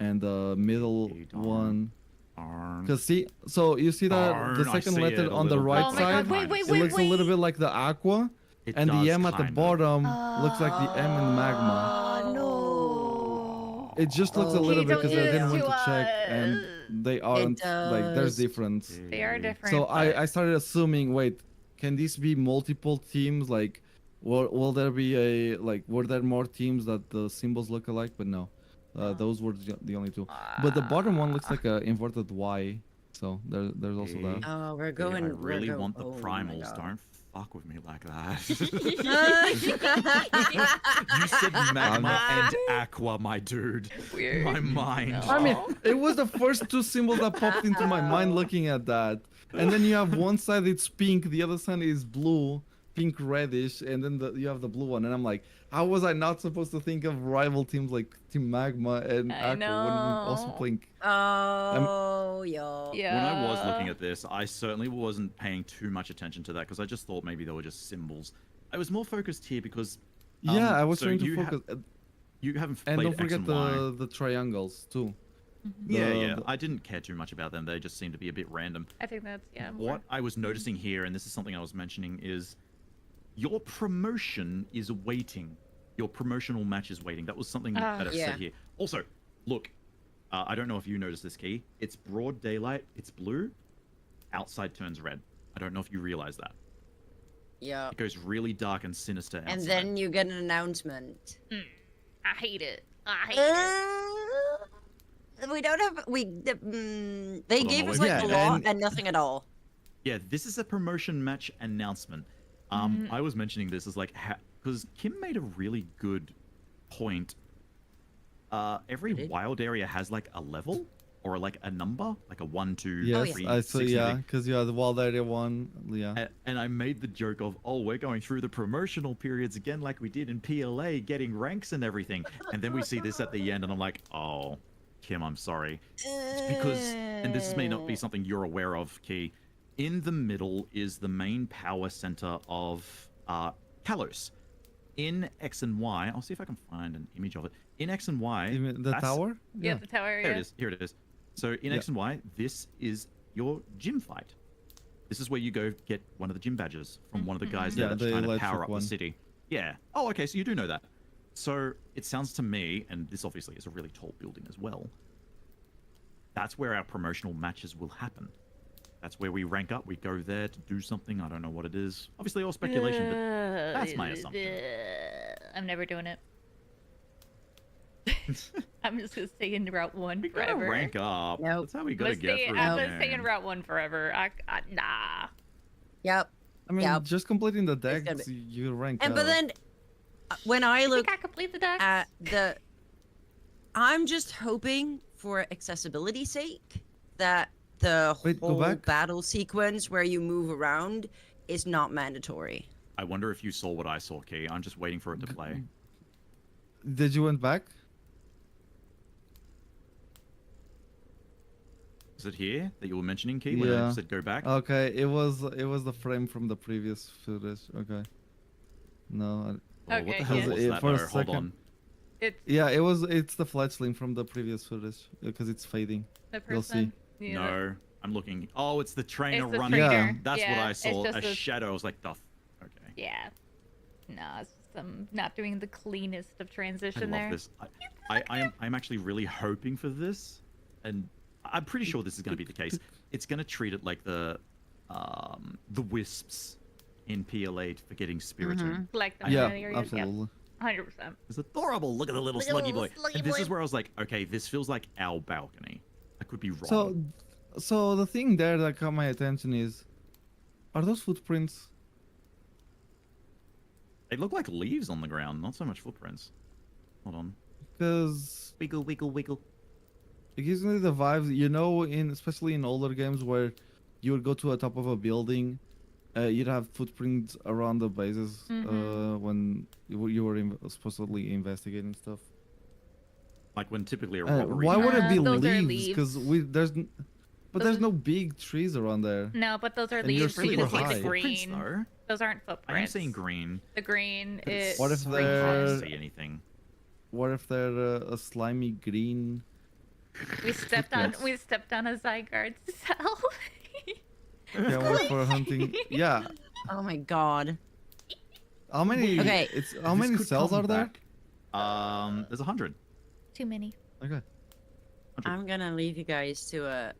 and the middle You darn. one. Darn. Cause see, so you see that Darn, the I second see letter it a on the little right Oh my side, God, wait, it looks a little bit like the Aqua, It and the does M at the kind of. bottom looks like the M in the Magma. Oh no. It just looks a Oh, little bit don't because do I didn't this want to to check, and us. they aren't like there's does. difference. They are different. So but- I started assuming, wait, can these be multiple teams? Like, will there be a like were there more teams that the symbols look alike? But no, those were the only two. But the bottom one looks like a inverted Y, so there's also that. Oh, we're Yeah, going. I really we're want the oh my primals. God. Don't fuck with me like that. You said magma and aqua, my dude. Weird. My mind. I mean, it was the first two symbols that popped into my mind looking at that. And then you have one side it's pink, the other side is blue, pink reddish, and then you have the blue one. And I'm like, how was I not supposed to think of rival teams like Team Magma and I Aqua when also know. playing? Oh, yo. Yeah. When I was looking at this, I certainly wasn't paying too much attention to that because I just thought maybe they were just symbols. I was more focused here because Yeah, I was so trying to you focus. you haven't And played don't forget X and Y. the triangles too. Yeah, the- yeah. the- I didn't care too much about them. They just seemed to be a bit random. I think that's more. What I was noticing here, and this is something I was mentioning, is your promotion is waiting. Your promotional match is waiting. That was something that it Yeah. said here. Also, look, I don't know if you noticed this, Key. It's broad daylight. It's blue. Outside turns red. I don't know if you realize that. Yeah. It goes really dark and sinister outside. And then you get an announcement. I hate it. I hate it. We don't have they Hold on, gave no, us wait, like wait. a lot And- and nothing at all. Yeah, this is a promotion match announcement. I was mentioning this as like because Kim made a really good point. Every Did? wild area has like a level or like a number, like a 1, 2, Yes, 3, I saw. 6, Yeah, something. because you had the wild area one. Yeah. And I made the joke of, oh, we're going through the promotional periods again like we did in PLA, getting ranks and everything. And then we see this at the end, and I'm like, oh, Kim, I'm sorry. It's because, and this may not be something you're aware of, Key, in the middle is the main power center of Kalos. In X and Y, I'll see if I can find an image of it. In X and Y, You mean the that's- tower? Yeah, the tower. There it is. Here it is. So in X and Y, this is your gym fight. This is where you go get one of the gym badges from one of the guys Yeah, there that's the trying to electric power up one. the city. Yeah. Oh, okay. So you do know that. So it sounds to me, and this obviously is a really tall building as well. That's where our promotional matches will happen. That's where we rank up. We go there to do something. I don't know what it is. Obviously, all speculation, but that's my assumption. I'm never doing it. I'm just gonna stay in Route 1 we gotta forever. rank up. Nope. That's how we I'm gotta gonna get stay, through. I'm the gonna stay in game. Route 1 forever. Nah. Yep. I mean, Yep. just completing the gonna decks, you rank And up. but then when I I look think I complete the decks. at the I'm just hoping for accessibility's sake that the Wait, go whole back. battle sequence where you move around is not mandatory. I wonder if you saw what I saw, Key. I'm just waiting for it to play. Did you went back? Is it here that you were mentioning, Key? When I Yeah. said go back? Okay, it was the frame from the previous footage. Okay. No. Oh, what Okay, the hell yeah. was It- that? for a though? Hold second. on. It's It's the fledgling from the previous footage because it's fading. the You'll see. person. you know, No, I'm looking. Oh, it's the trainer It's the running. trainer. Yeah. That's what Yeah, I it's saw. just A a- shadow. I was like, the. Okay. Yeah. No, it's just I'm not doing the cleanest of I transition love there. this. I'm actually really hoping for this, and I'm pretty sure this is going to be the case. It's going to treat it like the the wisps in PL8 for getting spirited. Like the Yeah, areas. absolutely. 100%. It's adorable. Look at the little Look at the sluggy boy. little sluggy And this boy. is where I was like, okay, this feels like our balcony. I could be wrong. So the thing there that caught my attention is, are those footprints? They look like leaves on the ground, not so much footprints. Hold on. Because Wiggle, wiggle, wiggle. it gives me the vibes, you know, especially in older games where you would go to the top of a building, you'd have footprints around the bases when you were supposedly investigating stuff. Like when typically a robbery. Why would it be Those are leaves? Because there's no big trees around there. No, but those are And you're leaves. So you super can see high. the Footprints, green. though. Those aren't I am footprints. seeing green. The green but it's is. What if so they're- hard to see anything? What if they're a slimy green? We stepped on. footprints? We stepped on a Zygarde cell. Can't wait for hunting. Yeah. Oh my god. How many? Okay. How This many could cells come are there? back. There's 100. Too many. Okay. I'm gonna leave you guys to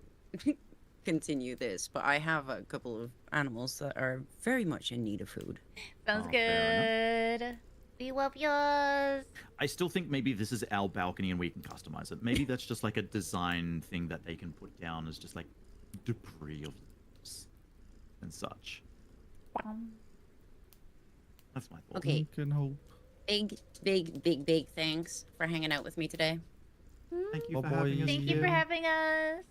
continue this, but I have a couple of animals that are very much in need of food. Sounds Oh, fair good. We love yours. I still think maybe this is our balcony and we can customize it. Maybe that's just like a design thing that they can put down as just like debris of leaves and such. That's my thought. Okay. I can hope. Big thanks for hanging out with me today. Thank you for Bye-bye. having us. Thank you for Yeah. having us.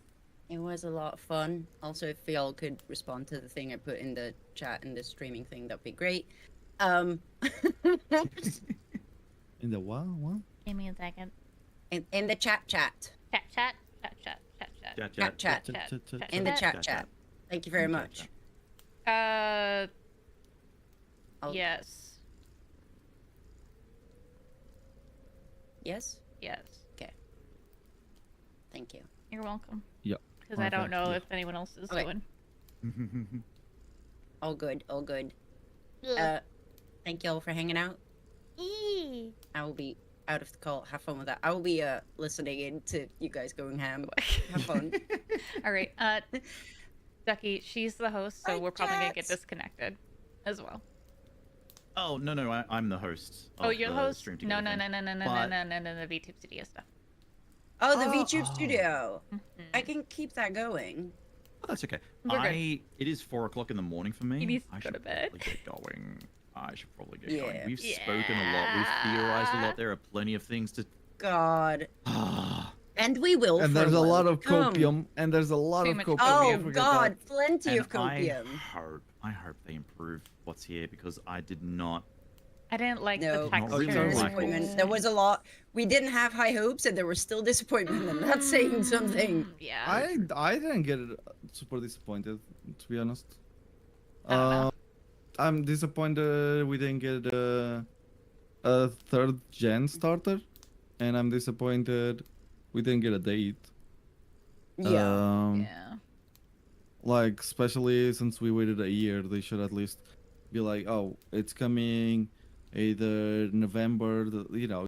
It was a lot of fun. Also, if y'all could respond to the thing I put in the chat and the streaming thing, that'd be great. In the what? What? Give me a second. in the chat. Chat. Chat, In the Chat. chat. Thank you very Chat, much. chat. I'll- Yes. Yes? Yes. Thank you. You're welcome. Yeah. Because I don't know Yeah. if anyone else is Okay. doing. All good. Yeah. Thank y'all for hanging out. Eee. I will be out of the call. Have fun with that. I will be listening in to you guys going ham. Have fun. All right. Ducky, she's the host, so Hi, we're probably gonna get Jax. disconnected as well. Oh, no, I'm the host. Oh, of you're the the host? Stream No, Together no, thing. no, no, no, no, But- no, no, no, no, the VTube Studio stuff. Oh, the Oh. VTube Studio. Mhm. I can keep that going. Oh, that's okay. We're good. It is 4 o'clock in the morning for me. He needs to I go should to bed. probably get going. I should probably get Yeah. going. We've spoken a lot. We've theorized a lot. There are plenty of things to. God. Ah, And we will. And for there's a while lot to of come. copium. And there's a lot Too of much copium. copium. Oh don't forget God, that. plenty and of copium. I hope they improve what's here because I did not. I didn't like No, the Not really textures. like disappointment. There was a lot. We didn't have high hopes, and there was still disappointment. And that's saying something. Yeah. I didn't get it super disappointed, to be honest. I don't know. I'm disappointed we didn't get a third gen starter, and I'm disappointed we didn't get a date. Yeah. Yeah. Like, especially since we waited a year, they should at least be like, oh, it's coming either November, you know,